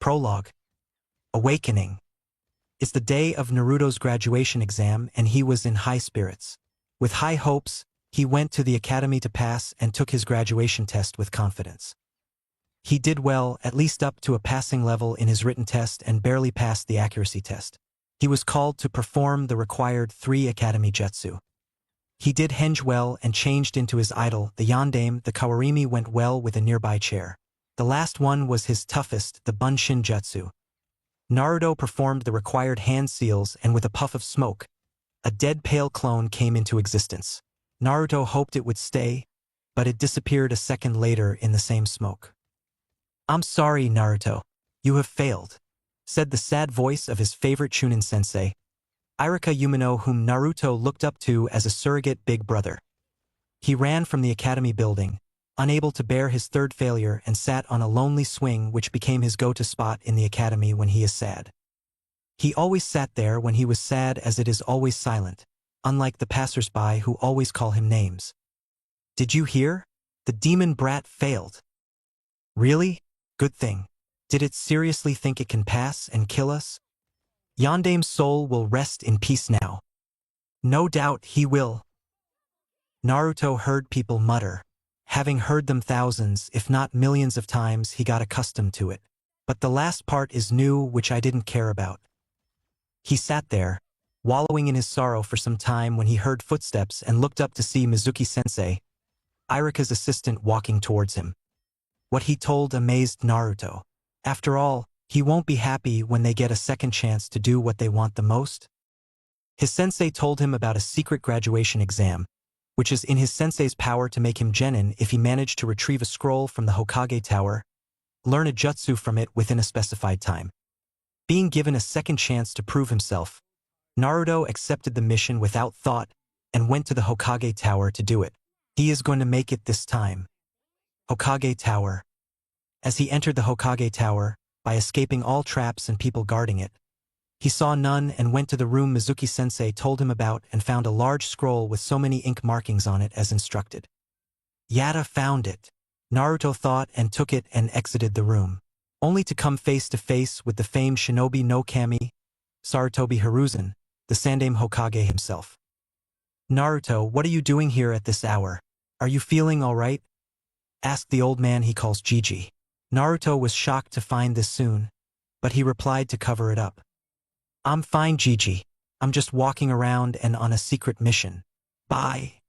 Prologue. Awakening. It's the day of Naruto's graduation exam and he was in high spirits. With high hopes, he went to the academy to pass and took his graduation test with confidence. He did well, at least up to a passing level in his written test and barely passed the accuracy test. He was called to perform the required 3 academy jutsu. He did henge well and changed into his idol, the yandame. The kawarimi went well with a nearby chair. The last one was his toughest, the bunshin jutsu. Naruto performed the required hand seals and with a puff of smoke, a dead pale clone came into existence. Naruto hoped it would stay, but it disappeared a second later in the same smoke. "I'm sorry, Naruto. You have failed," said the sad voice of his favorite Chunin sensei, Irika Umino, whom Naruto looked up to as a surrogate big brother. He ran from the academy building, unable to bear his third failure, and sat on a lonely swing which became his go-to spot in the academy when he is sad. He always sat there when he was sad, as it is always silent, unlike the passers-by who always call him names. "Did you hear? The demon brat failed." "Really? Good thing. Did it seriously think it can pass and kill us? Yandame's soul will rest in peace now." "No doubt he will." Naruto heard people mutter. Having heard them thousands, if not millions of times, he got accustomed to it. But the last part is new, which I didn't care about. He sat there, wallowing in his sorrow for some time when he heard footsteps and looked up to see Mizuki-sensei, Irika's assistant, walking towards him. What he told amazed Naruto. After all, he won't be happy when they get a second chance to do what they want the most. His sensei told him about a secret graduation exam, which is in his sensei's power to make him genin if he managed to retrieve a scroll from the Hokage Tower, learn a jutsu from it within a specified time. Being given a second chance to prove himself, Naruto accepted the mission without thought and went to the Hokage Tower to do it. He is going to make it this time. Hokage Tower. As he entered the Hokage Tower, by escaping all traps and people guarding it, he saw none and went to the room Mizuki-sensei told him about and found a large scroll with so many ink markings on it as instructed. Yada found it, Naruto thought, and took it and exited the room, only to come face to face with the famed shinobi no kami, Sarutobi Hiruzen, the Sandame Hokage himself. "Naruto, what are you doing here at this hour? Are you feeling all right?" asked the old man he calls Jiji. Naruto was shocked to find this soon, but he replied to cover it up. "I'm fine, Jiji. I'm just walking around and on a secret mission. Bye,"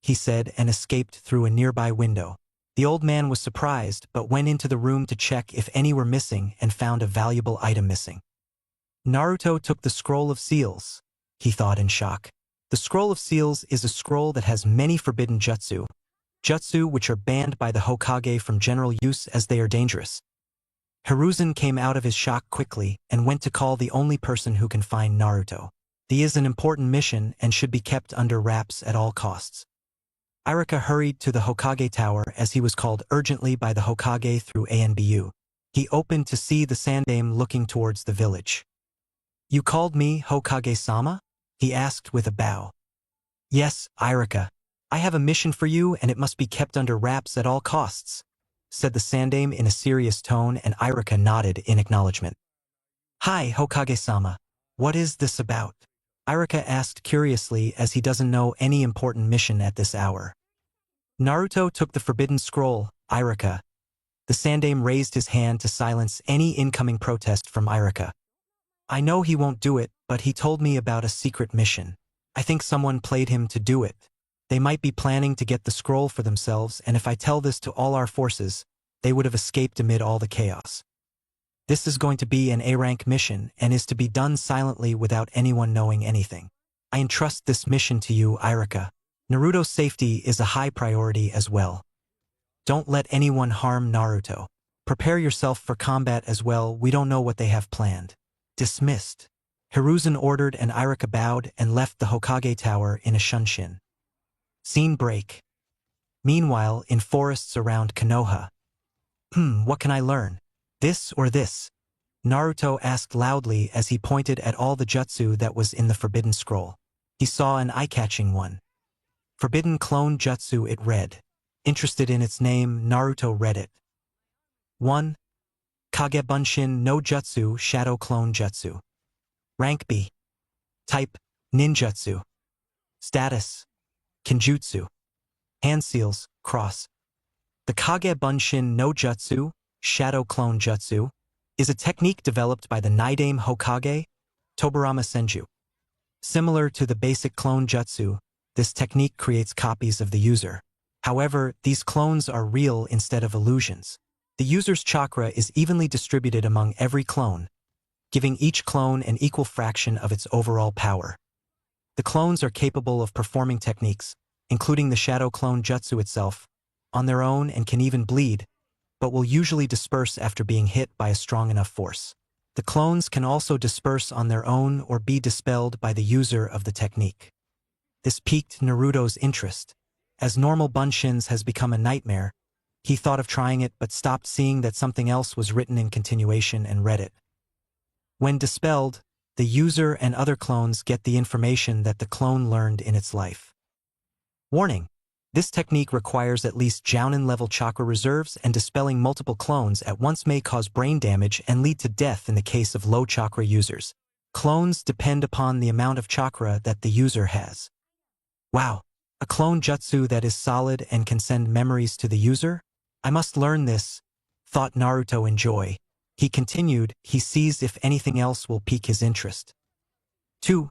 he said, and escaped through a nearby window. The old man was surprised, but went into the room to check if any were missing and found a valuable item missing. Naruto took the Scroll of Seals, he thought in shock. The Scroll of Seals is a scroll that has many forbidden jutsu which are banned by the Hokage from general use as they are dangerous. Hiruzen came out of his shock quickly and went to call the only person who can find Naruto. This is an important mission and should be kept under wraps at all costs. Irika hurried to the Hokage Tower as he was called urgently by the Hokage through Anbu. He opened to see the Sandame looking towards the village. "You called me, Hokage-sama?" he asked with a bow. "Yes, Irika. I have a mission for you and it must be kept under wraps at all costs," said the Sandame in a serious tone, and Irika nodded in acknowledgement. "Hi, Hokage-sama. What is this about?" Irika asked curiously, as he doesn't know any important mission at this hour. Naruto took the forbidden scroll, Irika. The Sandame raised his hand to silence any incoming protest from Irika. "I know he won't do it, but he told me about a secret mission. I think someone played him to do it. They might be planning to get the scroll for themselves, and if I tell this to all our forces, they would have escaped amid all the chaos. This is going to be an A-rank mission and is to be done silently without anyone knowing anything. I entrust this mission to you, Irika. Naruto's safety is a high priority as well. Don't let anyone harm Naruto. Prepare yourself for combat as well, we don't know what they have planned." Dismissed. Hiruzen ordered, and Irika bowed and left the Hokage Tower in a shunshin. Scene break. Meanwhile, in forests around Konoha. What can I learn? This or this?" Naruto asked loudly as he pointed at all the jutsu that was in the forbidden scroll. He saw an eye-catching one. Forbidden Clone Jutsu, it read. Interested in its name, Naruto read it. 1. Kage Bunshin no Jutsu Shadow Clone Jutsu. Rank B. Type: Ninjutsu. Status: Kenjutsu. Hand seals: cross. The Kage Bunshin no Jutsu, Shadow Clone Jutsu, is a technique developed by the Naidame Hokage, Tobarama Senju. Similar to the basic clone jutsu, this technique creates copies of the user. However, these clones are real instead of illusions. The user's chakra is evenly distributed among every clone, giving each clone an equal fraction of its overall power. The clones are capable of performing techniques, including the shadow clone jutsu itself, on their own and can even bleed, but will usually disperse after being hit by a strong enough force. The clones can also disperse on their own or be dispelled by the user of the technique. This piqued Naruto's interest. As normal Bunshins has become a nightmare, he thought of trying it but stopped seeing that something else was written in continuation and read it. When dispelled, the user and other clones get the information that the clone learned in its life. Warning: this technique requires at least Jounin-level chakra reserves, and dispelling multiple clones at once may cause brain damage and lead to death in the case of low chakra users. Clones depend upon the amount of chakra that the user has. Wow, a clone jutsu that is solid and can send memories to the user? I must learn this, thought Naruto in joy. He continued, he sees if anything else will pique his interest. 2.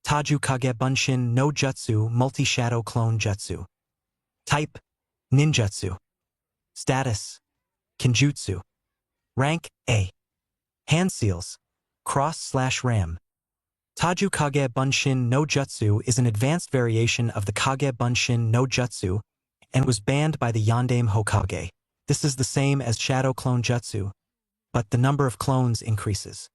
Taju Kage Bunshin no Jutsu Multi-Shadow Clone Jutsu. Type: Ninjutsu. Status: Kenjutsu. Rank: A. Hand seals: cross/ram. Taju Kage Bunshin no Jutsu is an advanced variation of the Kage Bunshin no Jutsu and was banned by the Yondaime Hokage. This is the same as Shadow Clone Jutsu, but the number of clones increases.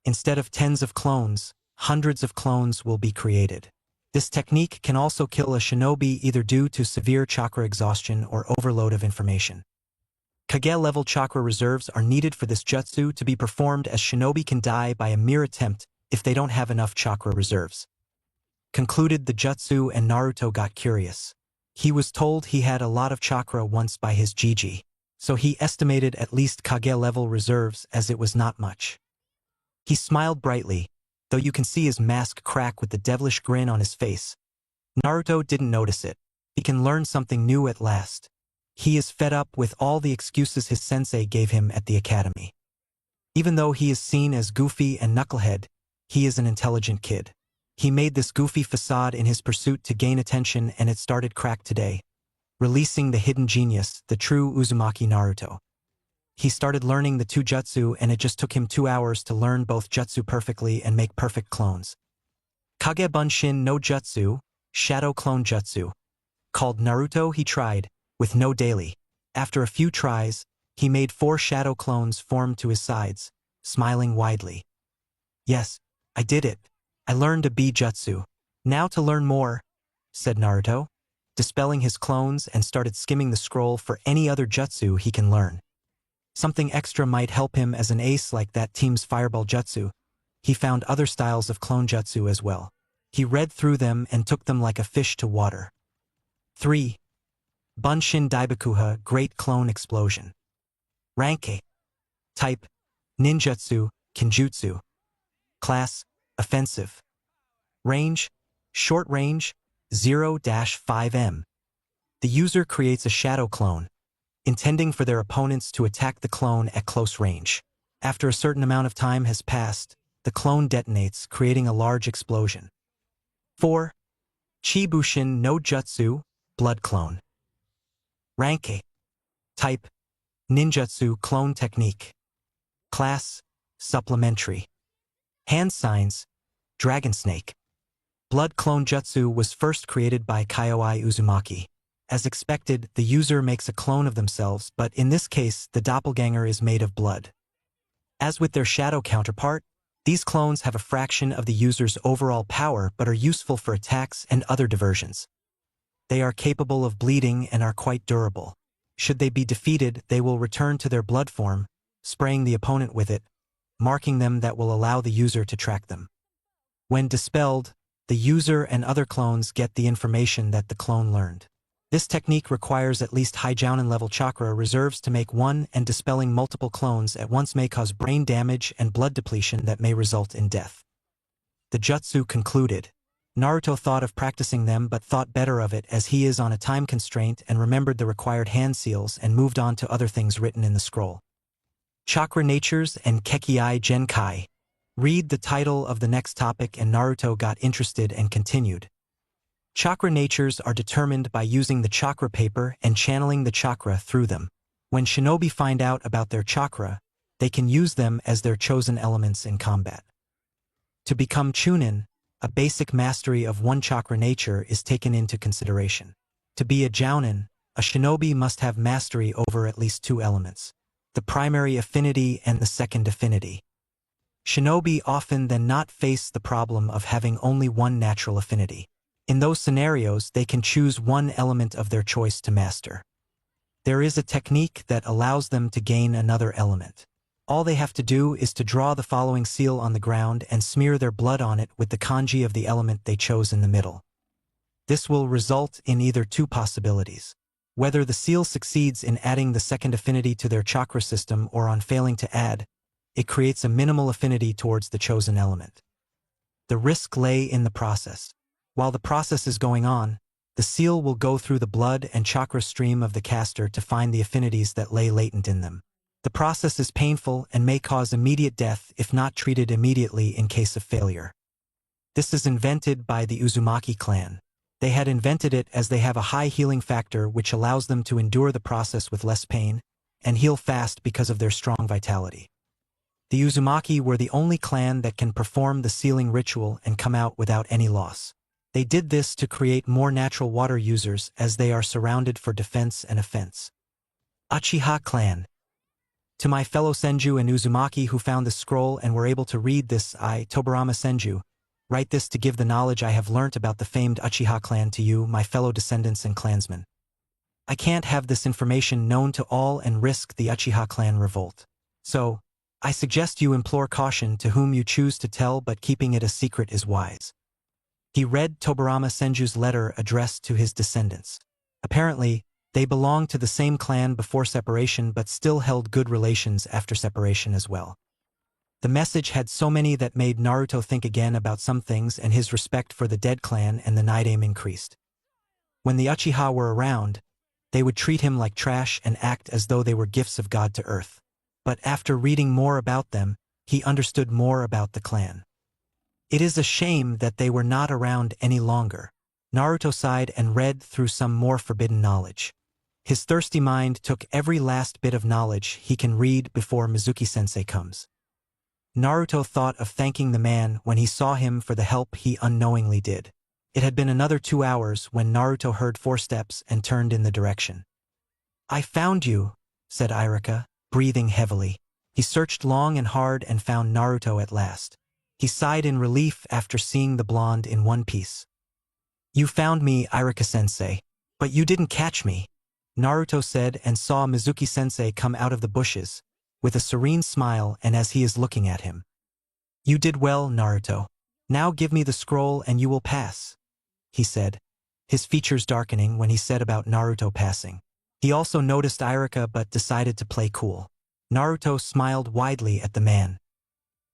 Instead of tens of clones, hundreds of clones will be created. This technique can also kill a shinobi either due to severe chakra exhaustion or overload of information. Kage-level chakra reserves are needed for this jutsu to be performed, as shinobi can die by a mere attempt if they don't have enough chakra reserves. Concluded the jutsu, and Naruto got curious. He was told he had a lot of chakra once by his Jiji, so he estimated at least Kage-level reserves, as it was not much. He smiled brightly, though you can see his mask crack with the devilish grin on his face. Naruto didn't notice it. He can learn something new at last. He is fed up with all the excuses his sensei gave him at the academy. Even though he is seen as goofy and knucklehead, he is an intelligent kid. He made this goofy facade in his pursuit to gain attention, and it started crack today, releasing the hidden genius, the true Uzumaki Naruto. He started learning the two jutsu, and it just took him 2 hours to learn both jutsu perfectly and make perfect clones. Kage Bunshin no Jutsu, Shadow Clone Jutsu. Called Naruto, he tried, with no daily. After a few tries, he made 4 shadow clones form to his sides, smiling widely. Yes, I did it. I learned a B jutsu. Now to learn more, said Naruto, dispelling his clones, and started skimming the scroll for any other jutsu he can learn. Something extra might help him as an ace like that team's fireball jutsu. He found other styles of clone jutsu as well. He read through them and took them like a fish to water. 3. Bunshin Daibakuha Great Clone Explosion. Rank A. Type: Ninjutsu, Kenjutsu. Class: Offensive. Range: Short range, 0-5 m. The user creates a shadow clone, intending for their opponents to attack the clone at close range. After a certain amount of time has passed, the clone detonates, creating a large explosion. 4. Chibushin no Jutsu, Blood Clone. Rank A. Type: Ninjutsu Clone Technique. Class: Supplementary. Hand signs: Dragon Snake. Blood Clone Jutsu was first created by Kaioi Uzumaki. As expected, the user makes a clone of themselves, but in this case, the doppelganger is made of blood. As with their shadow counterpart, these clones have a fraction of the user's overall power but are useful for attacks and other diversions. They are capable of bleeding and are quite durable. Should they be defeated, they will return to their blood form, spraying the opponent with it, marking them that will allow the user to track them. When dispelled, the user and other clones get the information that the clone learned. This technique requires at least high Jounin level chakra reserves to make one, and dispelling multiple clones at once may cause brain damage and blood depletion that may result in death. The jutsu concluded. Naruto thought of practicing them but thought better of it as he is on a time constraint and remembered the required hand seals and moved on to other things written in the scroll. Chakra Natures and Kekkei Genkai. Read the title of the next topic and Naruto got interested and continued. Chakra natures are determined by using the chakra paper and channeling the chakra through them. When shinobi find out about their chakra, they can use them as their chosen elements in combat. To become Chunin, a basic mastery of one chakra nature is taken into consideration. To be a Jounin, a shinobi must have mastery over at least two elements, the primary affinity and the second affinity. Shinobi often then not face the problem of having only one natural affinity. In those scenarios, they can choose one element of their choice to master. There is a technique that allows them to gain another element. All they have to do is to draw the following seal on the ground and smear their blood on it with the kanji of the element they chose in the middle. This will result in either two possibilities. Whether the seal succeeds in adding the second affinity to their chakra system or on failing to add, it creates a minimal affinity towards the chosen element. The risk lay in the process. While the process is going on, the seal will go through the blood and chakra stream of the caster to find the affinities that lay latent in them. The process is painful and may cause immediate death if not treated immediately in case of failure. This is invented by the Uzumaki clan. They had invented it as they have a high healing factor which allows them to endure the process with less pain and heal fast because of their strong vitality. The Uzumaki were the only clan that can perform the sealing ritual and come out without any loss. They did this to create more natural water users as they are surrounded for defense and offense. Uchiha Clan. To my fellow Senju and Uzumaki who found this scroll and were able to read this, I, Tobarama Senju, write this to give the knowledge I have learnt about the famed Uchiha clan to you, my fellow descendants and clansmen. I can't have this information known to all and risk the Uchiha clan revolt. So, I suggest you implore caution to whom you choose to tell, but keeping it a secret is wise. He read Tobarama Senju's letter addressed to his descendants. Apparently, they belonged to the same clan before separation but still held good relations after separation as well. The message had so many that made Naruto think again about some things, and his respect for the dead clan and the Nidaime increased. When the Uchiha were around, they would treat him like trash and act as though they were gifts of God to earth. But after reading more about them, he understood more about the clan. It is a shame that they were not around any longer. Naruto sighed and read through some more forbidden knowledge. His thirsty mind took every last bit of knowledge he can read before Mizuki-sensei comes. Naruto thought of thanking the man when he saw him for the help he unknowingly did. It had been another 2 hours when Naruto heard footsteps and turned in the direction. "I found you," said Irika, breathing heavily. He searched long and hard and found Naruto at last. He sighed in relief after seeing the blonde in one piece. "You found me, Irika-sensei, but you didn't catch me," Naruto said and saw Mizuki-sensei come out of the bushes, with a serene smile and as he is looking at him. "You did well, Naruto. Now give me the scroll and you will pass," he said, his features darkening when he said about Naruto passing. He also noticed Irika but decided to play cool. Naruto smiled widely at the man.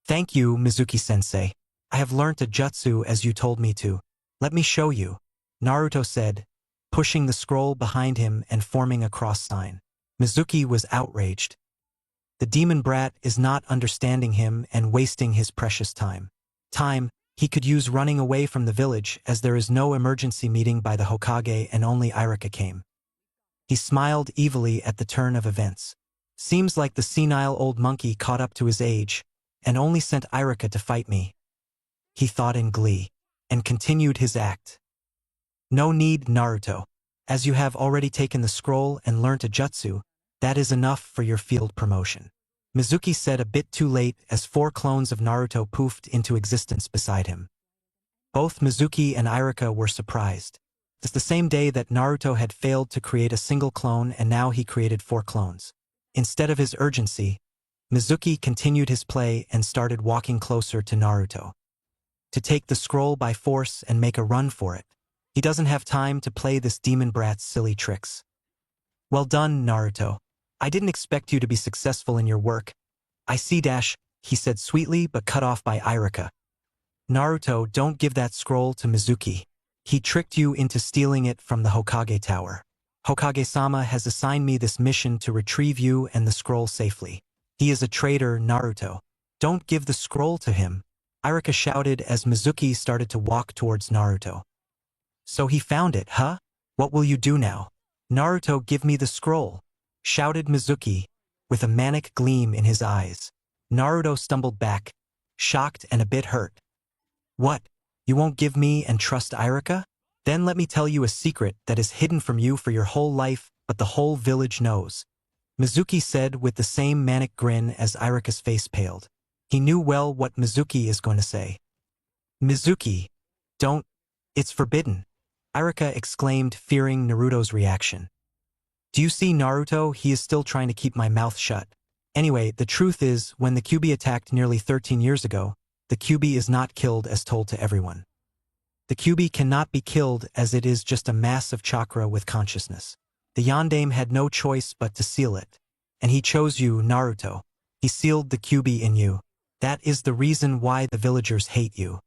"Thank you, Mizuki-sensei. I have learnt a jutsu as you told me to. Let me show you," Naruto said, pushing the scroll behind him and forming a cross sign. Mizuki was outraged. The demon brat is not understanding him and wasting his precious time. Time he could use running away from the village as there is no emergency meeting by the Hokage and only Irika came. He smiled evilly at the turn of events. Seems like the senile old monkey caught up to his age and only sent Irika to fight me, he thought in glee, and continued his act. "No need, Naruto. As you have already taken the scroll and learnt a jutsu, that is enough for your field promotion," Mizuki said a bit too late as 4 clones of Naruto poofed into existence beside him. Both Mizuki and Irika were surprised. It's the same day that Naruto had failed to create a single clone and now he created 4 clones. Instead of his urgency, Mizuki continued his play and started walking closer to Naruto. To take the scroll by force and make a run for it. He doesn't have time to play this demon brat's silly tricks. Well done, Naruto. I didn't expect you to be successful in your work. I see dash, he said sweetly but cut off by Iruka. Naruto, don't give that scroll to Mizuki. He tricked you into stealing it from the Hokage Tower. Hokage-sama has assigned me this mission to retrieve you and the scroll safely. He is a traitor, Naruto. Don't give the scroll to him, Iruka shouted as Mizuki started to walk towards Naruto. So he found it, huh? What will you do now? Naruto, give me the scroll, shouted Mizuki, with a manic gleam in his eyes. Naruto stumbled back, shocked and a bit hurt. What? You won't give me and trust Iruka? Then let me tell you a secret that is hidden from you for your whole life, but the whole village knows. Mizuki said with the same manic grin as Iruka's face paled. He knew well what Mizuki is going to say. Mizuki, don't. It's forbidden, Iruka exclaimed, fearing Naruto's reaction. Do you see, Naruto? He is still trying to keep my mouth shut. Anyway, the truth is, when the Kyuubi attacked nearly 13 years ago, the Kyuubi is not killed as told to everyone. The Kyuubi cannot be killed as it is just a mass of chakra with consciousness. The Yondaime had no choice but to seal it. And he chose you, Naruto. He sealed the Kyuubi in you. That is the reason why the villagers hate you.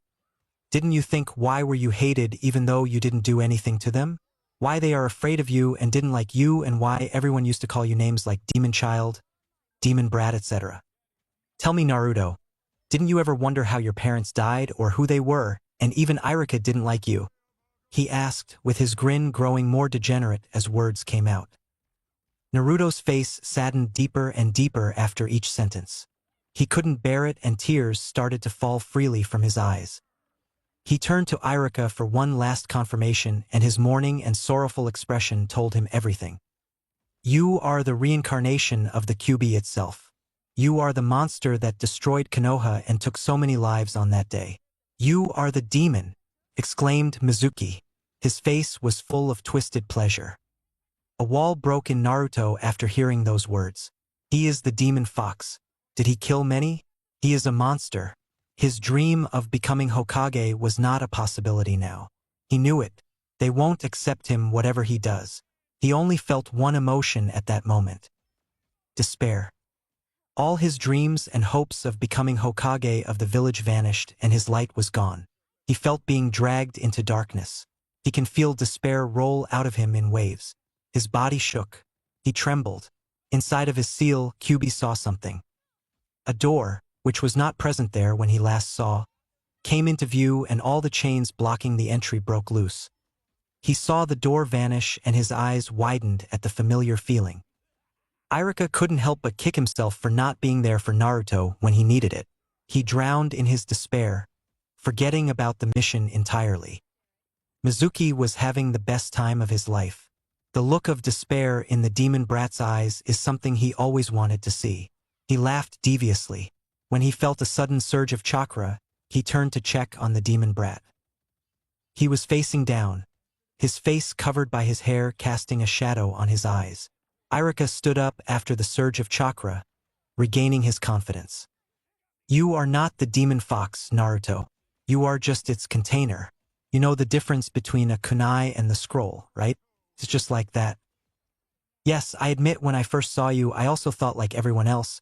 Didn't you think why were you hated even though you didn't do anything to them? Why they are afraid of you and didn't like you, and why everyone used to call you names like Demon Child, Demon Brat, etc. Tell me, Naruto, didn't you ever wonder how your parents died or who they were, and even Iruka didn't like you? He asked, with his grin growing more degenerate as words came out. Naruto's face saddened deeper and deeper after each sentence. He couldn't bear it and tears started to fall freely from his eyes. He turned to Iruka for one last confirmation, and his mourning and sorrowful expression told him everything. You are the reincarnation of the Kyuubi itself. You are the monster that destroyed Konoha and took so many lives on that day. You are the demon, exclaimed Mizuki. His face was full of twisted pleasure. A wall broke in Naruto after hearing those words. He is the demon fox. Did he kill many? He is a monster. His dream of becoming Hokage was not a possibility now. He knew it. They won't accept him whatever he does. He only felt one emotion at that moment. Despair. All his dreams and hopes of becoming Hokage of the village vanished and his light was gone. He felt being dragged into darkness. He can feel despair roll out of him in waves. His body shook. He trembled. Inside of his seal, Kyuubi saw something. A door, which was not present there when he last saw, came into view and all the chains blocking the entry broke loose. He saw the door vanish and his eyes widened at the familiar feeling. Iruka couldn't help but kick himself for not being there for Naruto when he needed it. He drowned in his despair, forgetting about the mission entirely. Mizuki was having the best time of his life. The look of despair in the demon brat's eyes is something he always wanted to see. He laughed deviously. When he felt a sudden surge of chakra, he turned to check on the demon brat. He was facing down, his face covered by his hair casting a shadow on his eyes. Iruka stood up after the surge of chakra, regaining his confidence. You are not the demon fox, Naruto. You are just its container. You know the difference between a kunai and the scroll, right? It's just like that. Yes, I admit when I first saw you, I also thought like everyone else,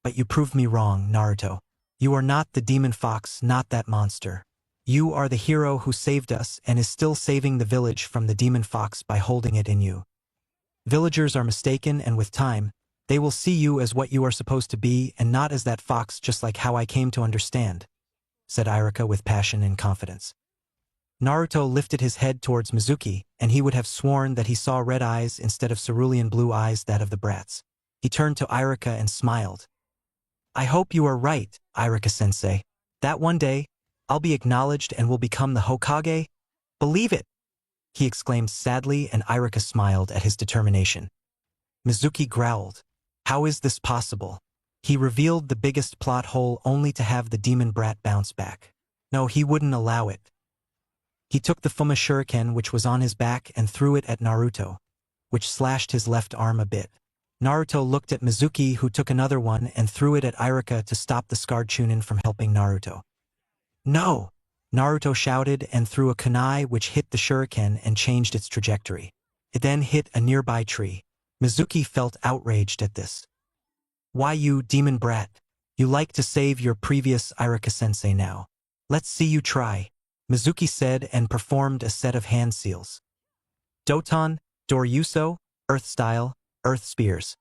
but you proved me wrong, Naruto. You are not the demon fox, not that monster. You are the hero who saved us and is still saving the village from the demon fox by holding it in you. Villagers are mistaken, and with time, they will see you as what you are supposed to be and not as that fox, just like how I came to understand, said Iruka with passion and confidence. Naruto lifted his head towards Mizuki, and he would have sworn that he saw red eyes instead of cerulean blue eyes, that of the brats. He turned to Iruka and smiled. I hope you are right, Iruka-sensei. That one day, I'll be acknowledged and will become the Hokage. Believe it! He exclaimed sadly, and Iruka smiled at his determination. Mizuki growled. How is this possible? He revealed the biggest plot hole only to have the demon brat bounce back. No, he wouldn't allow it. He took the Fuma shuriken which was on his back and threw it at Naruto, which slashed his left arm a bit. Naruto looked at Mizuki, who took another one and threw it at Iruka to stop the scarred Chunin from helping Naruto. No! Naruto shouted and threw a kunai which hit the shuriken and changed its trajectory. It then hit a nearby tree. Mizuki felt outraged at this. Why you, demon brat? You like to save your previous Irika-sensei now. Let's see you try, Mizuki said and performed a set of hand seals. Doton, Doryuso, Earth Style, Earth Spears,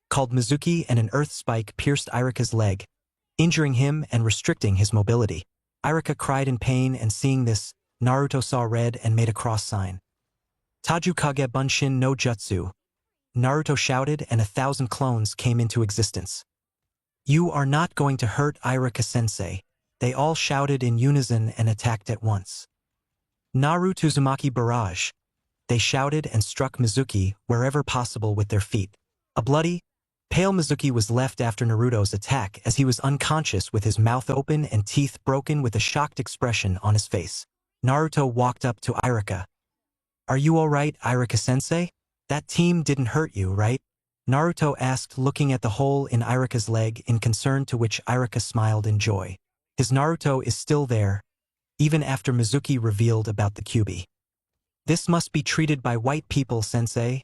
called Mizuki, and an earth spike pierced Irika's leg, injuring him and restricting his mobility. Irika cried in pain, and seeing this, Naruto saw red and made a cross sign. Tajukage Bunshin no Jutsu. Naruto shouted, and 1,000 clones came into existence. You are not going to hurt Irika-sensei, they all shouted in unison and attacked at once. Naruto Uzumaki Barrage. They shouted and struck Mizuki wherever possible with their feet. A bloody, pale Mizuki was left after Naruto's attack, as he was unconscious with his mouth open and teeth broken with a shocked expression on his face. Naruto walked up to Irika. Are you alright, Irika-sensei? That team didn't hurt you, right? Naruto asked, looking at the hole in Irika's leg in concern, to which Irika smiled in joy. His Naruto is still there, even after Mizuki revealed about the Kyuubi. This must be treated by white people, sensei,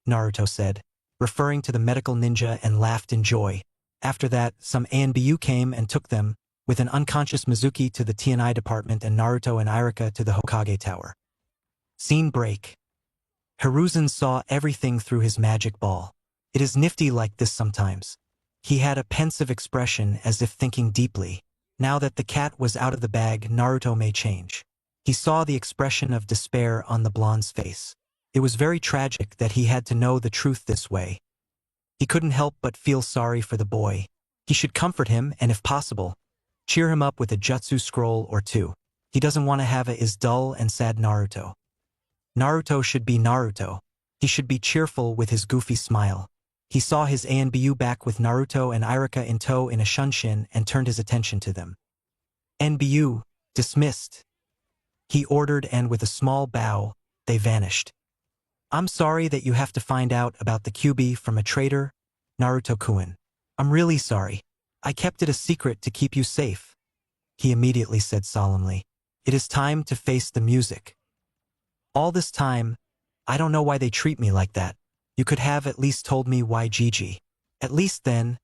Naruto said, referring to the medical ninja, and laughed in joy. After that, some ANBU came and took them, with an unconscious Mizuki, to the T&I department and Naruto and Irika to the Hokage Tower. Scene break. Hiruzen saw everything through his magic ball. It is nifty like this sometimes. He had a pensive expression, as if thinking deeply. Now that the cat was out of the bag, Naruto may change. He saw the expression of despair on the blonde's face. It was very tragic that he had to know the truth this way. He couldn't help but feel sorry for the boy. He should comfort him and, if possible, cheer him up with a jutsu scroll or two. He doesn't want to have a dull and sad Naruto. Naruto should be Naruto. He should be cheerful with his goofy smile. He saw his ANBU back with Naruto and Irika in tow in a shunshin and turned his attention to them. NBU, dismissed, he ordered, and with a small bow, they vanished. I'm sorry that you have to find out about the Kyuubi from a traitor, Naruto-kun. I'm really sorry. I kept it a secret to keep you safe, he immediately said solemnly. It is time to face the music. All this time, I don't know why they treat me like that. You could have at least told me why, Gigi. At least then,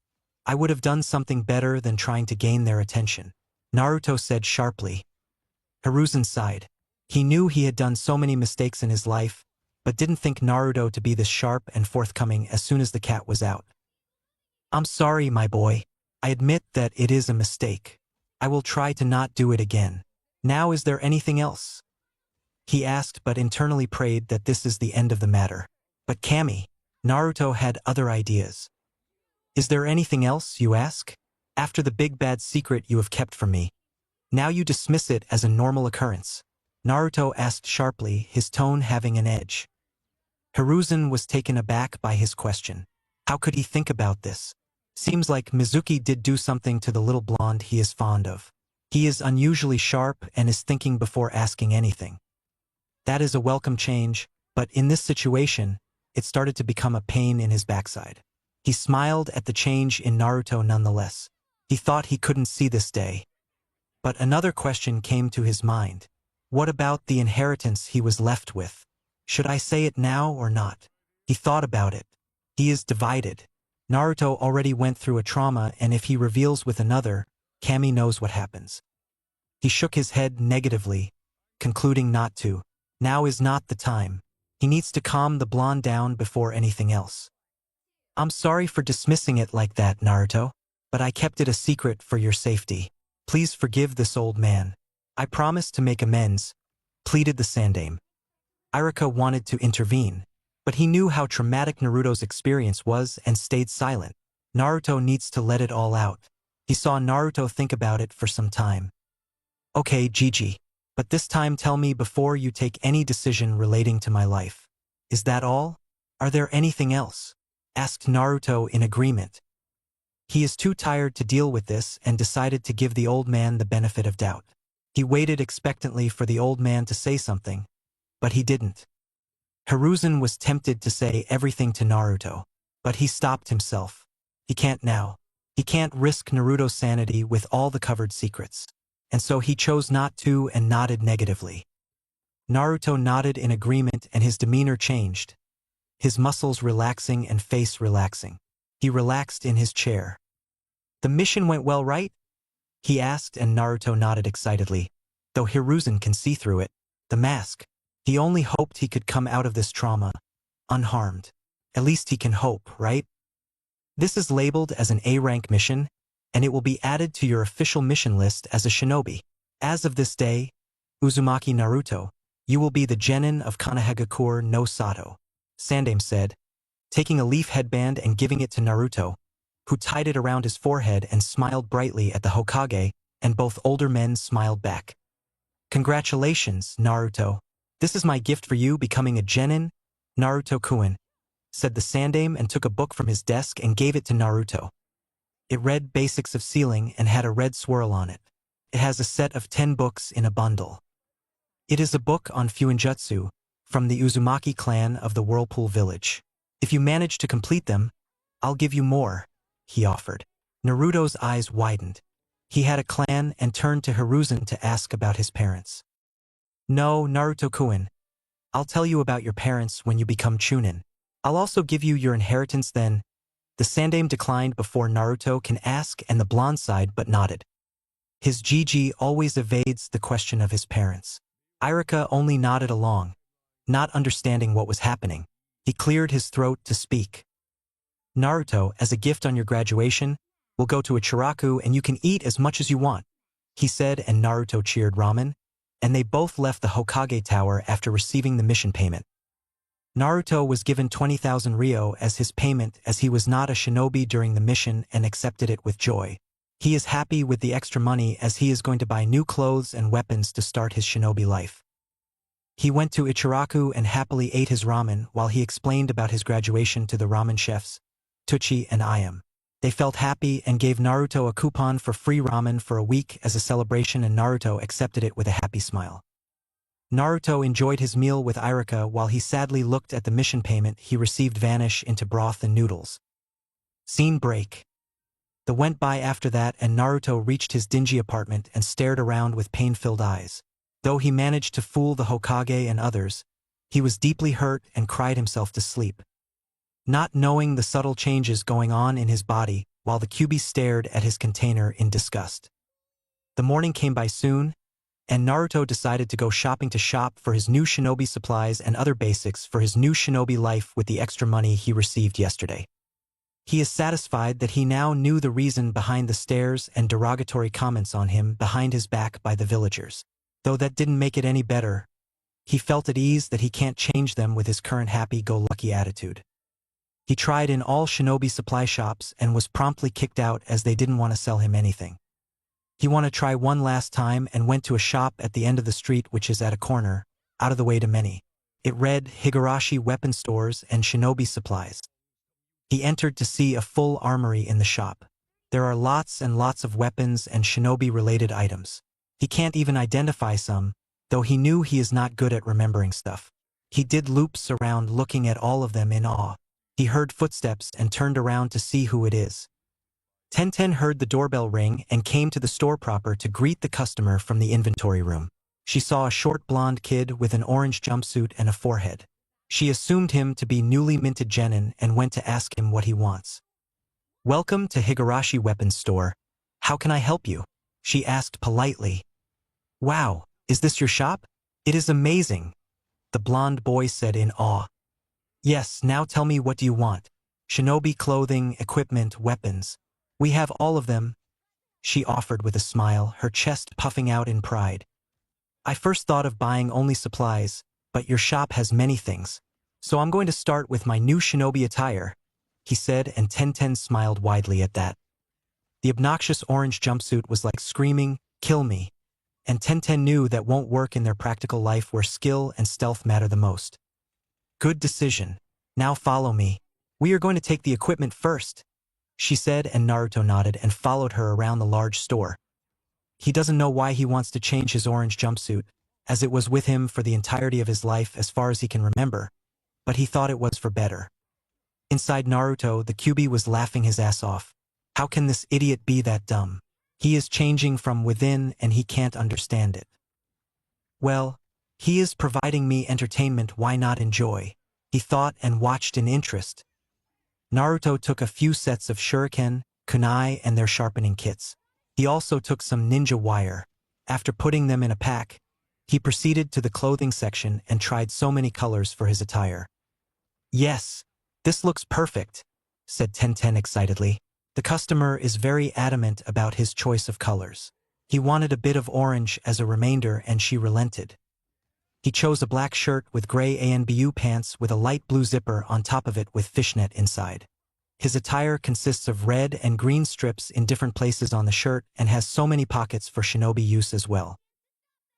I would have done something better than trying to gain their attention, Naruto said sharply. Hiruzen sighed. He knew he had done so many mistakes in his life, but didn't think Naruto to be this sharp and forthcoming as soon as the cat was out. I'm sorry, my boy. I admit that it is a mistake. I will try to not do it again. Now, is there anything else? He asked, but internally prayed that this is the end of the matter. But Kami, Naruto had other ideas. Is there anything else, you ask? After the big bad secret you have kept from me, now you dismiss it as a normal occurrence? Naruto asked sharply, his tone having an edge. Hiruzen was taken aback by his question. How could he think about this? Seems like Mizuki did do something to the little blonde he is fond of. He is unusually sharp and is thinking before asking anything. That is a welcome change, but in this situation, it started to become a pain in his backside. He smiled at the change in Naruto nonetheless. He thought he couldn't see this day. But another question came to his mind. What about the inheritance he was left with? Should I say it now or not? He thought about it. He is divided. Naruto already went through a trauma, and if he reveals with another, Kami knows what happens. He shook his head negatively, concluding not to. Now is not the time. He needs to calm the blonde down before anything else. I'm sorry for dismissing it like that, Naruto, but I kept it a secret for your safety. Please forgive this old man. I promise to make amends, pleaded the Sandaime. Irika wanted to intervene, but he knew how traumatic Naruto's experience was and stayed silent. Naruto needs to let it all out. He saw Naruto think about it for some time. Okay, Gigi, but this time tell me before you take any decision relating to my life. Is that all? Are there anything else? Asked Naruto in agreement. He is too tired to deal with this and decided to give the old man the benefit of doubt. He waited expectantly for the old man to say something, but he didn't. Hiruzen was tempted to say everything to Naruto, but he stopped himself. He can't now. He can't risk Naruto's sanity with all the covered secrets. and so he chose not to and nodded negatively. Naruto nodded in agreement and his demeanor changed, his muscles relaxing and face relaxing. He relaxed in his chair. The mission went well, right? He asked, and Naruto nodded excitedly. Though Hiruzen can see through it, the mask, he only hoped he could come out of this trauma unharmed. At least he can hope, right? This is labeled as an A-rank mission, and it will be added to your official mission list as a shinobi. As of this day, Uzumaki Naruto, you will be the genin of Konohagakure no Sato, Sandaime said, taking a leaf headband and giving it to Naruto, who tied it around his forehead and smiled brightly at the Hokage, and both older men smiled back. Congratulations, Naruto. This is my gift for you becoming a genin, Naruto-kun, said the Sandaime and took a book from his desk and gave it to Naruto. It read Basics of Sealing and had a red swirl on it. It has a set of 10 books in a bundle. It is a book on Fuinjutsu from the Uzumaki clan of the Whirlpool Village. If you manage to complete them, I'll give you more, he offered. Naruto's eyes widened. He had a clan and turned to Hiruzen to ask about his parents. No, Naruto-kun. I'll tell you about your parents when you become Chunin. I'll also give you your inheritance then. The Sandaime declined before Naruto can ask and the blonde sighed but nodded. His Gigi always evades the question of his parents. Irika only nodded along, not understanding what was happening. He cleared his throat to speak. Naruto, as a gift on your graduation, we'll go to a Chiraku and you can eat as much as you want, he said, and Naruto cheered ramen, and they both left the Hokage Tower after receiving the mission payment. Naruto was given 20,000 ryo as his payment as he was not a shinobi during the mission and accepted it with joy. He is happy with the extra money as he is going to buy new clothes and weapons to start his shinobi life. He went to Ichiraku and happily ate his ramen while he explained about his graduation to the ramen chefs, Tuchi and Ayam. They felt happy and gave Naruto a coupon for free ramen for a week as a celebration, and Naruto accepted it with a happy smile. Naruto enjoyed his meal with Irika while he sadly looked at the mission payment he received vanish into broth and noodles. Scene break. The went by after that and Naruto reached his dingy apartment and stared around with pain-filled eyes. Though he managed to fool the Hokage and others, he was deeply hurt and cried himself to sleep, not knowing the subtle changes going on in his body while the Kyuubi stared at his container in disgust. The morning came by soon, and Naruto decided to go shopping to shop for his new shinobi supplies and other basics for his new shinobi life with the extra money he received yesterday. He is satisfied that he now knew the reason behind the stares and derogatory comments on him behind his back by the villagers. Though that didn't make it any better, he felt at ease that he can't change them with his current happy-go-lucky attitude. He tried in all shinobi supply shops and was promptly kicked out as they didn't want to sell him anything. He wanted to try one last time and went to a shop at the end of the street which is at a corner, out of the way to many. It read Higurashi Weapon Stores and Shinobi Supplies. He entered to see a full armory in the shop. There are lots and lots of weapons and shinobi-related items. He can't even identify some, though he knew he is not good at remembering stuff. He did loops around looking at all of them in awe. He heard footsteps and turned around to see who it is. Tenten heard the doorbell ring and came to the store proper to greet the customer from the inventory room. She saw a short blonde kid with an orange jumpsuit and a forehead. She assumed him to be newly minted genin and went to ask him what he wants. "Welcome to Higurashi Weapons Store. How can I help you?" she asked politely. "Wow, is this your shop? It is amazing," the blonde boy said in awe. "Yes, now tell me, what do you want?" "Shinobi clothing, equipment, weapons. We have all of them," she offered with a smile, her chest puffing out in pride. "I first thought of buying only supplies, but your shop has many things. So I'm going to start with my new shinobi attire," he said, and Tenten smiled widely at that. The obnoxious orange jumpsuit was like screaming, "Kill me," and Tenten knew that won't work in their practical life where skill and stealth matter the most. "Good decision. Now follow me. We are going to take the equipment first," she said, and Naruto nodded and followed her around the large store. He doesn't know why he wants to change his orange jumpsuit, as it was with him for the entirety of his life as far as he can remember, but he thought it was for better. Inside Naruto, the Kyuubi was laughing his ass off. How can this idiot be that dumb? He is changing from within and he can't understand it. Well, he is providing me entertainment, why not enjoy? He thought and watched in interest. Naruto took a few sets of shuriken, kunai and their sharpening kits. He also took some ninja wire. After putting them in a pack, he proceeded to the clothing section and tried so many colors for his attire. Yes, this looks perfect, said Tenten excitedly. The customer is very adamant about his choice of colors. He wanted a bit of orange as a remainder and she relented. He chose a black shirt with gray ANBU pants with a light blue zipper on top of it with fishnet inside. His attire consists of red and green strips in different places on the shirt and has so many pockets for shinobi use as well.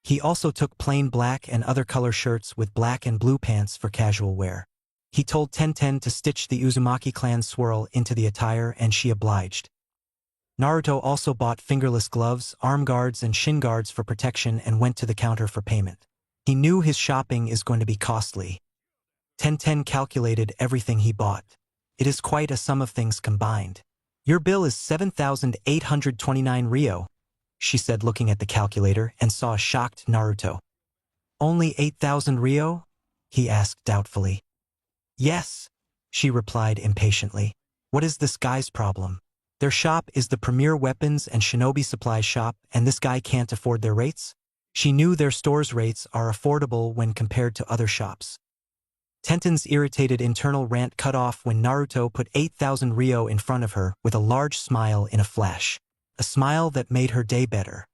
He also took plain black and other color shirts with black and blue pants for casual wear. He told Tenten to stitch the Uzumaki clan swirl into the attire and she obliged. Naruto also bought fingerless gloves, arm guards and shin guards for protection and went to the counter for payment. He knew his shopping is going to be costly. Tenten calculated everything he bought. It is quite a sum of things combined. Your bill is 7,829 Ryo, she said looking at the calculator and saw a shocked Naruto. Only 8,000 Ryo? He asked doubtfully. Yes, she replied impatiently. What is this guy's problem? Their shop is the premier weapons and shinobi supply shop and this guy can't afford their rates? She knew their store's rates are affordable when compared to other shops. Tenten's irritated internal rant cut off when Naruto put 8,000 Ryo in front of her with a large smile in a flash. A smile that made her day better.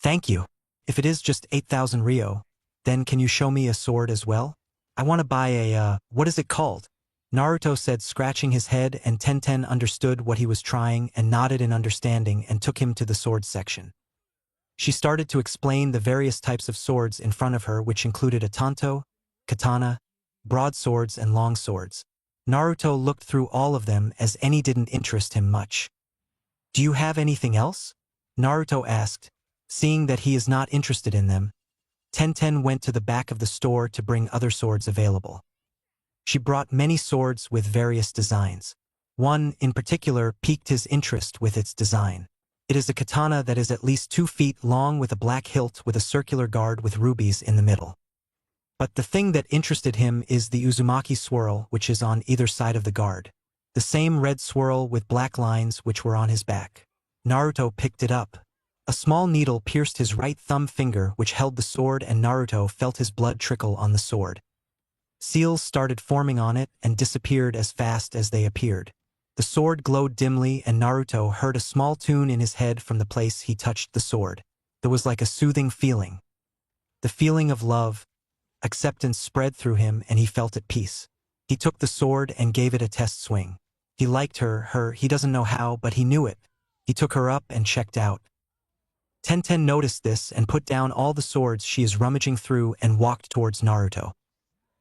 Thank you. If it is just 8,000 Ryo, then can you show me a sword as well? I want to buy a, what is it called? Naruto said, scratching his head, and Tenten understood what he was trying and nodded in understanding and took him to the sword section. She started to explain the various types of swords in front of her, which included a tanto, katana, broadswords and long swords. Naruto looked through all of them as any didn't interest him much. Do you have anything else? Naruto asked. Seeing that he is not interested in them, Tenten went to the back of the store to bring other swords available. She brought many swords with various designs. One, in particular, piqued his interest with its design. It is a katana that is at least 2 feet long with a black hilt with a circular guard with rubies in the middle. But the thing that interested him is the Uzumaki swirl, which is on either side of the guard. The same red swirl with black lines which were on his back. Naruto picked it up. A small needle pierced his right thumb finger which held the sword and Naruto felt his blood trickle on the sword. Seals started forming on it and disappeared as fast as they appeared. The sword glowed dimly and Naruto heard a small tune in his head from the place he touched the sword. There was like a soothing feeling. The feeling of love, acceptance spread through him and he felt at peace. He took the sword and gave it a test swing. He liked her, he doesn't know how, but he knew it. He took her up and checked out. Tenten noticed this and put down all the swords she is rummaging through and walked towards Naruto.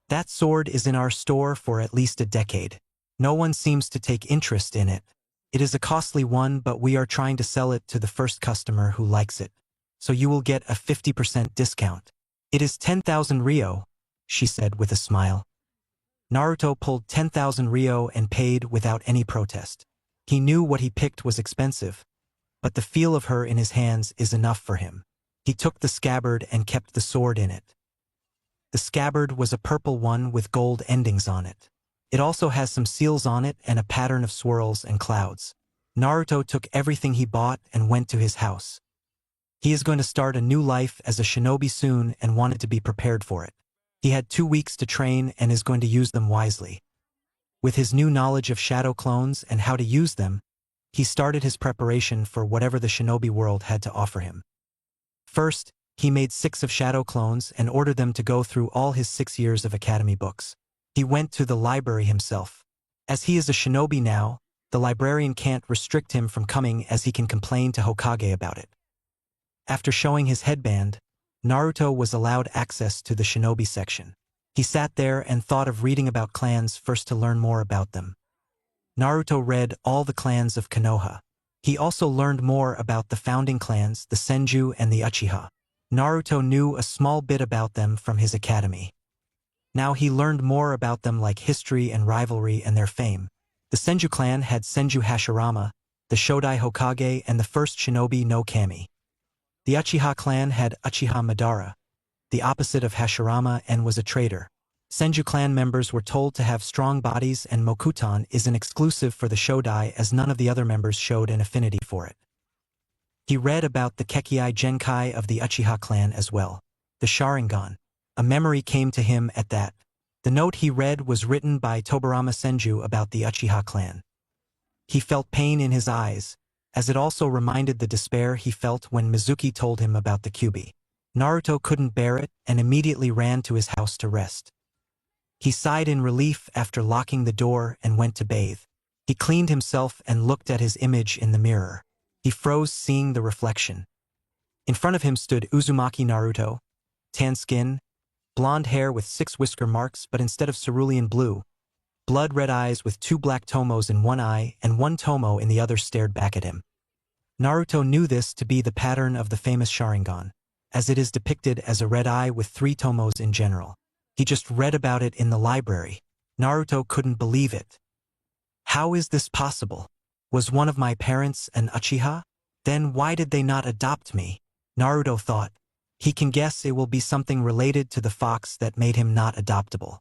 That sword is in our store for at least a decade. No one seems to take interest in it. It is a costly one, but we are trying to sell it to the first customer who likes it. So you will get a 50% discount. It is 10,000 Ryo, she said with a smile. Naruto pulled 10,000 Ryo and paid without any protest. He knew what he picked was expensive, but the feel of her in his hands is enough for him. He took the scabbard and kept the sword in it. The scabbard was a purple one with gold endings on it. It also has some seals on it and a pattern of swirls and clouds. Naruto took everything he bought and went to his house. He is going to start a new life as a shinobi soon and wanted to be prepared for it. He had 2 weeks to train and is going to use them wisely. With his new knowledge of shadow clones and how to use them, he started his preparation for whatever the shinobi world had to offer him. First, he made 6 of shadow clones and ordered them to go through all his 6 years of academy books. He went to the library himself. As he is a shinobi now, the librarian can't restrict him from coming as he can complain to Hokage about it. After showing his headband, Naruto was allowed access to the shinobi section. He sat there and thought of reading about clans first to learn more about them. Naruto read all the clans of Konoha. He also learned more about the founding clans, the Senju and the Uchiha. Naruto knew a small bit about them from his academy. Now he learned more about them like history and rivalry and their fame. The Senju clan had Senju Hashirama, the Shodai Hokage and the first shinobi no kami. The Uchiha clan had Uchiha Madara, the opposite of Hashirama, and was a traitor. Senju clan members were told to have strong bodies, and Mokuton is an exclusive for the Shodai as none of the other members showed an affinity for it. He read about the Kekkei Genkai of the Uchiha clan as well. The Sharingan. A memory came to him at that. The note he read was written by Tobarama Senju about the Uchiha clan. He felt pain in his eyes, as it also reminded the despair he felt when Mizuki told him about the Kyuubi. Naruto couldn't bear it and immediately ran to his house to rest. He sighed in relief after locking the door and went to bathe. He cleaned himself and looked at his image in the mirror. He froze seeing the reflection. In front of him stood Uzumaki Naruto, tan skin, blonde hair with 6 whisker marks but instead of cerulean blue, blood-red eyes with 2 black tomos in one eye and 1 tomo in the other stared back at him. Naruto knew this to be the pattern of the famous Sharingan, as it is depicted as a red eye with 3 tomos in general. He just read about it in the library. Naruto couldn't believe it. How is this possible? Was one of my parents an Uchiha? Then why did they not adopt me? Naruto thought. He can guess it will be something related to the fox that made him not adoptable.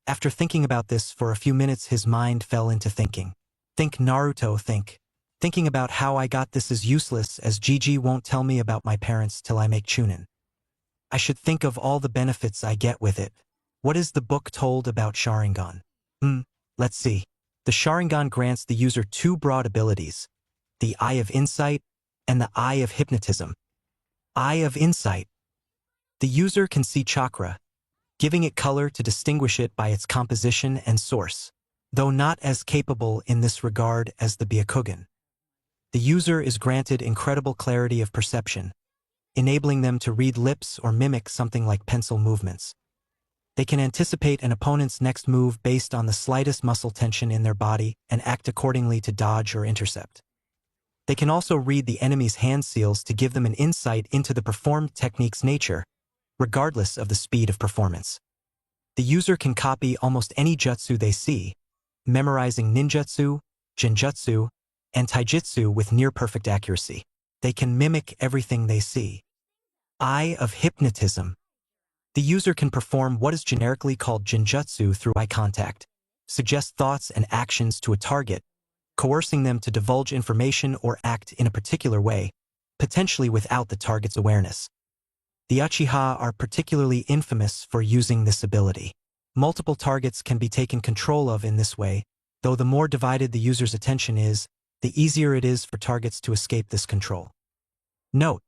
After thinking about this for a few minutes, his mind fell into thinking. Think, Naruto, think. Thinking about how I got this is useless, as Gigi won't tell me about my parents till I make Chunin. I should think of all the benefits I get with it. What is the book told about Sharingan? Let's see. The Sharingan grants the user 2 broad abilities, the Eye of Insight and the Eye of Hypnotism. Eye of Insight. The user can see chakra, giving it color to distinguish it by its composition and source, though not as capable in this regard as the Byakugan. The user is granted incredible clarity of perception, enabling them to read lips or mimic something like pencil movements. They can anticipate an opponent's next move based on the slightest muscle tension in their body and act accordingly to dodge or intercept. They can also read the enemy's hand seals to give them an insight into the performed technique's nature, regardless of the speed of performance. The user can copy almost any jutsu they see, memorizing ninjutsu, genjutsu, and taijutsu with near-perfect accuracy. They can mimic everything they see. Eye of Hypnotism. The user can perform what is generically called genjutsu through eye contact, suggest thoughts and actions to a target, coercing them to divulge information or act in a particular way, potentially without the target's awareness. The Uchiha are particularly infamous for using this ability. Multiple targets can be taken control of in this way, though the more divided the user's attention is, the easier it is for targets to escape this control. Note: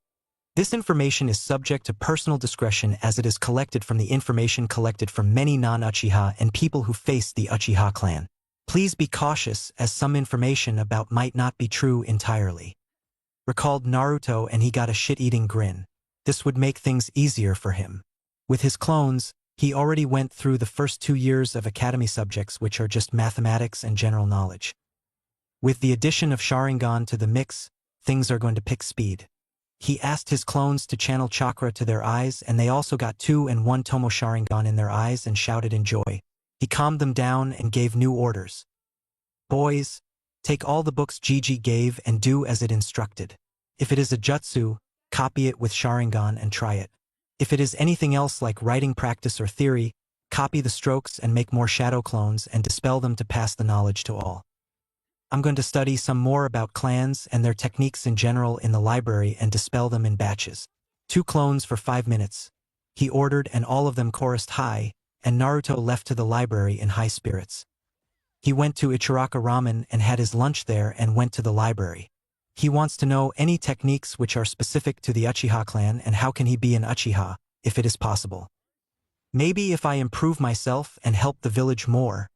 this information is subject to personal discretion as it is collected from the information collected from many non-Uchiha and people who face the Uchiha clan. Please be cautious as some information about might not be true entirely. Recalled Naruto, and he got a shit-eating grin. This would make things easier for him. With his clones, he already went through the first 2 years of academy subjects, which are just mathematics and general knowledge. With the addition of Sharingan to the mix, things are going to pick speed. He asked his clones to channel chakra to their eyes, and they also got 2 and 1 Tomo Sharingan in their eyes and shouted in joy. He calmed them down and gave new orders. Boys, take all the books Gigi gave and do as it instructed. If it is a jutsu, copy it with Sharingan and try it. If it is anything else like writing practice or theory, copy the strokes and make more shadow clones and dispel them to pass the knowledge to all. I'm going to study some more about clans and their techniques in general in the library and dispel them in batches. 2 clones for 5 minutes. He ordered, and all of them chorused hi, and Naruto left to the library in high spirits. He went to Ichiraka Ramen and had his lunch there and went to the library. He wants to know any techniques which are specific to the Uchiha clan and how can he be an Uchiha, if it is possible. Maybe if I improve myself and help the village more,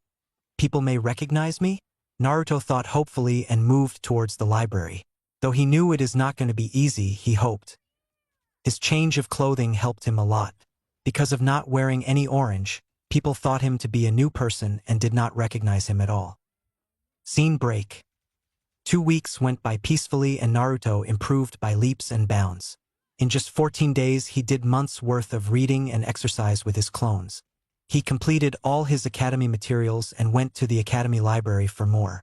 people may recognize me? Naruto thought hopefully and moved towards the library. Though he knew it is not going to be easy, he hoped. His change of clothing helped him a lot. Because of not wearing any orange, people thought him to be a new person and did not recognize him at all. Scene break. 2 weeks went by peacefully and Naruto improved by leaps and bounds. In just 14 days he did months' worth of reading and exercise with his clones. He completed all his academy materials and went to the academy library for more.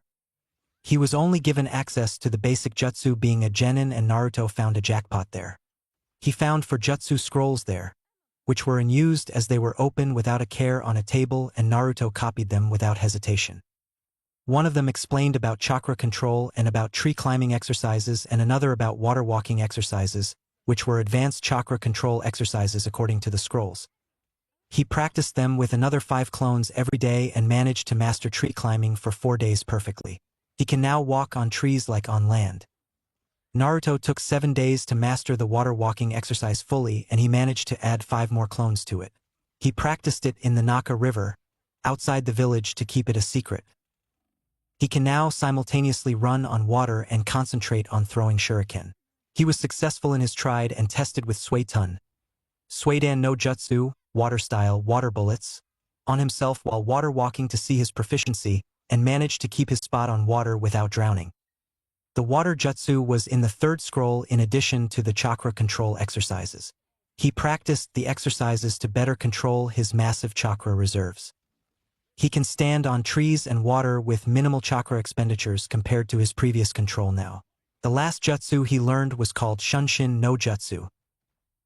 He was only given access to the basic jutsu being a genin, and Naruto found a jackpot there. He found 4 jutsu scrolls there, which were unused as they were open without a care on a table, and Naruto copied them without hesitation. One of them explained about chakra control and about tree climbing exercises, and another about water walking exercises, which were advanced chakra control exercises according to the scrolls. He practiced them with another 5 clones every day and managed to master tree climbing for 4 days perfectly. He can now walk on trees like on land. Naruto took 7 days to master the water walking exercise fully, and he managed to add 5 more clones to it. He practiced it in the Naka River, outside the village, to keep it a secret. He can now simultaneously run on water and concentrate on throwing shuriken. He was successful in his tried and tested with Suidan no Jutsu, water-style water bullets, on himself while water walking to see his proficiency, and managed to keep his spot on water without drowning. The water jutsu was in the 3rd scroll in addition to the chakra control exercises. He practiced the exercises to better control his massive chakra reserves. He can stand on trees and water with minimal chakra expenditures compared to his previous control now. The last jutsu he learned was called Shunshin no Jutsu.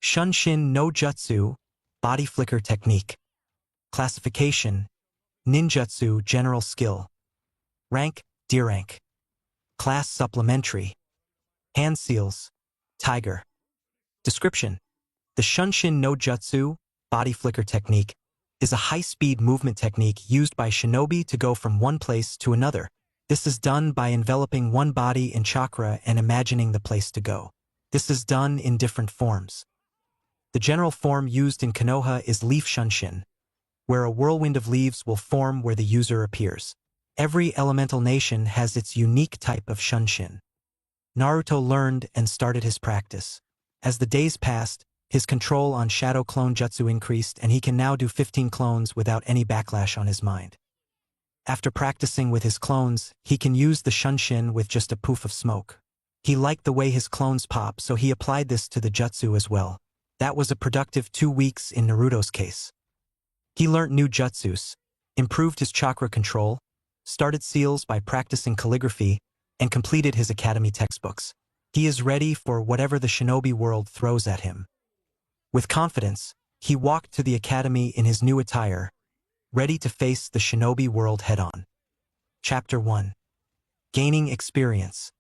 Shunshin no Jutsu, body flicker technique. Classification: ninjutsu, general skill. Rank: D rank. Class: supplementary. Hand seals: tiger. Description: the Shunshin no Jutsu, body flicker technique, is a high-speed movement technique used by shinobi to go from one place to another. This is done by enveloping one body in chakra and imagining the place to go. This is done in different forms. The general form used in Konoha is leaf Shunshin, where a whirlwind of leaves will form where the user appears. Every elemental nation has its unique type of Shunshin. Naruto learned and started his practice. As the days passed, his control on Shadow Clone Jutsu increased, and he can now do 15 clones without any backlash on his mind. After practicing with his clones, he can use the Shunshin with just a poof of smoke. He liked the way his clones pop, so he applied this to the jutsu as well. That was a productive 2 weeks in Naruto's case. He learnt new jutsus, improved his chakra control, started seals by practicing calligraphy, and completed his academy textbooks. He is ready for whatever the shinobi world throws at him. With confidence, he walked to the academy in his new attire, ready to face the shinobi world head-on. Chapter 1. Gaining experience.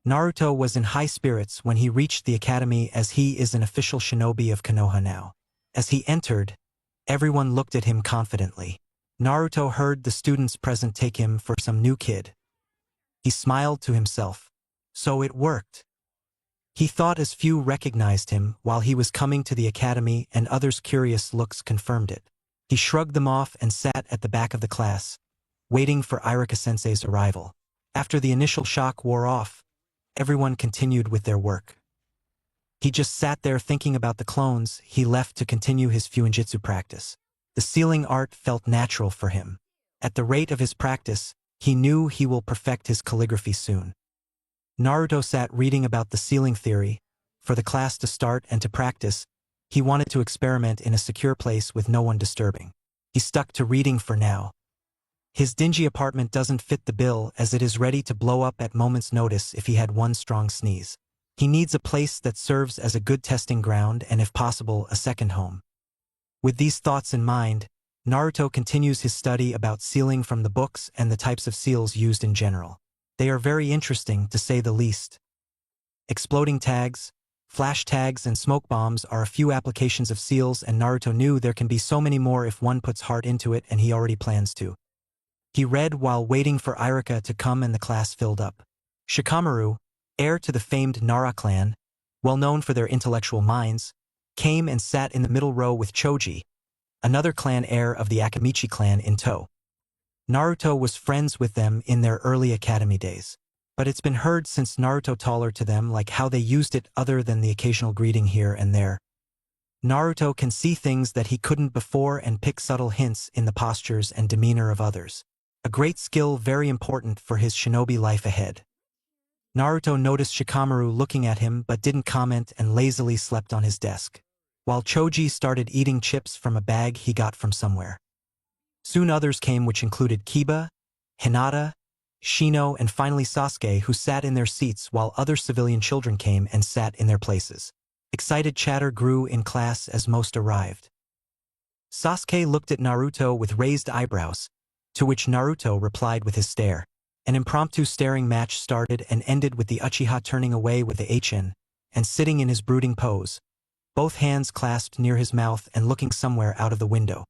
Naruto was in high spirits when he reached the academy, as he is an official shinobi of Konoha now. As he entered, everyone looked at him confidently. Naruto heard the students present take him for some new kid. He smiled to himself. So it worked. He thought as few recognized him while he was coming to the academy, and others' curious looks confirmed it. He shrugged them off and sat at the back of the class, waiting for Iruka-sensei's arrival. After the initial shock wore off, everyone continued with their work. He just sat there thinking about the clones he left to continue his fuinjutsu practice. The sealing art felt natural for him. At the rate of his practice, he knew he will perfect his calligraphy soon. Naruto sat reading about the sealing theory. For the class to start and to practice, he wanted to experiment in a secure place with no one disturbing. He stuck to reading for now. His dingy apartment doesn't fit the bill, as it is ready to blow up at moment's notice if he had one strong sneeze. He needs a place that serves as a good testing ground and, if possible, a second home. With these thoughts in mind, Naruto continues his study about sealing from the books and the types of seals used in general. They are very interesting, to say the least. Exploding tags, flash tags, and smoke bombs are a few applications of seals, and Naruto knew there can be so many more if one puts heart into it, and he already plans to. He read while waiting for Iruka to come, and the class filled up. Shikamaru, heir to the famed Nara clan, well known for their intellectual minds, came and sat in the middle row with Choji, another clan heir of the Akamichi clan, in tow. Naruto was friends with them in their early academy days. But it's been heard since Naruto taller to them, like how they used it other than the occasional greeting here and there. Naruto can see things that he couldn't before and pick subtle hints in the postures and demeanor of others. A great skill, very important for his shinobi life ahead. Naruto noticed Shikamaru looking at him but didn't comment and lazily slept on his desk, while Choji started eating chips from a bag he got from somewhere. Soon others came, which included Kiba, Hinata, Shino, and finally Sasuke, who sat in their seats while other civilian children came and sat in their places. Excited chatter grew in class as most arrived. Sasuke looked at Naruto with raised eyebrows, to which Naruto replied with his stare. An impromptu staring match started and ended with the Uchiha turning away with the HN and sitting in his brooding pose, both hands clasped near his mouth and looking somewhere out of the window.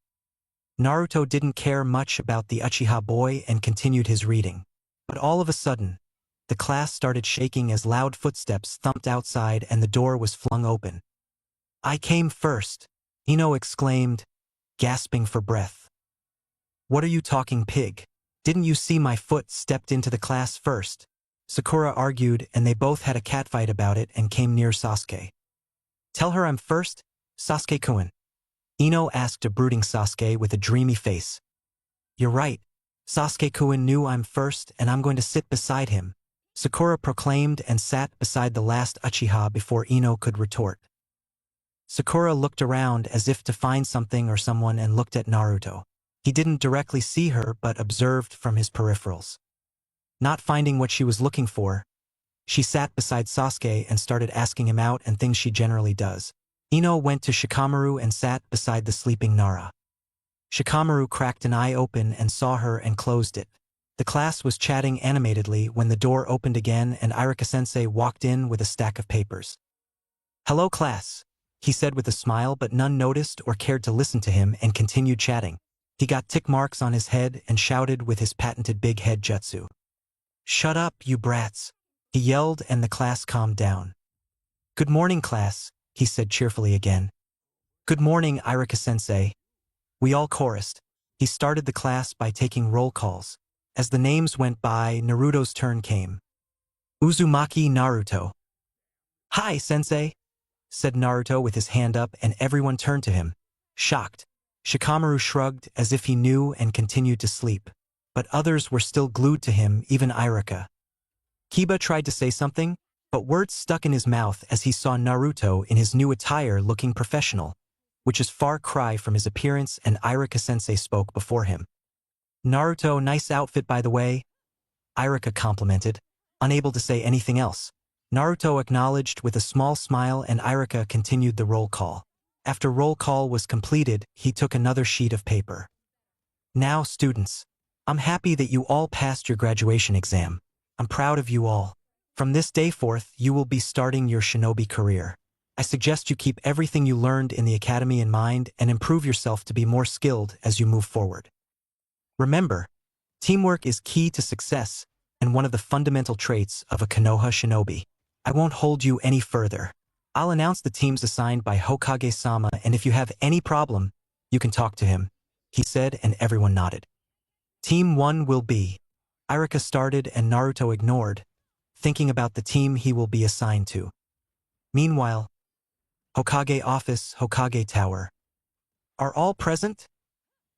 Naruto didn't care much about the Uchiha boy and continued his reading. But all of a sudden, the class started shaking as loud footsteps thumped outside and the door was flung open. "I came first," Ino exclaimed, gasping for breath. "What are you talking, pig? Didn't you see my foot stepped into the class first?" Sakura argued, and they both had a catfight about it and came near Sasuke. "Tell her I'm first, Sasuke-kun," Ino asked a brooding Sasuke with a dreamy face. "You're right. Sasuke-kun knew I'm first and I'm going to sit beside him," Sakura proclaimed and sat beside the last Uchiha before Ino could retort. Sakura looked around as if to find something or someone and looked at Naruto. He didn't directly see her but observed from his peripherals. Not finding what she was looking for, she sat beside Sasuke and started asking him out and things she generally does. Ino went to Shikamaru and sat beside the sleeping Nara. Shikamaru cracked an eye open and saw her and closed it. The class was chatting animatedly when the door opened again and Irika-sensei walked in with a stack of papers. "Hello, class," he said with a smile, but none noticed or cared to listen to him and continued chatting. He got tick marks on his head and shouted with his patented big head jutsu. "Shut up, you brats," he yelled, and the class calmed down. "Good morning, class," he said cheerfully again. "Good morning, Irika-sensei." We all chorused. He started the class by taking roll calls. As the names went by, Naruto's turn came. "Uzumaki Naruto." "Hi, sensei," said Naruto with his hand up, and everyone turned to him, shocked. Shikamaru shrugged as if he knew and continued to sleep. But others were still glued to him, even Irika. Kiba tried to say something, but words stuck in his mouth as he saw Naruto in his new attire looking professional, which is far cry from his appearance, and Irika-sensei spoke before him. "Naruto, nice outfit by the way," Irika complimented, unable to say anything else. Naruto acknowledged with a small smile and Irika continued the roll call. After roll call was completed, he took another sheet of paper. "Now, students, I'm happy that you all passed your graduation exam. I'm proud of you all. From this day forth, you will be starting your shinobi career. I suggest you keep everything you learned in the academy in mind and improve yourself to be more skilled as you move forward. Remember, teamwork is key to success and one of the fundamental traits of a Konoha shinobi. I won't hold you any further. I'll announce the teams assigned by Hokage-sama, and if you have any problem, you can talk to him," he said, and everyone nodded. "Team 1 will be..." Irika started and Naruto ignored, thinking about the team he will be assigned to. Meanwhile, Hokage office, Hokage tower. "Are all present?"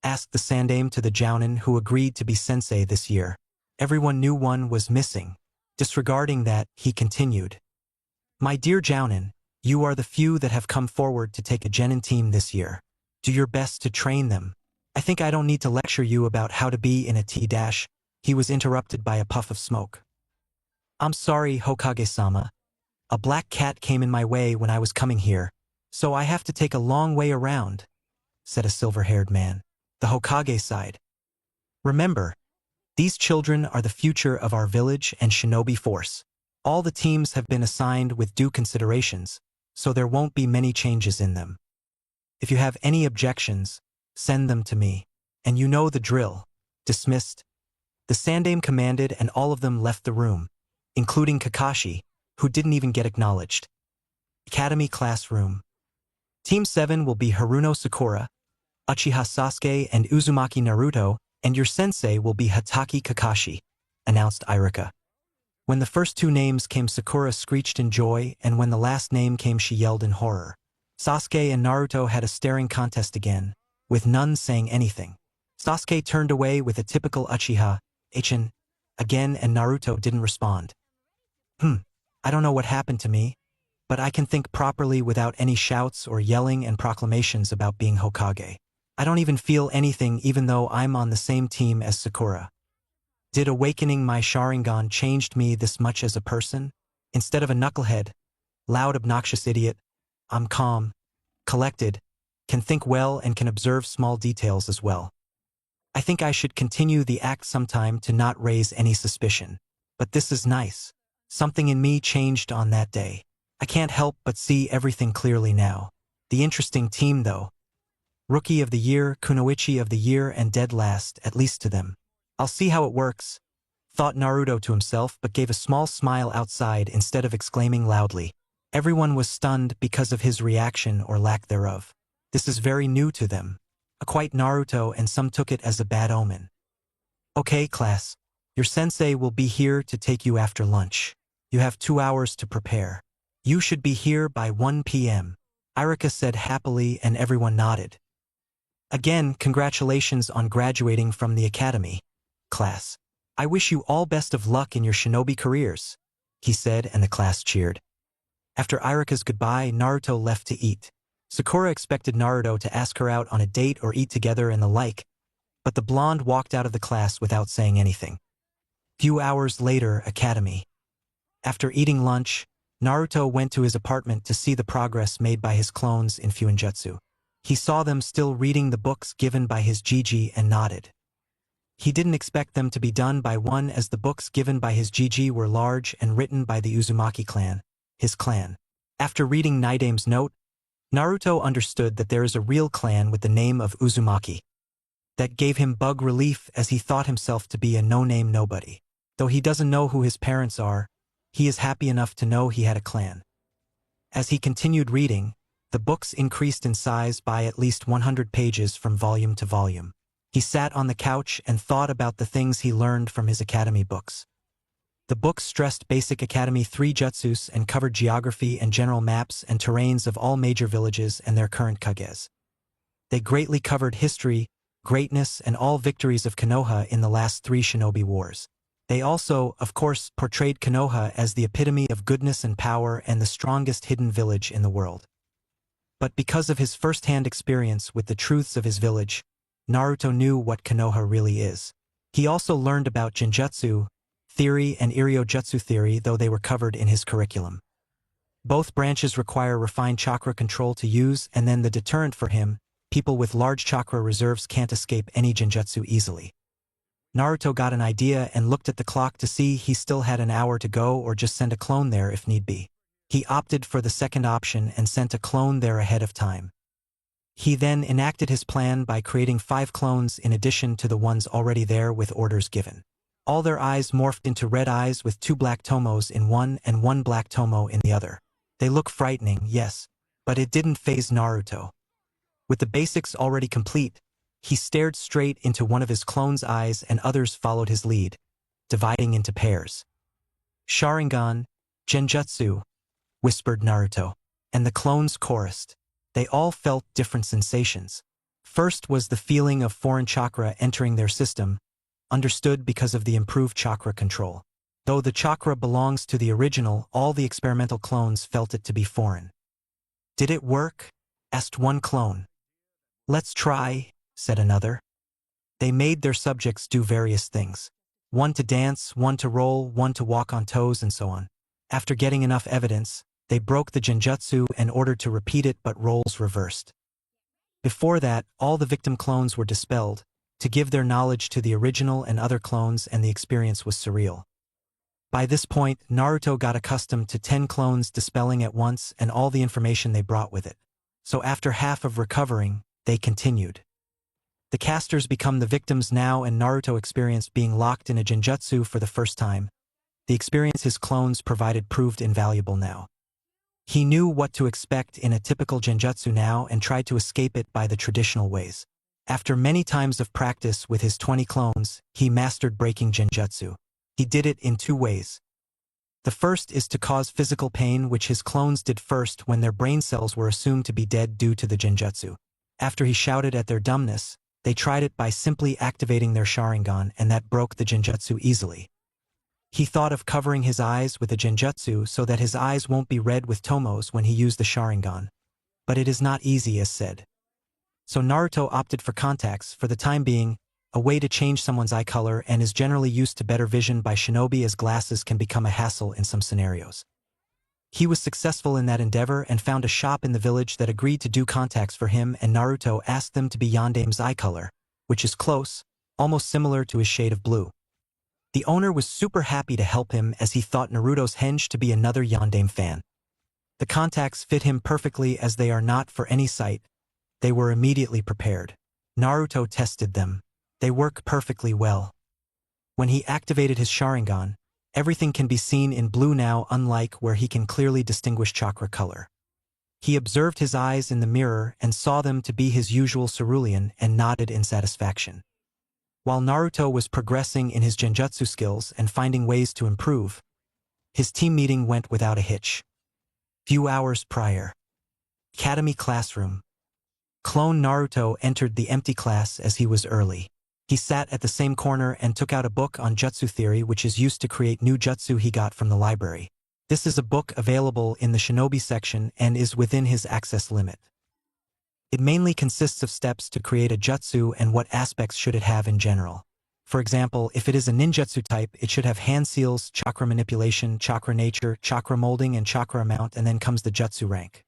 asked the Sandaime to the Jounin who agreed to be sensei this year. Everyone knew one was missing. Disregarding that, he continued. "My dear Jounin, you are the few that have come forward to take a genin team this year. Do your best to train them. I think I don't need to lecture you about how to be in a T-dash." He was interrupted by a puff of smoke. "I'm sorry, Hokage-sama. A black cat came in my way when I was coming here, so I have to take a long way around," said a silver-haired man. The Hokage sighed. "Remember, these children are the future of our village and shinobi force. All the teams have been assigned with due considerations, so there won't be many changes in them. If you have any objections, send them to me. And you know the drill. Dismissed." The Sandaime commanded and all of them left the room, including Kakashi, who didn't even get acknowledged. Academy classroom. Team 7 will be Haruno Sakura, Uchiha Sasuke, and Uzumaki Naruto, and your sensei will be Hatake Kakashi, announced Irika. When the first two names came, Sakura screeched in joy, and when the last name came, she yelled in horror. Sasuke and Naruto had a staring contest again, with none saying anything. Sasuke turned away with a typical Uchiha, Ichin, again, and Naruto didn't respond. I don't know what happened to me, but I can think properly without any shouts or yelling and proclamations about being Hokage. I don't even feel anything even though I'm on the same team as Sakura." Did awakening my Sharingan changed me this much as a person? Instead of a knucklehead, loud obnoxious idiot, I'm calm, collected, can think well and can observe small details as well. I think I should continue the act sometime to not raise any suspicion. But this is nice. Something in me changed on that day. I can't help but see everything clearly now. The interesting team though. Rookie of the Year, Kunoichi of the Year and dead last, at least to them. I'll see how it works, thought Naruto to himself but gave a small smile outside instead of exclaiming loudly. Everyone was stunned because of his reaction or lack thereof. This is very new to them. Quite Naruto and some took it as a bad omen. Okay, class. Your sensei will be here to take you after lunch. You have 2 hours to prepare. You should be here by 1 p.m. Irika said happily and everyone nodded. Again, congratulations on graduating from the academy, class. I wish you all best of luck in your shinobi careers, he said and the class cheered. After Irika's goodbye, Naruto left to eat. Sakura expected Naruto to ask her out on a date or eat together and the like, but the blonde walked out of the class without saying anything. Few hours later, academy. After eating lunch, Naruto went to his apartment to see the progress made by his clones in Fuinjutsu. He saw them still reading the books given by his Gigi and nodded. He didn't expect them to be done by one as the books given by his Gigi were large and written by the Uzumaki clan, his clan. After reading Nidame's note, Naruto understood that there is a real clan with the name of Uzumaki. That gave him bug relief as he thought himself to be a no-name nobody. Though he doesn't know who his parents are, he is happy enough to know he had a clan. As he continued reading, the books increased in size by at least 100 pages from volume to volume. He sat on the couch and thought about the things he learned from his academy books. The books stressed basic Academy 3 jutsus and covered geography and general maps and terrains of all major villages and their current kages. They greatly covered history, greatness, and all victories of Konoha in the last 3 shinobi wars. They also, of course, portrayed Konoha as the epitome of goodness and power and the strongest hidden village in the world. But because of his first-hand experience with the truths of his village, Naruto knew what Konoha really is. He also learned about Genjutsu theory and Iriojutsu theory, though they were covered in his curriculum. Both branches require refined chakra control to use, and then the deterrent for him, people with large chakra reserves can't escape any Genjutsu easily. Naruto got an idea and looked at the clock to see he still had an hour to go or just send a clone there if need be. He opted for the second option and sent a clone there ahead of time. He then enacted his plan by creating 5 clones in addition to the ones already there with orders given. All their eyes morphed into red eyes with 2 black tomos in one and 1 black tomo in the other. They look frightening, yes, but it didn't faze Naruto. With the basics already complete, he stared straight into one of his clone's eyes and others followed his lead, dividing into pairs. Sharingan, Genjutsu, whispered Naruto, and the clones chorused. They all felt different sensations. First was the feeling of foreign chakra entering their system, understood because of the improved chakra control. Though the chakra belongs to the original, all the experimental clones felt it to be foreign. Did it work? Asked one clone. Let's try, said another. They made their subjects do various things. One to dance, one to roll, one to walk on toes, and so on. After getting enough evidence, they broke the Genjutsu and ordered to repeat it, but roles reversed. Before that, all the victim clones were dispelled, to give their knowledge to the original and other clones, and the experience was surreal. By this point, Naruto got accustomed to 10 clones dispelling at once and all the information they brought with it. So after half of recovering, they continued. The casters become the victims now, and Naruto experienced being locked in a Genjutsu for the first time. The experience his clones provided proved invaluable now. He knew what to expect in a typical Genjutsu now and tried to escape it by the traditional ways. After many times of practice with his 20 clones, he mastered breaking Genjutsu. He did it in 2 ways. The first is to cause physical pain, which his clones did first when their brain cells were assumed to be dead due to the Genjutsu. After he shouted at their dumbness, they tried it by simply activating their Sharingan, and that broke the Genjutsu easily. He thought of covering his eyes with a Genjutsu so that his eyes won't be red with tomos when he used the Sharingan. But it is not easy as said. So Naruto opted for contacts for the time being, a way to change someone's eye color, and is generally used to better vision by shinobi as glasses can become a hassle in some scenarios. He was successful in that endeavor and found a shop in the village that agreed to do contacts for him, and Naruto asked them to be Yandame's eye color, which is close, almost similar to his shade of blue. The owner was super happy to help him as he thought Naruto's henge to be another Yandame fan. The contacts fit him perfectly as they are not for any sight. They were immediately prepared. Naruto tested them. They work perfectly well. When he activated his Sharingan, everything can be seen in blue now, unlike where he can clearly distinguish chakra color. He observed his eyes in the mirror and saw them to be his usual cerulean and nodded in satisfaction. While Naruto was progressing in his genjutsu skills and finding ways to improve, his team meeting went without a hitch. Few hours prior. Academy classroom. Clone Naruto entered the empty class as he was early. He sat at the same corner and took out a book on jutsu theory, which is used to create new jutsu he got from the library. This is a book available in the shinobi section and is within his access limit. It mainly consists of steps to create a jutsu and what aspects should it have in general. For example, if it is a ninjutsu type, it should have hand seals, chakra manipulation, chakra nature, chakra molding, and chakra amount, and then comes the jutsu rank.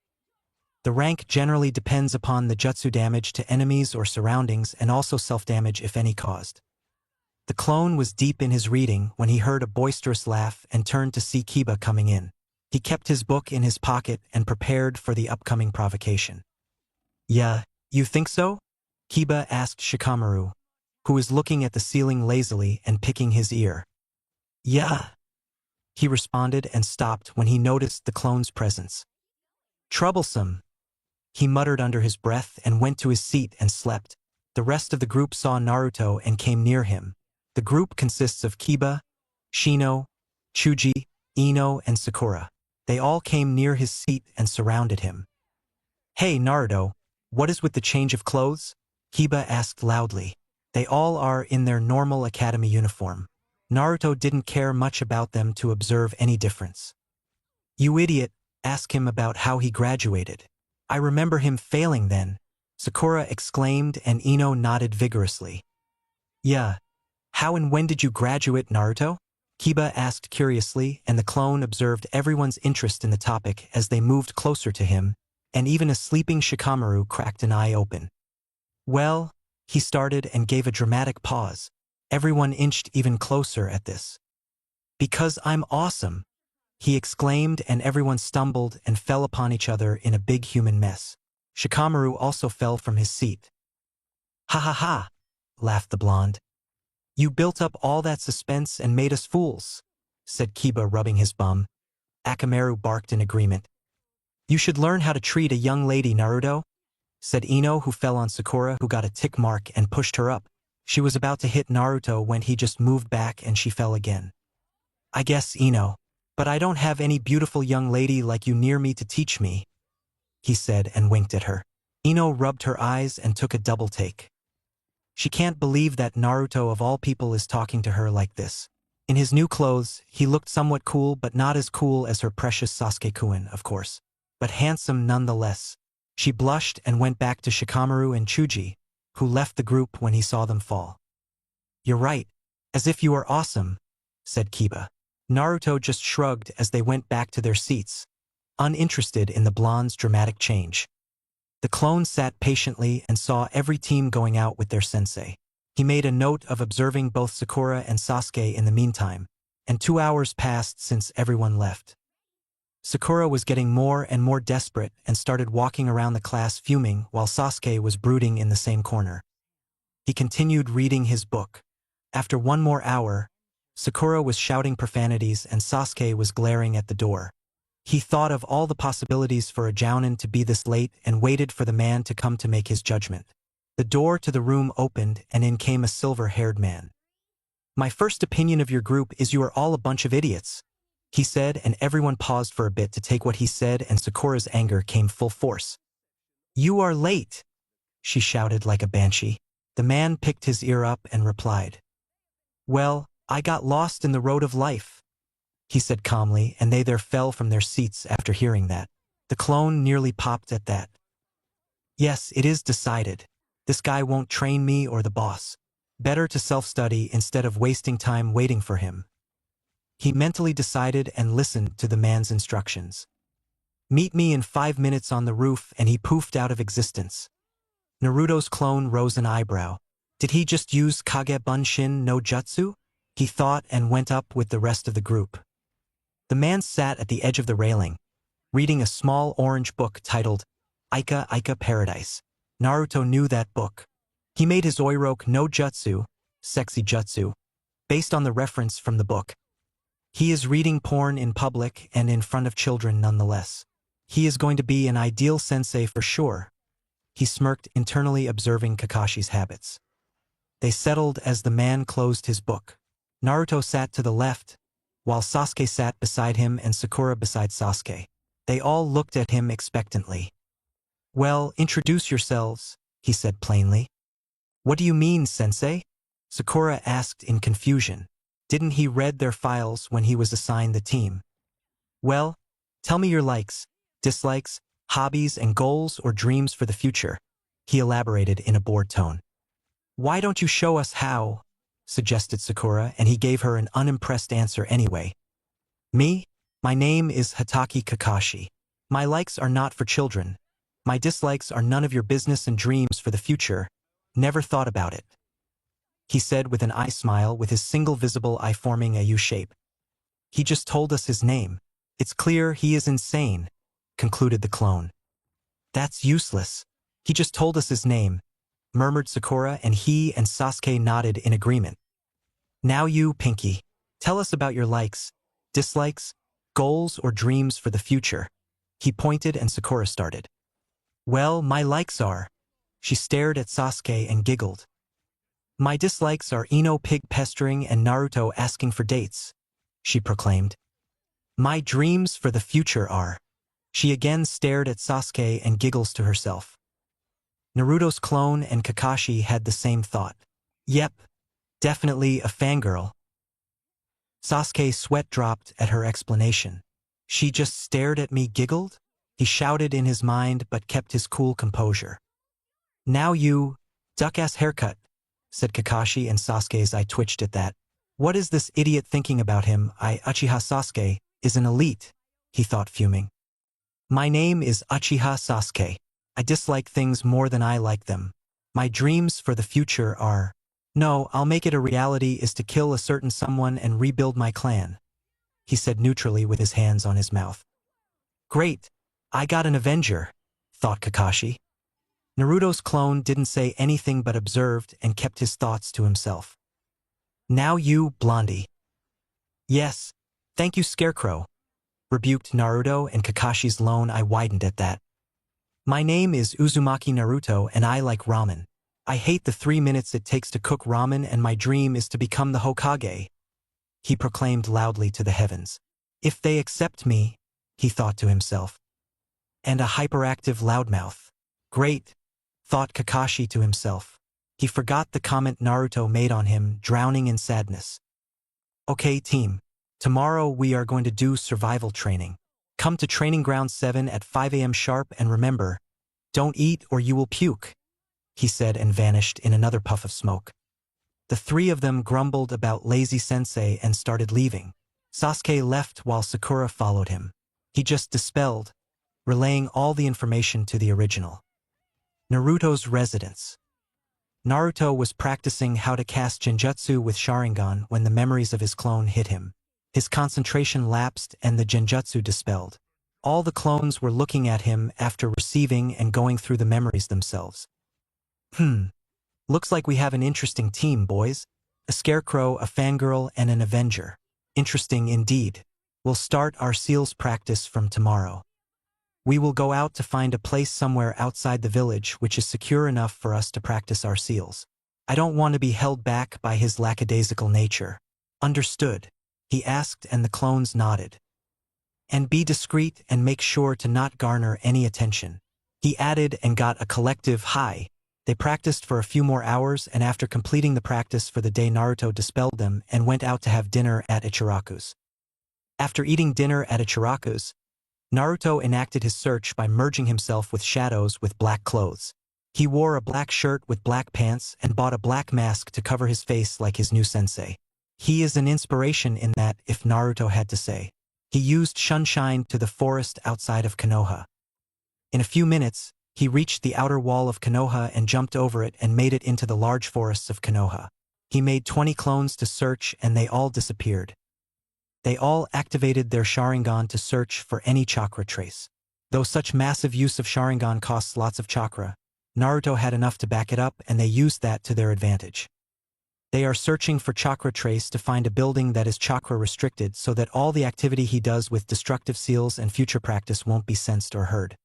The rank generally depends upon the jutsu damage to enemies or surroundings and also self-damage if any caused. The clone was deep in his reading when he heard a boisterous laugh and turned to see Kiba coming in. He kept his book in his pocket and prepared for the upcoming provocation. "Yeah, you think so?" Kiba asked Shikamaru, who was looking at the ceiling lazily and picking his ear. "Yeah," he responded and stopped when he noticed the clone's presence. "Troublesome," he muttered under his breath and went to his seat and slept. The rest of the group saw Naruto and came near him. The group consists of Kiba, Shino, Chuji, Ino, and Sakura. They all came near his seat and surrounded him. "Hey Naruto, what is with the change of clothes?" Kiba asked loudly. They all are in their normal academy uniform. Naruto didn't care much about them to observe any difference. "You idiot, ask him about how he graduated. I remember him failing then," Sakura exclaimed, and Ino nodded vigorously. "Yeah. How and when did you graduate, Naruto?" Kiba asked curiously, and the clone observed everyone's interest in the topic as they moved closer to him, and even a sleeping Shikamaru cracked an eye open. "Well," he started and gave a dramatic pause. Everyone inched even closer at this. "Because I'm awesome," he exclaimed, and everyone stumbled and fell upon each other in a big human mess. Shikamaru also fell from his seat. "Ha ha ha," laughed the blonde. "You built up all that suspense and made us fools," said Kiba, rubbing his bum. Akamaru barked in agreement. "You should learn how to treat a young lady, Naruto," said Ino, who fell on Sakura, who got a tick mark and pushed her up. She was about to hit Naruto when he just moved back and she fell again. "I guess, Ino, but I don't have any beautiful young lady like you near me to teach me," he said and winked at her. Ino rubbed her eyes and took a double take. She can't believe that Naruto of all people is talking to her like this. In his new clothes, he looked somewhat cool, but not as cool as her precious Sasuke-kun, of course, but handsome nonetheless. She blushed and went back to Shikamaru and Chuji, who left the group when he saw them fall. "You're right, as if you are awesome," said Kiba. Naruto just shrugged as they went back to their seats, uninterested in the blonde's dramatic change. The clone sat patiently and saw every team going out with their sensei. He made a note of observing both Sakura and Sasuke in the meantime, and 2 hours passed since everyone left. Sakura was getting more and more desperate and started walking around the class fuming while Sasuke was brooding in the same corner. He continued reading his book. After 1 more hour, Sakura was shouting profanities and Sasuke was glaring at the door. He thought of all the possibilities for a jounin to be this late and waited for the man to come to make his judgment. The door to the room opened and in came a silver-haired man. "My first opinion of your group is you are all a bunch of idiots," he said, and everyone paused for a bit to take what he said, and Sakura's anger came full force. "You are late," she shouted like a banshee. The man picked his ear up and replied, "Well, I got lost in the road of life," he said calmly, and they there fell from their seats after hearing that. The clone nearly popped at that. "Yes, it is decided. This guy won't train me or the boss. Better to self-study instead of wasting time waiting for him. He mentally decided and listened to the man's instructions. Meet me in 5 minutes on the roof, and he poofed out of existence. Naruto's clone rose an eyebrow. Did he just use Kage Bunshin no Jutsu? He thought and went up with the rest of the group. The man sat at the edge of the railing, reading a small orange book titled Ika Ika Paradise. Naruto knew that book. He made his Oiroke no Jutsu, sexy jutsu, based on the reference from the book. He is reading porn in public and in front of children nonetheless. He is going to be an ideal sensei for sure. He smirked, internally observing Kakashi's habits. They settled as the man closed his book. Naruto sat to the left, while Sasuke sat beside him and Sakura beside Sasuke. They all looked at him expectantly. "Well, introduce yourselves," he said plainly. "What do you mean, sensei?" Sakura asked in confusion. Didn't he read their files when he was assigned the team? "Well, tell me your likes, dislikes, hobbies and goals or dreams for the future," he elaborated in a bored tone. "Why don't you show us how?" suggested Sakura, and he gave her an unimpressed answer anyway. "Me? My name is Hatake Kakashi. My likes are not for children. My dislikes are none of your business, and dreams for the future. Never thought about it," he said with an eye smile, with his single visible eye forming a U shape. "He just told us his name. It's clear he is insane," concluded the clone. "That's useless. He just told us his name," murmured Sakura, and he and Sasuke nodded in agreement. "Now you, Pinky, tell us about your likes, dislikes, goals or dreams for the future." He pointed and Sakura started. "Well, my likes are..." She stared at Sasuke and giggled. "My dislikes are Ino pig pestering and Naruto asking for dates," she proclaimed. "My dreams for the future are..." She again stared at Sasuke and giggles to herself. Naruto's clone and Kakashi had the same thought. "Yep, definitely a fangirl." Sasuke's sweat dropped at her explanation. "She just stared at me, giggled?" He shouted in his mind but kept his cool composure. "Now you, duck-ass haircut," said Kakashi, and Sasuke's eye twitched at that. What is this idiot thinking about him? Uchiha Sasuke is an elite, he thought, fuming. "My name is Uchiha Sasuke. I dislike things more than I like them. My dreams for the future are... No, I'll make it a reality is to kill a certain someone and rebuild my clan," he said neutrally with his hands on his mouth. "Great, I got an Avenger," thought Kakashi. Naruto's clone didn't say anything but observed and kept his thoughts to himself. "Now you, Blondie." "Yes, thank you, Scarecrow," rebuked Naruto, and Kakashi's lone eye widened at that. "My name is Uzumaki Naruto and I like ramen. I hate the 3 minutes it takes to cook ramen and my dream is to become the Hokage," he proclaimed loudly to the heavens. "If they accept me," he thought to himself. "And a hyperactive loudmouth. Great," thought Kakashi to himself. He forgot the comment Naruto made on him, drowning in sadness. "Okay, team. Tomorrow we are going to do survival training. Come to Training Ground 7 at 5 a.m. sharp and remember, don't eat or you will puke," he said and vanished in another puff of smoke. The three of them grumbled about lazy sensei and started leaving. Sasuke left while Sakura followed him. He just dispelled, relaying all the information to the original. Naruto's residence. Naruto was practicing how to cast Genjutsu with Sharingan when the memories of his clone hit him. His concentration lapsed and the Genjutsu dispelled. All the clones were looking at him after receiving and going through the memories themselves. Looks like we have an interesting team, boys. A Scarecrow, a Fangirl, and an Avenger. Interesting indeed. We'll start our seals practice from tomorrow. We will go out to find a place somewhere outside the village which is secure enough for us to practice our seals. I don't want to be held back by his lackadaisical nature." "Understood," he asked, and the clones nodded. "And be discreet and make sure to not garner any attention," he added, and got a collective "hi." They practiced for a few more hours, and after completing the practice for the day, Naruto dispelled them and went out to have dinner at Ichiraku's. After eating dinner at Ichiraku's, Naruto enacted his search by merging himself with shadows with black clothes. He wore a black shirt with black pants and bought a black mask to cover his face like his new sensei. He is an inspiration in that, if Naruto had to say. He used Sunshine to the forest outside of Konoha. In a few minutes, he reached the outer wall of Konoha and jumped over it and made it into the large forests of Konoha. He made 20 clones to search and they all disappeared. They all activated their Sharingan to search for any chakra trace. Though such massive use of Sharingan costs lots of chakra, Naruto had enough to back it up and they used that to their advantage. They are searching for chakra trace to find a building that is chakra restricted so that all the activity he does with destructive seals and future practice won't be sensed or heard.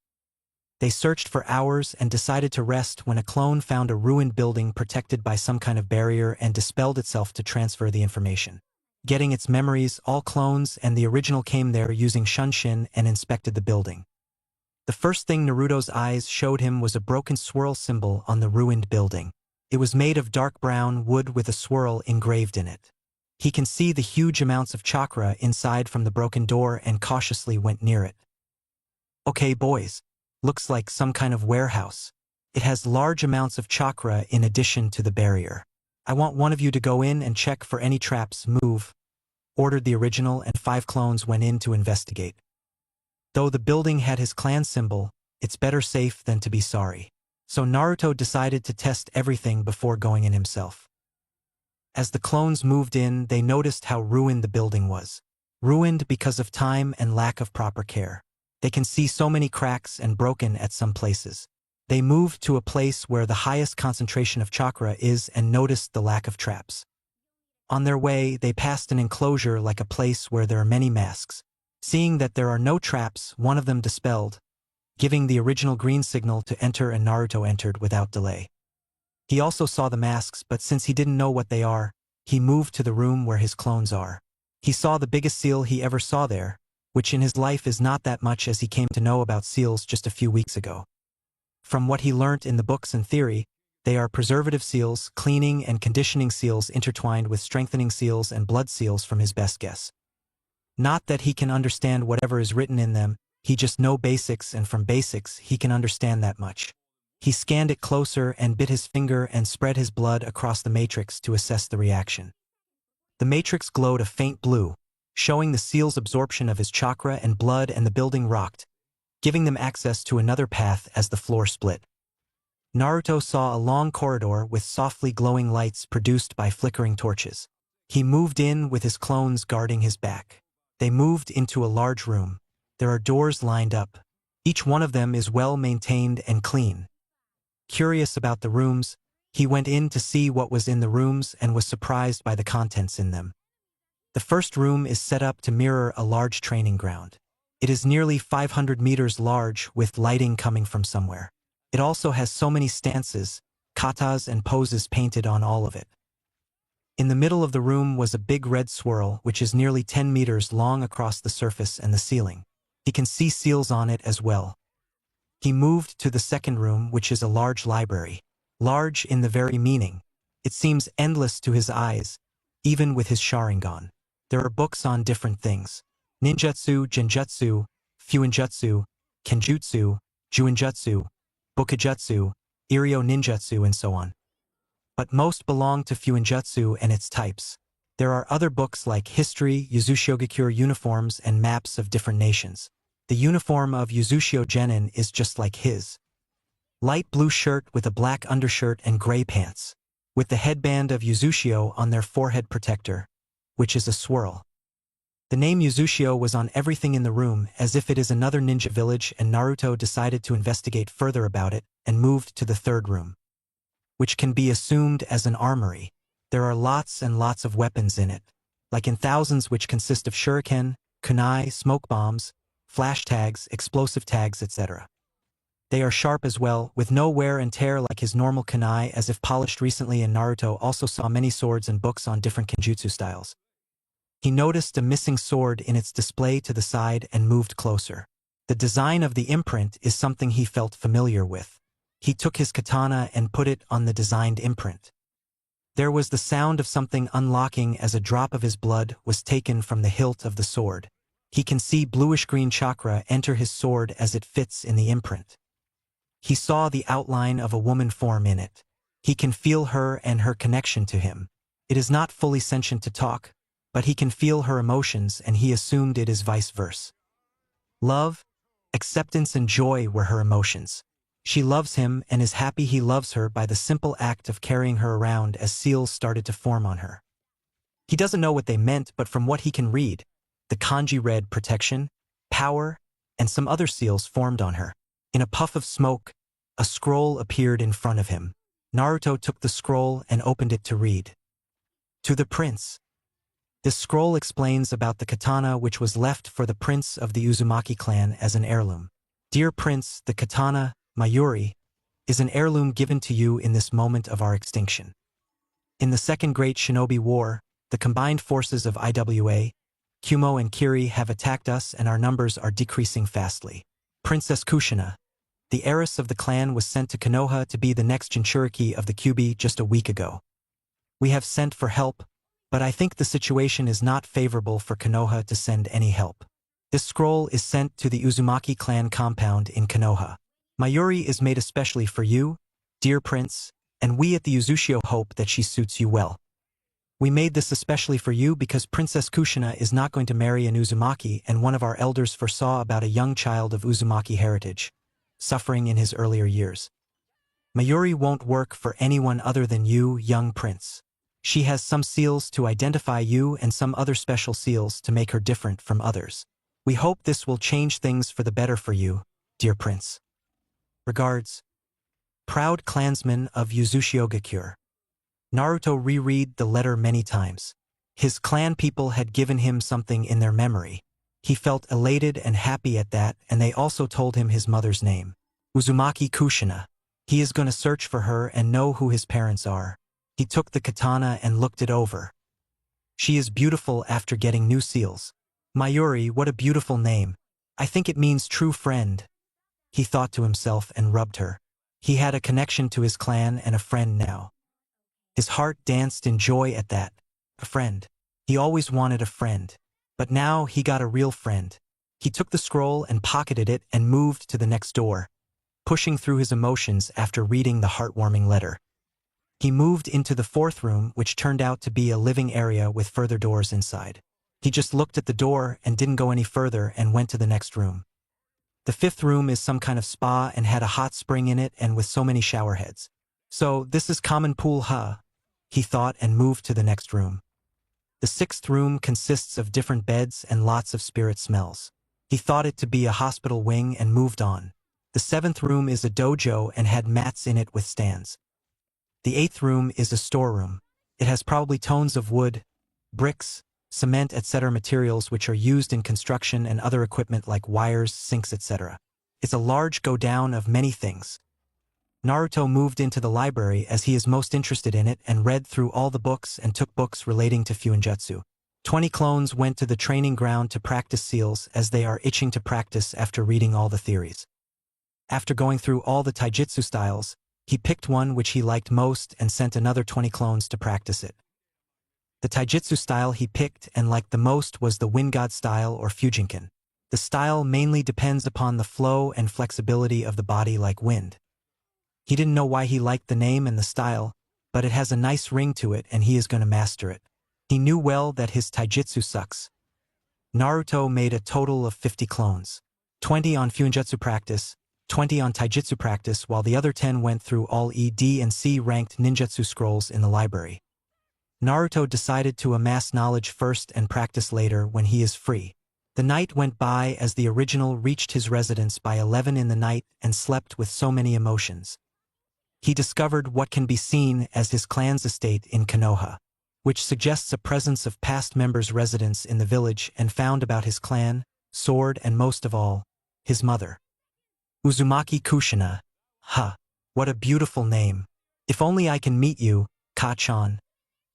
They searched for hours and decided to rest when a clone found a ruined building protected by some kind of barrier and dispelled itself to transfer the information. Getting its memories, all clones and the original came there using Shunshin and inspected the building. The first thing Naruto's eyes showed him was a broken swirl symbol on the ruined building. It was made of dark brown wood with a swirl engraved in it. He can see the huge amounts of chakra inside from the broken door and cautiously went near it. Okay, boys. Looks like some kind of warehouse. It has large amounts of chakra in addition to the barrier. I want one of you to go in and check for any traps. Move, ordered the original, and 5 clones went in to investigate. Though the building had his clan symbol, it's better safe than to be sorry. So Naruto decided to test everything before going in himself. As the clones moved in, they noticed how ruined the building was. Ruined because of time and lack of proper care. They can see so many cracks and broken at some places. They moved to a place where the highest concentration of chakra is and noticed the lack of traps. On their way, they passed an enclosure like a place where there are many masks. Seeing that there are no traps, one of them dispelled, giving the original green signal to enter, and Naruto entered without delay. He also saw the masks, but since he didn't know what they are, he moved to the room where his clones are. He saw the biggest seal he ever saw there, which in his life is not that much as he came to know about seals just a few weeks ago. From what he learnt in the books and theory, they are preservative seals, cleaning and conditioning seals intertwined with strengthening seals and blood seals from his best guess. Not that he can understand whatever is written in them, he just know basics, and from basics he can understand that much. He scanned it closer and bit his finger and spread his blood across the matrix to assess the reaction. The matrix glowed a faint blue, showing the seal's absorption of his chakra and blood, and the building rocked, giving them access to another path as the floor split. Naruto saw a long corridor with softly glowing lights produced by flickering torches. He moved in with his clones guarding his back. They moved into a large room. There are doors lined up. Each one of them is well maintained and clean. Curious about the rooms, he went in to see what was in the rooms and was surprised by the contents in them. The first room is set up to mirror a large training ground. It is nearly 500 meters large with lighting coming from somewhere. It also has so many stances, katas and poses painted on all of it. In the middle of the room was a big red swirl which is nearly 10 meters long across the surface and the ceiling. He can see seals on it as well. He moved to the second room, which is a large library. Large in the very meaning. It seems endless to his eyes, even with his Sharingan. There are books on different things. Ninjutsu, Genjutsu, Fuinjutsu, Kenjutsu, Juinjutsu, Bukijutsu, Iryo Ninjutsu, and so on. But most belong to Fuinjutsu and its types. There are other books like history, Yuzushiogakure uniforms, and maps of different nations. The uniform of Yuzushio Genin is just like his. Light blue shirt with a black undershirt and gray pants, with the headband of Yuzushio on their forehead protector, which is a swirl. The name Yuzushio was on everything in the room, as if it is another ninja village, and Naruto decided to investigate further about it and moved to the third room, which can be assumed as an armory. There are lots and lots of weapons in it, like in thousands, which consist of shuriken, kunai, smoke bombs, flash tags, explosive tags, etc. They are sharp as well, with no wear and tear like his normal kunai, as if polished recently, and Naruto also saw many swords and books on different kenjutsu styles. He noticed a missing sword in its display to the side and moved closer. The design of the imprint is something he felt familiar with. He took his katana and put it on the designed imprint. There was the sound of something unlocking as a drop of his blood was taken from the hilt of the sword. He can see bluish-green chakra enter his sword as it fits in the imprint. He saw the outline of a woman form in it. He can feel her and her connection to him. It is not fully sentient to talk, but he can feel her emotions, and he assumed it is vice versa. Love, acceptance and joy were her emotions. She loves him and is happy he loves her by the simple act of carrying her around as seals started to form on her. He doesn't know what they meant, but from what he can read, the kanji read protection, power, and some other seals formed on her. In a puff of smoke, a scroll appeared in front of him. Naruto took the scroll and opened it to read. To the prince. This scroll explains about the katana which was left for the prince of the Uzumaki clan as an heirloom. Dear Prince, the katana, Mayuri, is an heirloom given to you in this moment of our extinction. In the Second Great Shinobi War, the combined forces of IWA, Kumo and Kiri have attacked us and our numbers are decreasing fastly. Princess Kushina, the heiress of the clan, was sent to Konoha to be the next Jinchuriki of the Kyuubi just a week ago. We have sent for help, but I think the situation is not favorable for Konoha to send any help. This scroll is sent to the Uzumaki clan compound in Konoha. Mayuri is made especially for you, dear prince, and we at the Uzushio hope that she suits you well. We made this especially for you because Princess Kushina is not going to marry an Uzumaki, and one of our elders foresaw about a young child of Uzumaki heritage, suffering in his earlier years. Mayuri won't work for anyone other than you, young prince. She has some seals to identify you and some other special seals to make her different from others. We hope this will change things for the better for you, dear prince. Regards. Proud clansman of Uzushio-gakure. Naruto reread the letter many times. His clan people had given him something in their memory. He felt elated and happy at that, and they also told him his mother's name. Uzumaki Kushina. He is going to search for her and know who his parents are. He took the katana and looked it over. She is beautiful after getting new seals. Mayuri, what a beautiful name. I think it means true friend. He thought to himself and rubbed her. He had a connection to his clan and a friend now. His heart danced in joy at that. A friend. He always wanted a friend. But now he got a real friend. He took the scroll and pocketed it and moved to the next door, pushing through his emotions after reading the heartwarming letter. He moved into the fourth room, which turned out to be a living area with further doors inside. He just looked at the door and didn't go any further and went to the next room. The fifth room is some kind of spa and had a hot spring in it and with so many shower heads. So this is common pool, huh? He thought and moved to the next room. The sixth room consists of different beds and lots of spirit smells. He thought it to be a hospital wing and moved on. The seventh room is a dojo and had mats in it with stands. The eighth room is a storeroom. It has probably tons of wood, bricks, cement, etc. materials which are used in construction and other equipment like wires, sinks, etc. It's a large go-down of many things. Naruto moved into the library as he is most interested in it and read through all the books and took books relating to Fuinjutsu. 20 clones went to the training ground to practice seals as they are itching to practice after reading all the theories. After going through all the taijutsu styles, he picked one which he liked most and sent another 20 clones to practice it. The taijutsu style he picked and liked the most was the Wind God style or Fujinkan. The style mainly depends upon the flow and flexibility of the body like wind. He didn't know why he liked the name and the style, but it has a nice ring to it and he is going to master it. He knew well that his taijutsu sucks. Naruto made a total of 50 clones. 20 on Fuinjutsu practice, 20 on taijutsu practice, while the other 10 went through all E, D, and C ranked ninjutsu scrolls in the library. Naruto decided to amass knowledge first and practice later when he is free. The night went by as the original reached his residence by 11 in the night and slept with so many emotions. He discovered what can be seen as his clan's estate in Konoha, which suggests a presence of past members' residence in the village, and found about his clan, sword, and most of all, his mother. Uzumaki Kushina. Huh. What a beautiful name. If only I can meet you, Ka-chan,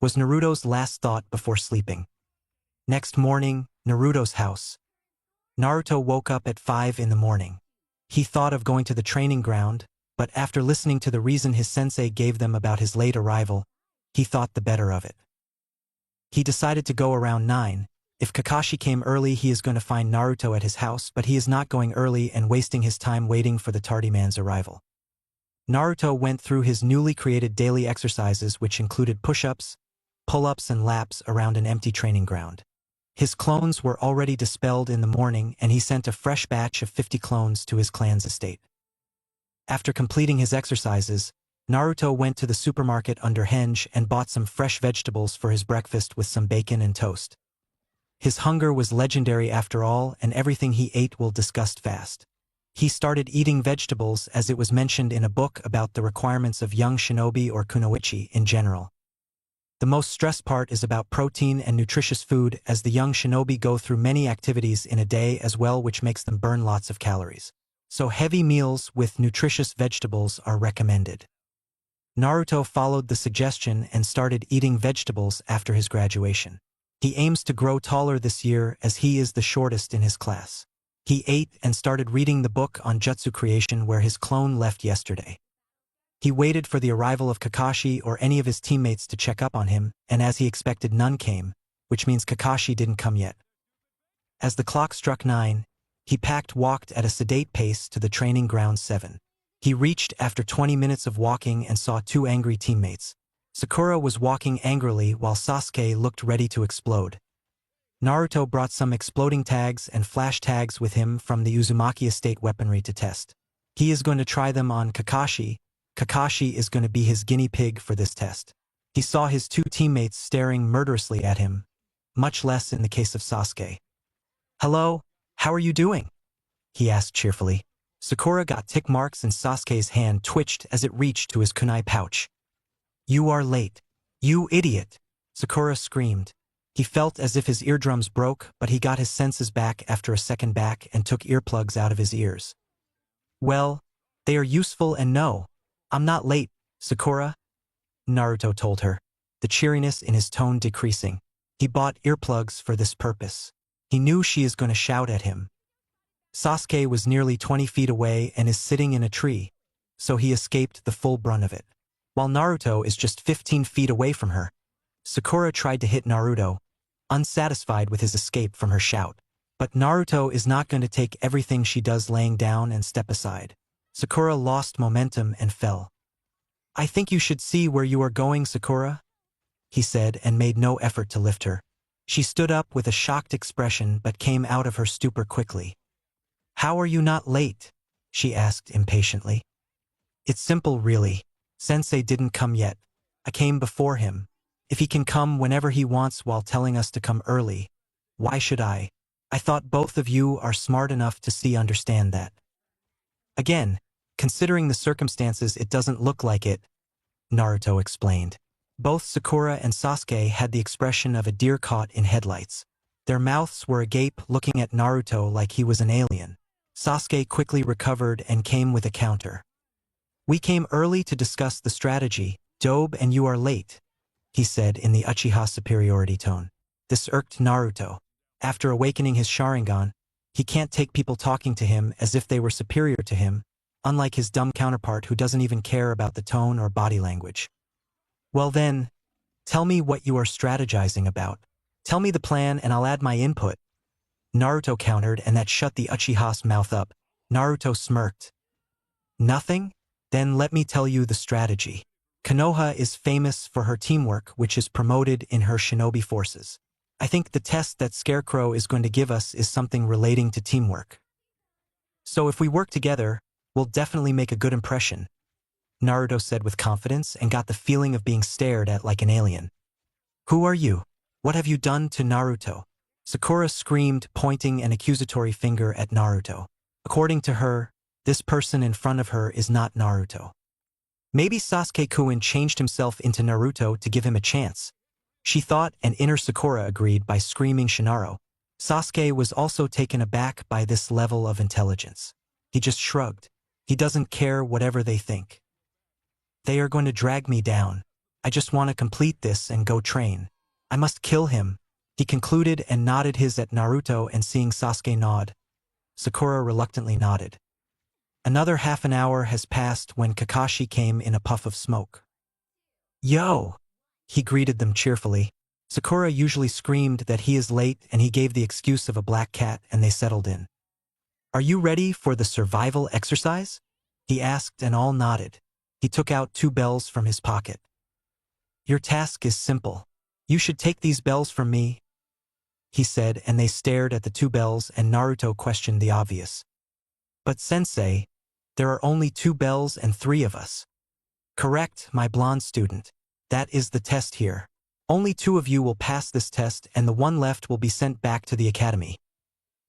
was Naruto's last thought before sleeping. Next morning, Naruto's house. Naruto woke up at 5 in the morning. He thought of going to the training ground, but after listening to the reason his sensei gave them about his late arrival, he thought the better of it. He decided to go around 9. If Kakashi came early, he is going to find Naruto at his house, but he is not going early and wasting his time waiting for the tardy man's arrival. Naruto went through his newly created daily exercises, which included push-ups, pull-ups and laps around an empty training ground. His clones were already dispelled in the morning, and he sent a fresh batch of 50 clones to his clan's estate. After completing his exercises, Naruto went to the supermarket under Henge and bought some fresh vegetables for his breakfast with some bacon and toast. His hunger was legendary after all, and everything he ate will disgust fast. He started eating vegetables as it was mentioned in a book about the requirements of young shinobi or kunoichi in general. The most stressed part is about protein and nutritious food, as the young shinobi go through many activities in a day as well, which makes them burn lots of calories. So heavy meals with nutritious vegetables are recommended. Naruto followed the suggestion and started eating vegetables after his graduation. He aims to grow taller this year as he is the shortest in his class. He ate and started reading the book on jutsu creation where his clone left yesterday. He waited for the arrival of Kakashi or any of his teammates to check up on him, and as he expected, none came, which means Kakashi didn't come yet. As the clock struck 9, he walked at a sedate pace to the training ground 7. He reached after 20 minutes of walking and saw 2 angry teammates. Sakura was walking angrily while Sasuke looked ready to explode. Naruto brought some exploding tags and flash tags with him from the Uzumaki estate weaponry to test. He is going to try them on Kakashi. Kakashi is going to be his guinea pig for this test. He saw his 2 teammates staring murderously at him, much less in the case of Sasuke. "Hello, how are you doing?" he asked cheerfully. Sakura got tick marks and Sasuke's hand twitched as it reached to his kunai pouch. "You are late. You idiot!" Sakura screamed. He felt as if his eardrums broke, but he got his senses back after a second back and took earplugs out of his ears. "Well, they are useful, and no, I'm not late, Sakura," Naruto told her, the cheeriness in his tone decreasing. He bought earplugs for this purpose. He knew she is going to shout at him. Sasuke was nearly 20 feet away and is sitting in a tree, so he escaped the full brunt of it, while Naruto is just 15 feet away from her. Sakura tried to hit Naruto, unsatisfied with his escape from her shout. But Naruto is not going to take everything she does laying down and step aside. Sakura lost momentum and fell. "I think you should see where you are going, Sakura," he said, and made no effort to lift her. She stood up with a shocked expression but came out of her stupor quickly. "How are you not late?" she asked impatiently. "It's simple, really. Sensei didn't come yet. I came before him. If he can come whenever he wants while telling us to come early, why should I? I thought both of you are smart enough to understand that." "Again, considering the circumstances, it doesn't look like it," Naruto explained. Both Sakura and Sasuke had the expression of a deer caught in headlights. Their mouths were agape, looking at Naruto like he was an alien. Sasuke quickly recovered and came with a counter. "We came early to discuss the strategy, Dobe, and you are late," he said in the Uchiha superiority tone. This irked Naruto. After awakening his Sharingan, he can't take people talking to him as if they were superior to him, unlike his dumb counterpart who doesn't even care about the tone or body language. "Well then, tell me what you are strategizing about. Tell me the plan and I'll add my input," Naruto countered, and that shut the Uchiha's mouth up. Naruto smirked. "Nothing? Then let me tell you the strategy. Konoha is famous for her teamwork, which is promoted in her shinobi forces. I think the test that Scarecrow is going to give us is something relating to teamwork. So if we work together, we'll definitely make a good impression," Naruto said with confidence and got the feeling of being stared at like an alien. "Who are you? What have you done to Naruto?" Sakura screamed, pointing an accusatory finger at Naruto. According to her, this person in front of her is not Naruto. Maybe Sasuke-kun changed himself into Naruto to give him a chance, she thought, and inner Sakura agreed by screaming Shinaro. Sasuke was also taken aback by this level of intelligence. He just shrugged. He doesn't care whatever they think. "They are going to drag me down. I just want to complete this and go train. I must kill him," he concluded and nodded his at Naruto, and seeing Sasuke nod, Sakura reluctantly nodded. Another half an hour has passed when Kakashi came in a puff of smoke. "Yo!" he greeted them cheerfully. Sakura usually screamed that he is late, and he gave the excuse of a black cat, and they settled in. "Are you ready for the survival exercise?" he asked, and all nodded. He took out 2 bells from his pocket. "Your task is simple. You should take these bells from me," he said, and they stared at the 2 bells, and Naruto questioned the obvious. "But sensei, there are only 2 bells and 3 of us." "Correct, my blonde student. That is the test here. Only 2 of you will pass this test, and the one left will be sent back to the academy,"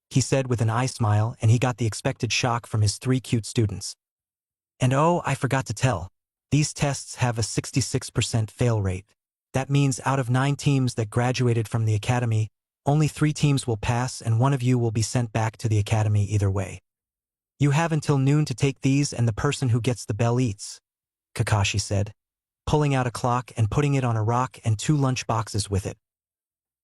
he said with an eye smile, and he got the expected shock from his 3 cute students. "And oh, I forgot to tell. These tests have a 66% fail rate. That means out of 9 teams that graduated from the academy, only 3 teams will pass and 1 of you will be sent back to the academy either way. You have until noon to take these, and the person who gets the bell eats," Kakashi said, pulling out a clock and putting it on a rock and 2 lunch boxes with it.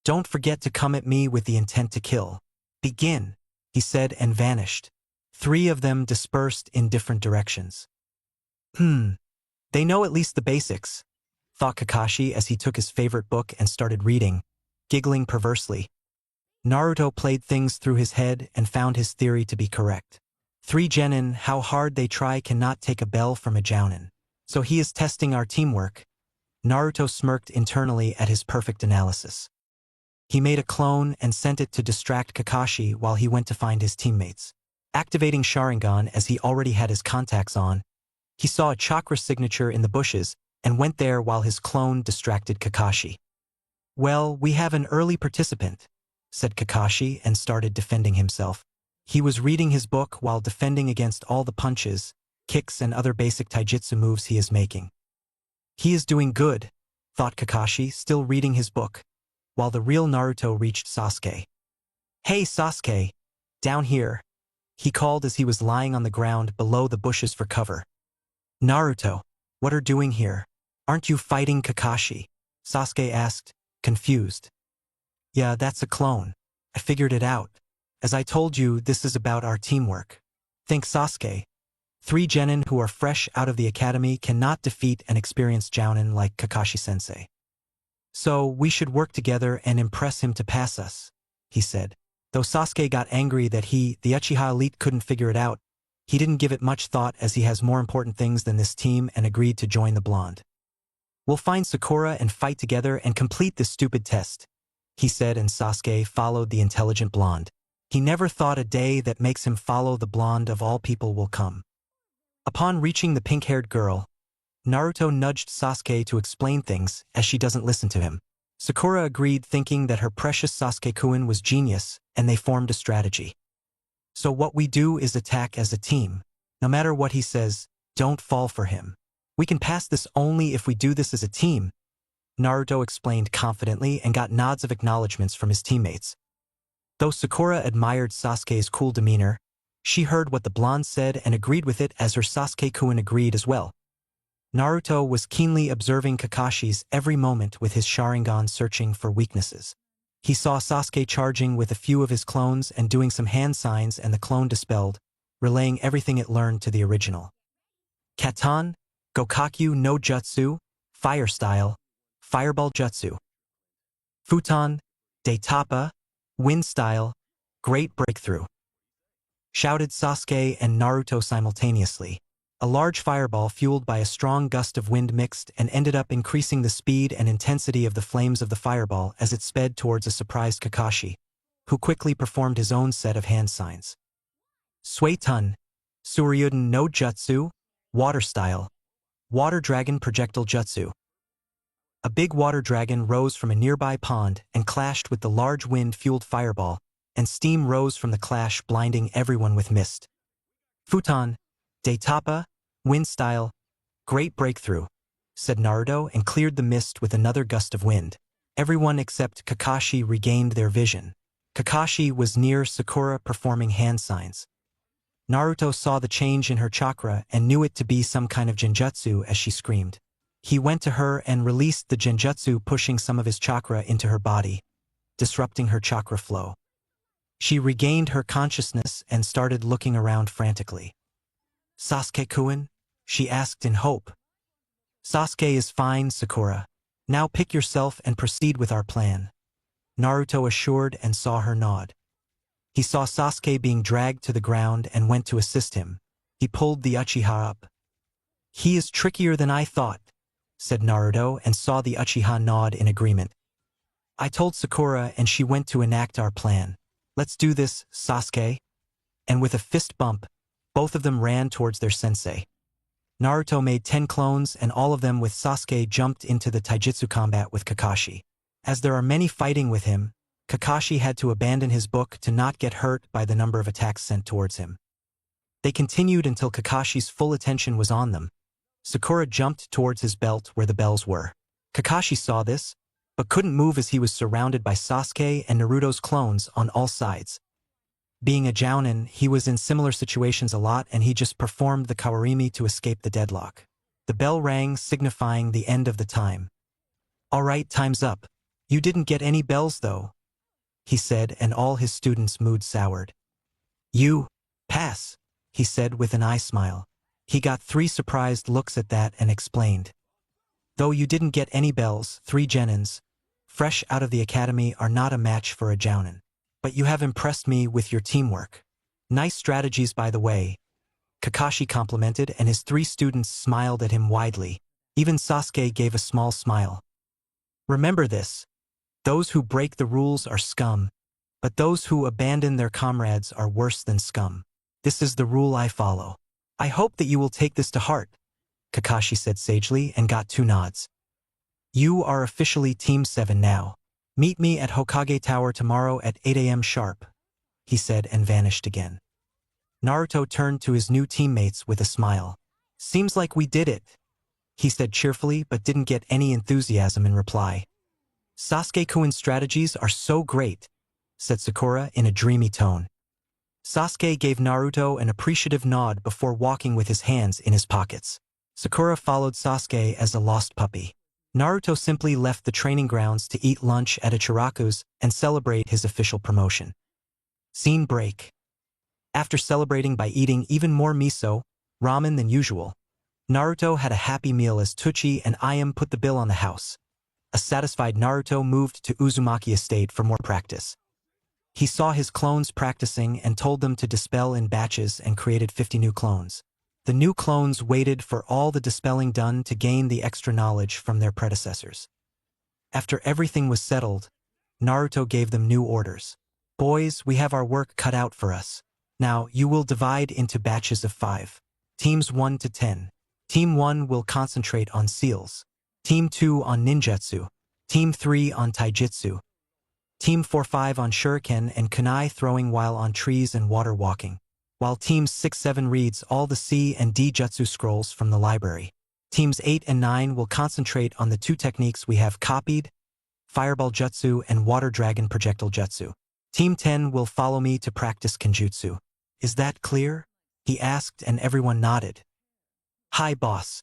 "Don't forget to come at me with the intent to kill. Begin," he said, and vanished. 3 of them dispersed in different directions. They know at least the basics," thought Kakashi as he took his favorite book and started reading, giggling perversely. Naruto played things through his head and found his theory to be correct. 3 genin, how hard they try, cannot take a bell from a jounin. So he is testing our teamwork. Naruto smirked internally at his perfect analysis. He made a clone and sent it to distract Kakashi while he went to find his teammates. Activating Sharingan as he already had his contacts on, he saw a chakra signature in the bushes and went there while his clone distracted Kakashi. "Well, we have an early participant," said Kakashi, and started defending himself. He was reading his book while defending against all the punches, kicks, and other basic taijutsu moves he is making. "He is doing good," thought Kakashi, still reading his book, while the real Naruto reached Sasuke. "Hey Sasuke, down here," he called as he was lying on the ground below the bushes for cover. "Naruto, what are you doing here? Aren't you fighting Kakashi?" Sasuke asked, confused. "Yeah, that's a clone. I figured it out. As I told you, this is about our teamwork. Think Sasuke. 3 genin who are fresh out of the academy cannot defeat an experienced jounin like Kakashi-sensei. So we should work together and impress him to pass us," he said. Though Sasuke got angry that he, the Uchiha elite, couldn't figure it out, he didn't give it much thought as he has more important things than this team and agreed to join the blonde. "We'll find Sakura and fight together and complete this stupid test," he said, and Sasuke followed the intelligent blonde. He never thought a day that makes him follow the blonde of all people will come. Upon reaching the pink-haired girl, Naruto nudged Sasuke to explain things as she doesn't listen to him. Sakura agreed, thinking that her precious Sasuke-kun was genius, and they formed a strategy. "So what we do is attack as a team. No matter what he says, don't fall for him. We can pass this only if we do this as a team," Naruto explained confidently and got nods of acknowledgments from his teammates. Though Sakura admired Sasuke's cool demeanor, she heard what the blonde said and agreed with it, as her Sasuke-kun agreed as well. Naruto was keenly observing Kakashi's every moment with his Sharingan, searching for weaknesses. He saw Sasuke charging with a few of his clones and doing some hand signs, and the clone dispelled, relaying everything it learned to the original. Katan, Gokakyu no Jutsu, Fire Style, Fireball Jutsu. Futon, Daitapa, Wind Style, Great Breakthrough. Shouted Sasuke and Naruto simultaneously. A large fireball fueled by a strong gust of wind mixed and ended up increasing the speed and intensity of the flames of the fireball as it sped towards a surprised Kakashi, who quickly performed his own set of hand signs. Suetun, Suryuden no Jutsu, Water Style, Water Dragon Projectile Jutsu. A big water dragon rose from a nearby pond and clashed with the large wind-fueled fireball, and steam rose from the clash, blinding everyone with mist. Futon, Daitapa, Wind Style, Great Breakthrough, said Naruto, and cleared the mist with another gust of wind. Everyone except Kakashi regained their vision. Kakashi was near Sakura performing hand signs. Naruto saw the change in her chakra and knew it to be some kind of genjutsu as she screamed. He went to her and released the genjutsu, pushing some of his chakra into her body, disrupting her chakra flow. She regained her consciousness and started looking around frantically. "Sasuke-kun?" she asked in hope. "Sasuke is fine, Sakura. Now pick yourself and proceed with our plan," Naruto assured, and saw her nod. He saw Sasuke being dragged to the ground and went to assist him. He pulled the Uchiha up. He is trickier than I thought, said Naruto and saw the Uchiha nod in agreement. I told Sakura and she went to enact our plan. Let's do this, Sasuke. And with a fist bump, both of them ran towards their sensei. Naruto made 10 clones and all of them with Sasuke jumped into the taijutsu combat with Kakashi. As there are many fighting with him, Kakashi had to abandon his book to not get hurt by the number of attacks sent towards him. They continued until Kakashi's full attention was on them. Sakura jumped towards his belt where the bells were. Kakashi saw this, but couldn't move as he was surrounded by Sasuke and Naruto's clones on all sides. Being a jounin, he was in similar situations a lot and he just performed the kawarimi to escape the deadlock. The bell rang, signifying the end of the time. All right, time's up. You didn't get any bells though, he said, and all his students' mood soured. You, pass, he said with an eye smile. He got 3 surprised looks at that and explained. Though you didn't get any bells, 3 genins, fresh out of the academy, are not a match for a jounin. But you have impressed me with your teamwork. Nice strategies, by the way, Kakashi complimented, and his 3 students smiled at him widely. Even Sasuke gave a small smile. Remember this. Those who break the rules are scum, but those who abandon their comrades are worse than scum. This is the rule I follow. I hope that you will take this to heart, Kakashi said sagely and got 2 nods. You are officially Team 7 now. Meet me at Hokage Tower tomorrow at 8 a.m. sharp, he said and vanished again. Naruto turned to his new teammates with a smile. Seems like we did it, he said cheerfully but didn't get any enthusiasm in reply. Sasuke-kun's strategies are so great, said Sakura in a dreamy tone. Sasuke gave Naruto an appreciative nod before walking with his hands in his pockets. Sakura followed Sasuke as a lost puppy. Naruto simply left the training grounds to eat lunch at Ichiraku's and celebrate his official promotion. Scene break. After celebrating by eating even more miso, ramen than usual, Naruto had a happy meal as Tsuchi and Ayam put the bill on the house. A satisfied Naruto moved to Uzumaki Estate for more practice. He saw his clones practicing and told them to dispel in batches and created 50 new clones. The new clones waited for all the dispelling done to gain the extra knowledge from their predecessors. After everything was settled, Naruto gave them new orders. Boys, we have our work cut out for us. Now, you will divide into batches of 5. Teams 1 to 10. Team 1 will concentrate on seals. Team 2 on ninjutsu. Team 3 on taijutsu. Team 4-5 on shuriken and kunai throwing while on trees and water walking. While Teams 6-7 reads all the C and D jutsu scrolls from the library. Teams 8 and 9 will concentrate on the 2 techniques we have copied, Fireball Jutsu and Water Dragon Projectile Jutsu. Team 10 will follow me to practice Kenjutsu. Is that clear? He asked and everyone nodded. Hi boss.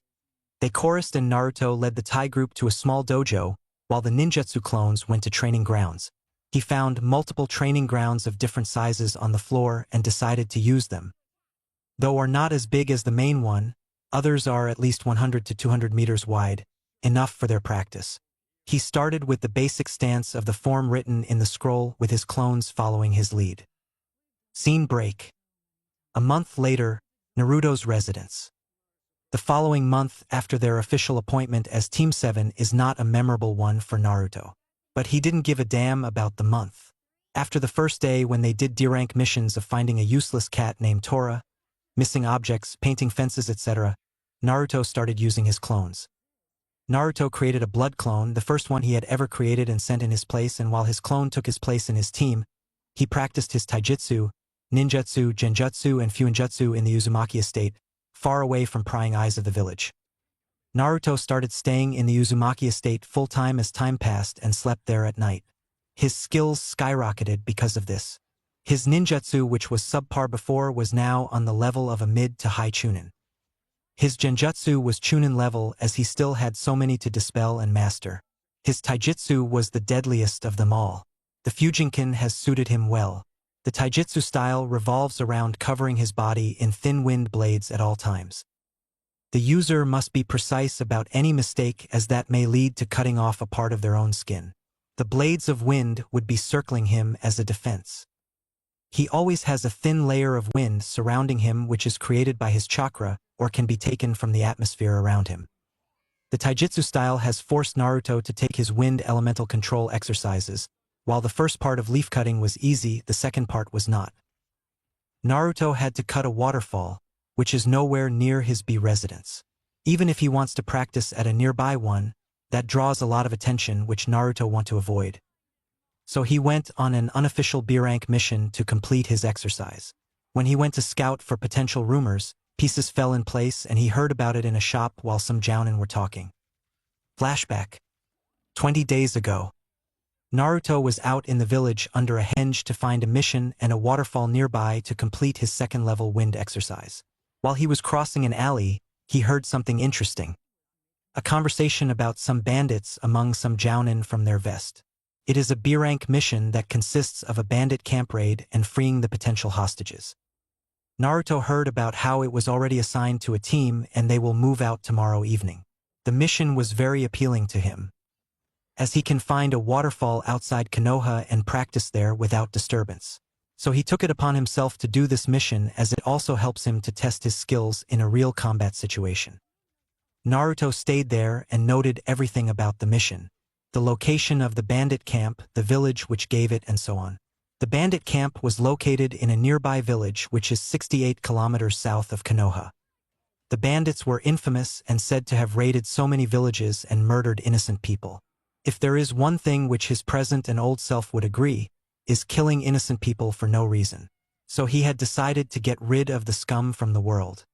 They chorused and Naruto led the Tai group to a small dojo, while the ninjutsu clones went to training grounds. He found multiple training grounds of different sizes on the floor and decided to use them. Though are not as big as the main one, others are at least 100 to 200 meters wide, enough for their practice. He started with the basic stance of the form written in the scroll with his clones following his lead. Scene break. A month later, Naruto's residence. The following month after their official appointment as Team 7 is not a memorable one for Naruto. But he didn't give a damn about the month. After the first day when they did D-rank missions of finding a useless cat named Tora, missing objects, painting fences, etc., Naruto started using his clones. Naruto created a blood clone, the first one he had ever created, and sent in his place, and while his clone took his place in his team, he practiced his taijutsu, ninjutsu, genjutsu, and fuinjutsu in the Uzumaki estate, far away from prying eyes of the village. Naruto started staying in the Uzumaki estate full-time as time passed and slept there at night. His skills skyrocketed because of this. His ninjutsu, which was subpar before, was now on the level of a mid to high chunin. His genjutsu was chunin level as he still had so many to dispel and master. His taijutsu was the deadliest of them all. The Fujinkin has suited him well. The taijutsu style revolves around covering his body in thin wind blades at all times. The user must be precise about any mistake as that may lead to cutting off a part of their own skin. The blades of wind would be circling him as a defense. He always has a thin layer of wind surrounding him which is created by his chakra or can be taken from the atmosphere around him. The taijutsu style has forced Naruto to take his wind elemental control exercises. While the first part of leaf cutting was easy, the second part was not. Naruto had to cut a waterfall, which is nowhere near his B residence. Even if he wants to practice at a nearby one, that draws a lot of attention which Naruto want to avoid. So he went on an unofficial B-rank mission to complete his exercise. When he went to scout for potential rumors, pieces fell in place and he heard about it in a shop while some jounin were talking. Flashback. 20 days ago. Naruto was out in the village under a henge to find a mission and a waterfall nearby to complete his second-level wind exercise. While he was crossing an alley, he heard something interesting. A conversation about some bandits among some jounin from their vest. It is a B-rank mission that consists of a bandit camp raid and freeing the potential hostages. Naruto heard about how it was already assigned to a team and they will move out tomorrow evening. The mission was very appealing to him, as he can find a waterfall outside Konoha and practice there without disturbance. So he took it upon himself to do this mission as it also helps him to test his skills in a real combat situation. Naruto stayed there and noted everything about the mission. The location of the bandit camp, the village which gave it, and so on. The bandit camp was located in a nearby village which is 68 kilometers south of Konoha. The bandits were infamous and said to have raided so many villages and murdered innocent people. If there is one thing which his present and old self would agree, is killing innocent people for no reason. So he had decided to get rid of the scum from the world.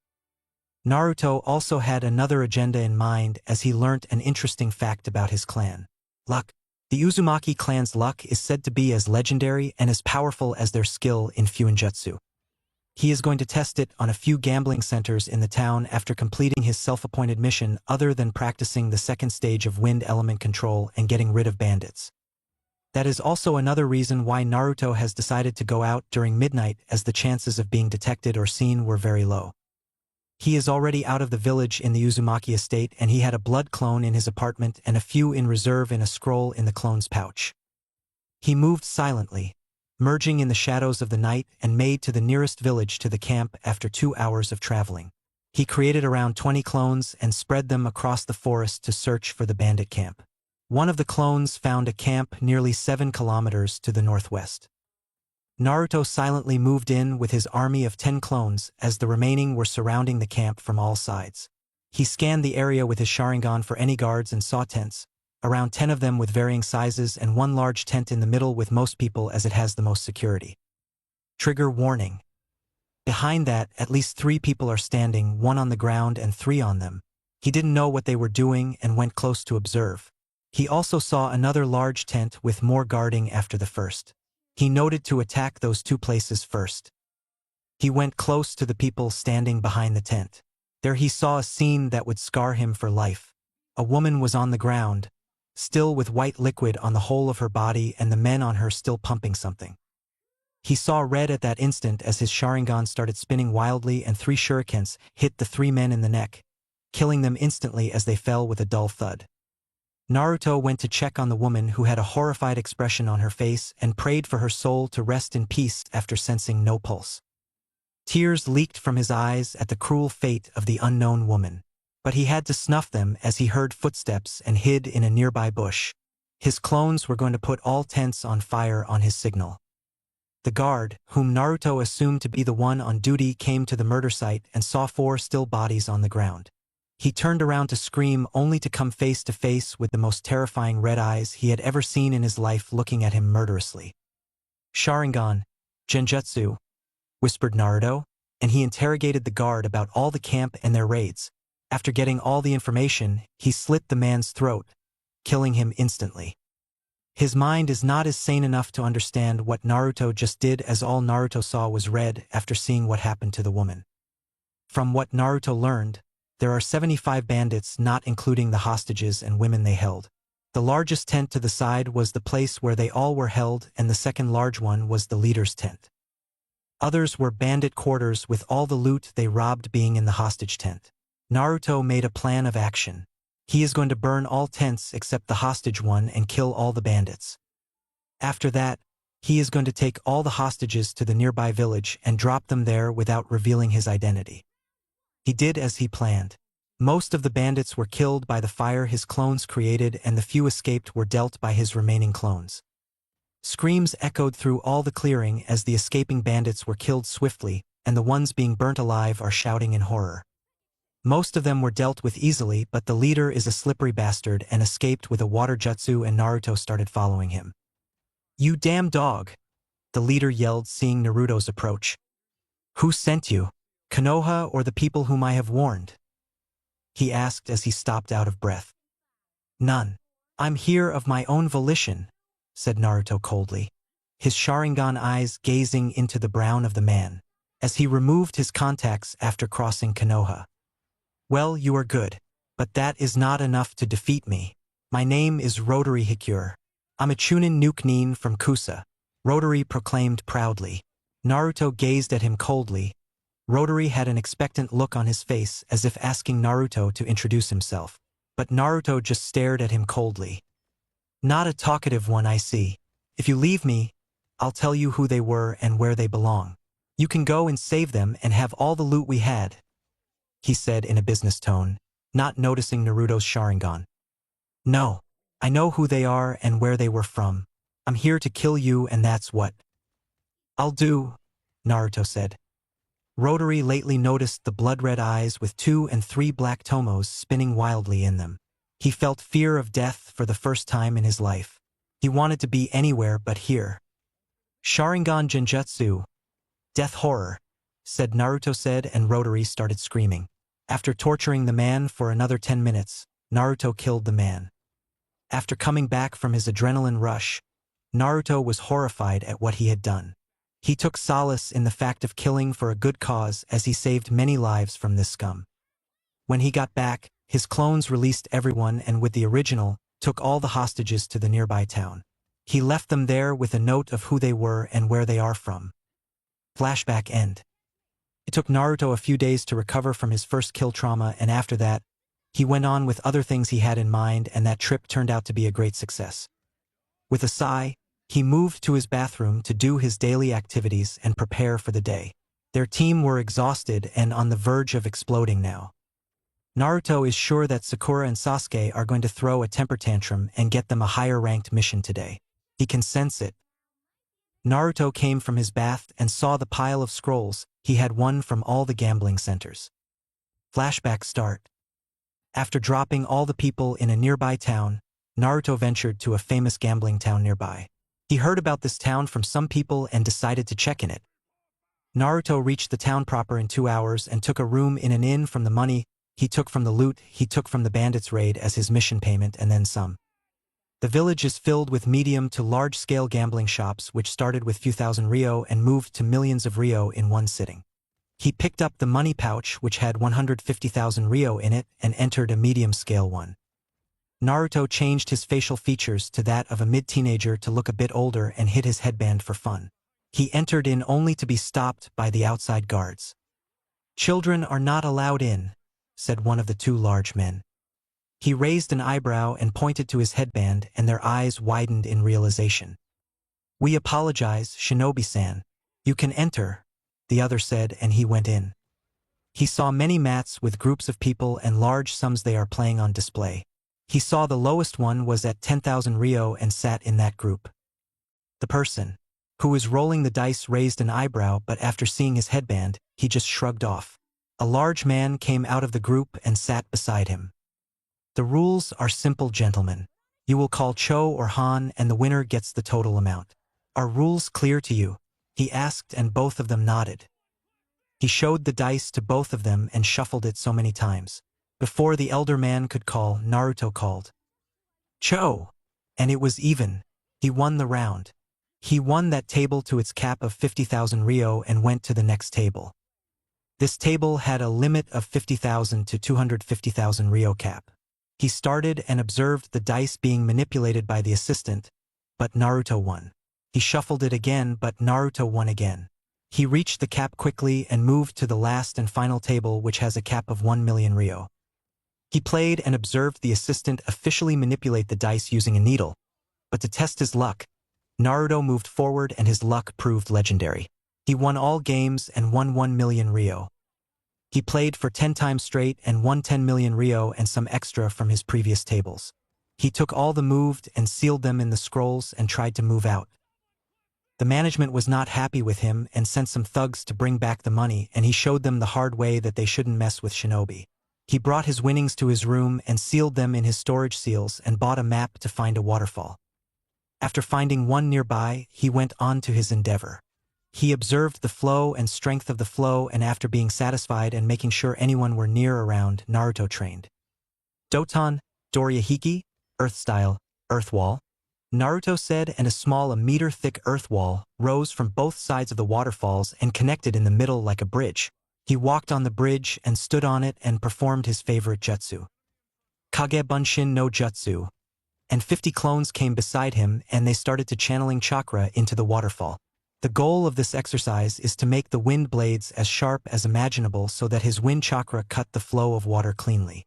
Naruto also had another agenda in mind as he learnt an interesting fact about his clan. Luck. The Uzumaki clan's luck is said to be as legendary and as powerful as their skill in Fuinjutsu. He is going to test it on a few gambling centers in the town after completing his self-appointed mission other than practicing the second stage of wind element control and getting rid of bandits. That is also another reason why Naruto has decided to go out during midnight, as the chances of being detected or seen were very low. He is already out of the village in the Uzumaki estate and he had a blood clone in his apartment and a few in reserve in a scroll in the clone's pouch. He moved silently, merging in the shadows of the night and made to the nearest village to the camp after 2 hours of traveling. He created around 20 clones and spread them across the forest to search for the bandit camp. One of the clones found a camp nearly 7 kilometers to the northwest. Naruto silently moved in with his army of 10 clones as the remaining were surrounding the camp from all sides. He scanned the area with his Sharingan for any guards and saw tents, around 10 of them with varying sizes and one large tent in the middle with most people as it has the most security. Trigger warning. Behind that, at least 3 people are standing, 1 on the ground and 3 on them. He didn't know what they were doing and went close to observe. He also saw another large tent with more guarding after the first. He noted to attack those 2 places first. He went close to the people standing behind the tent. There he saw a scene that would scar him for life. A woman was on the ground, still with white liquid on the whole of her body and the men on her still pumping something. He saw red at that instant as his Sharingan started spinning wildly and 3 shurikens hit the 3 men in the neck, killing them instantly as they fell with a dull thud. Naruto went to check on the woman who had a horrified expression on her face and prayed for her soul to rest in peace after sensing no pulse. Tears leaked from his eyes at the cruel fate of the unknown woman, but he had to snuff them as he heard footsteps and hid in a nearby bush. His clones were going to put all tents on fire on his signal. The guard, whom Naruto assumed to be the one on duty, came to the murder site and saw 4 still bodies on the ground. He turned around to scream only to come face to face with the most terrifying red eyes he had ever seen in his life looking at him murderously. Sharingan, Genjutsu, whispered Naruto, and he interrogated the guard about all the camp and their raids. After getting all the information, he slit the man's throat, killing him instantly. His mind is not as sane enough to understand what Naruto just did, as all Naruto saw was red after seeing what happened to the woman. From what Naruto learned, there are 75 bandits, not including the hostages and women they held. The largest tent to the side was the place where they all were held, and the second large one was the leader's tent. Others were bandit quarters with all the loot they robbed being in the hostage tent. Naruto made a plan of action. He is going to burn all tents except the hostage one and kill all the bandits. After that, He is going to take all the hostages to the nearby village and drop them there without revealing his identity. He did as he planned. Most of the bandits were killed by the fire his clones created, and the few escaped were dealt by his remaining clones. Screams echoed through all the clearing as the escaping bandits were killed swiftly, and the ones being burnt alive are shouting in horror. Most of them were dealt with easily, but the leader is a slippery bastard and escaped with a water jutsu, and Naruto started following him. "You damn dog!" the leader yelled, seeing Naruto's approach. "Who sent you? Konoha or the people whom I have warned?" he asked as he stopped out of breath. "None. I'm here of my own volition," said Naruto coldly, his Sharingan eyes gazing into the brown of the man, as he removed his contacts after crossing Konoha. "Well, you are good, but that is not enough to defeat me. My name is Rotary Hikure. I'm a Chunin Nuke Nin from Kusa," Rotary proclaimed proudly. Naruto gazed at him coldly. Rotary had an expectant look on his face, as if asking Naruto to introduce himself. But Naruto just stared at him coldly. "Not a talkative one, I see. If you leave me, I'll tell you who they were and where they belong. You can go and save them and have all the loot we had," he said in a business tone, not noticing Naruto's Sharingan. "No, I know who they are and where they were from. I'm here to kill you, and that's what I'll do," Naruto said. Rotary lately noticed the blood-red eyes with 2 and 3 black tomos spinning wildly in them. He felt fear of death for the first time in his life. He wanted to be anywhere but here. "Sharingan Genjutsu. Death horror," said Naruto said, and Rotary started screaming. After torturing the man for another 10 minutes, Naruto killed the man. After coming back from his adrenaline rush, Naruto was horrified at what he had done. He took solace in the fact of killing for a good cause, as he saved many lives from this scum. When he got back, his clones released everyone and, with the original, took all the hostages to the nearby town. He left them there with a note of who they were and where they are from. Flashback end. It took Naruto a few days to recover from his first kill trauma, and after that, he went on with other things he had in mind, and that trip turned out to be a great success. With a sigh, he moved to his bathroom to do his daily activities and prepare for the day. Their team were exhausted and on the verge of exploding now. Naruto is sure that Sakura and Sasuke are going to throw a temper tantrum and get them a higher-ranked mission today. He can sense it. Naruto came from his bath and saw the pile of scrolls he had won from all the gambling centers. Flashback start. After dropping all the people in a nearby town, Naruto ventured to a famous gambling town nearby. He heard about this town from some people and decided to check in it. Naruto reached the town proper in 2 hours and took a room in an inn from the money he took from the loot he took from the bandits' raid as his mission payment, and then some. The village is filled with medium to large-scale gambling shops, which started with few thousand Ryo and moved to millions of Ryo in one sitting. He picked up the money pouch, which had 150,000 Ryo in it, and entered a medium-scale one. Naruto changed his facial features to that of a mid-teenager to look a bit older and hid his headband for fun. He entered in only to be stopped by the outside guards. "Children are not allowed in," said one of the 2 large men. He raised an eyebrow and pointed to his headband, and their eyes widened in realization. "We apologize, Shinobi-san. You can enter," the other said, and he went in. He saw many mats with groups of people and large sums they are playing on display. He saw the lowest one was at 10,000 Ryo and sat in that group. The person who was rolling the dice raised an eyebrow, but after seeing his headband, he just shrugged off. A large man came out of the group and sat beside him. "The rules are simple, gentlemen. You will call Cho or Han, and the winner gets the total amount. Are rules clear to you?" he asked, and both of them nodded. He showed the dice to both of them and shuffled it so many times. Before the elder man could call, Naruto called, "Cho!" And it was even. He won the round. He won that table to its cap of 50,000 Ryo and went to the next table. This table had a limit of 50,000 to 250,000 Ryo cap. He started and observed the dice being manipulated by the assistant, but Naruto won. He shuffled it again, but Naruto won again. He reached the cap quickly and moved to the last and final table, which has a cap of 1 million Ryo. He played and observed the assistant officially manipulate the dice using a needle, but to test his luck, Naruto moved forward and his luck proved legendary. He won all games and won 1 million Rio. He played for 10 times straight and won 10 million Rio and some extra from his previous tables. He took all the moved and sealed them in the scrolls and tried to move out. The management was not happy with him and sent some thugs to bring back the money, and he showed them the hard way that they shouldn't mess with shinobi. He brought his winnings to his room and sealed them in his storage seals and bought a map to find a waterfall. After finding one nearby, he went on to his endeavor. He observed the flow and strength of the flow, and after being satisfied and making sure anyone were near around, Naruto trained. Doton, Dorihiki, Earth Style, Earth Wall, Naruto said, and a small meter-thick earth wall rose from both sides of the waterfalls and connected in the middle like a bridge. He walked on the bridge and stood on it and performed his favorite jutsu, Kage Bunshin no Jutsu, and 50 clones came beside him and they started to channeling chakra into the waterfall. The goal of this exercise is to make the wind blades as sharp as imaginable so that his wind chakra cut the flow of water cleanly.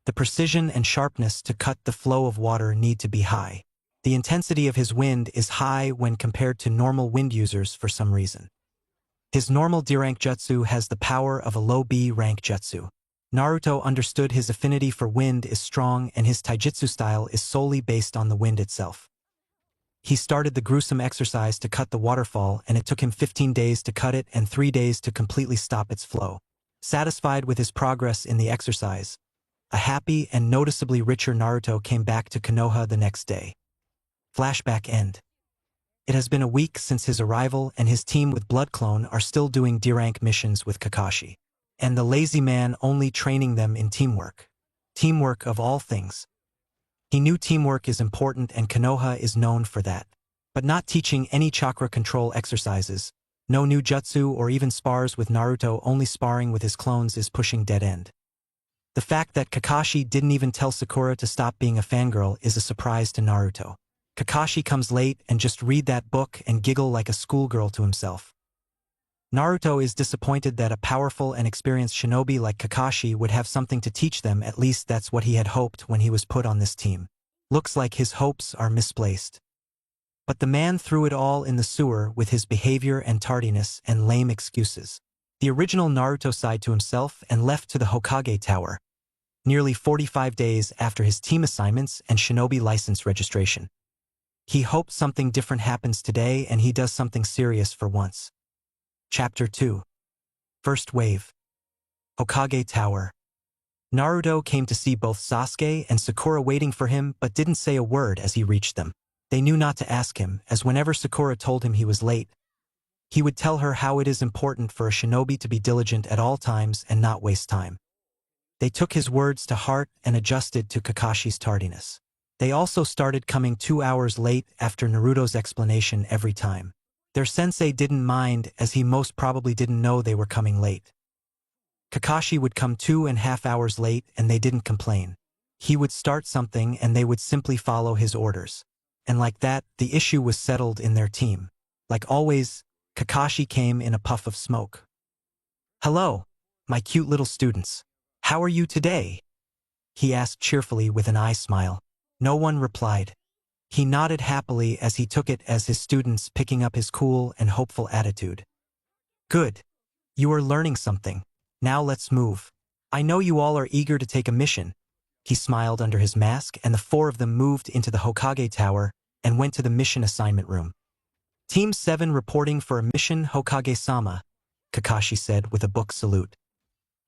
The precision and sharpness to cut the flow of water need to be high. The intensity of his wind is high when compared to normal wind users for some reason. His normal D-rank jutsu has the power of a low B-rank jutsu. Naruto understood his affinity for wind is strong and his taijutsu style is solely based on the wind itself. He started the gruesome exercise to cut the waterfall, and it took him 15 days to cut it and 3 days to completely stop its flow. Satisfied with his progress in the exercise, a happy and noticeably richer Naruto came back to Konoha the next day. Flashback end. It has been a week since his arrival, and his team with Blood Clone are still doing D-rank missions with Kakashi. And the lazy man only training them in teamwork. Teamwork of all things. He knew teamwork is important and Konoha is known for that. But not teaching any chakra control exercises, no new jutsu or even spars with Naruto, only sparring with his clones is pushing dead end. The fact that Kakashi didn't even tell Sakura to stop being a fangirl is a surprise to Naruto. Kakashi comes late and just read that book and giggle like a schoolgirl to himself. Naruto is disappointed that a powerful and experienced shinobi like Kakashi would have something to teach them. At least that's what he had hoped when he was put on this team. Looks like his hopes are misplaced. But the man threw it all in the sewer with his behavior and tardiness and lame excuses. The original Naruto sighed to himself and left to the Hokage Tower, nearly 45 days after his team assignments and shinobi license registration. He hopes something different happens today and he does something serious for once. Chapter 2. First Wave. Hokage Tower. Naruto came to see both Sasuke and Sakura waiting for him but didn't say a word as he reached them. They knew not to ask him, as whenever Sakura told him he was late, he would tell her how it is important for a shinobi to be diligent at all times and not waste time. They took his words to heart and adjusted to Kakashi's tardiness. They also started coming 2 hours late after Naruto's explanation every time. Their sensei didn't mind, as he most probably didn't know they were coming late. Kakashi would come 2.5 hours late and they didn't complain. He would start something and they would simply follow his orders. And like that, the issue was settled in their team. Like always, Kakashi came in a puff of smoke. "Hello, my cute little students. How are you today?" he asked cheerfully with an eye smile. No one replied. He nodded happily as he took it as his students picking up his cool and hopeful attitude. "Good. You are learning something. Now let's move. I know you all are eager to take a mission." He smiled under his mask and the 4 of them moved into the Hokage Tower and went to the mission assignment room. "Team 7 reporting for a mission, Hokage-sama," Kakashi said with a book salute.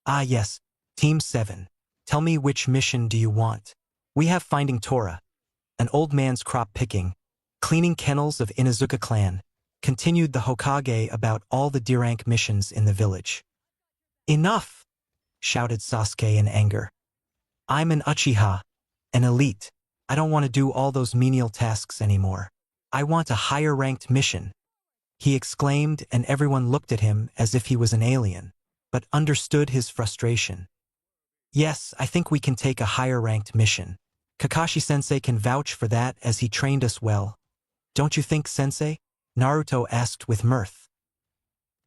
"Ah yes, Team 7. Tell me, which mission do you want?" "We have finding Tora, an old man's crop picking, cleaning kennels of Inuzuka clan," continued the Hokage about all the D-rank missions in the village. "Enough!" shouted Sasuke in anger. "I'm an Uchiha, an elite. I don't want to do all those menial tasks anymore. I want a higher-ranked mission," he exclaimed, and everyone looked at him as if he was an alien, but understood his frustration. "Yes, I think we can take a higher-ranked mission. Kakashi-sensei can vouch for that as he trained us well. Don't you think, sensei?" Naruto asked with mirth.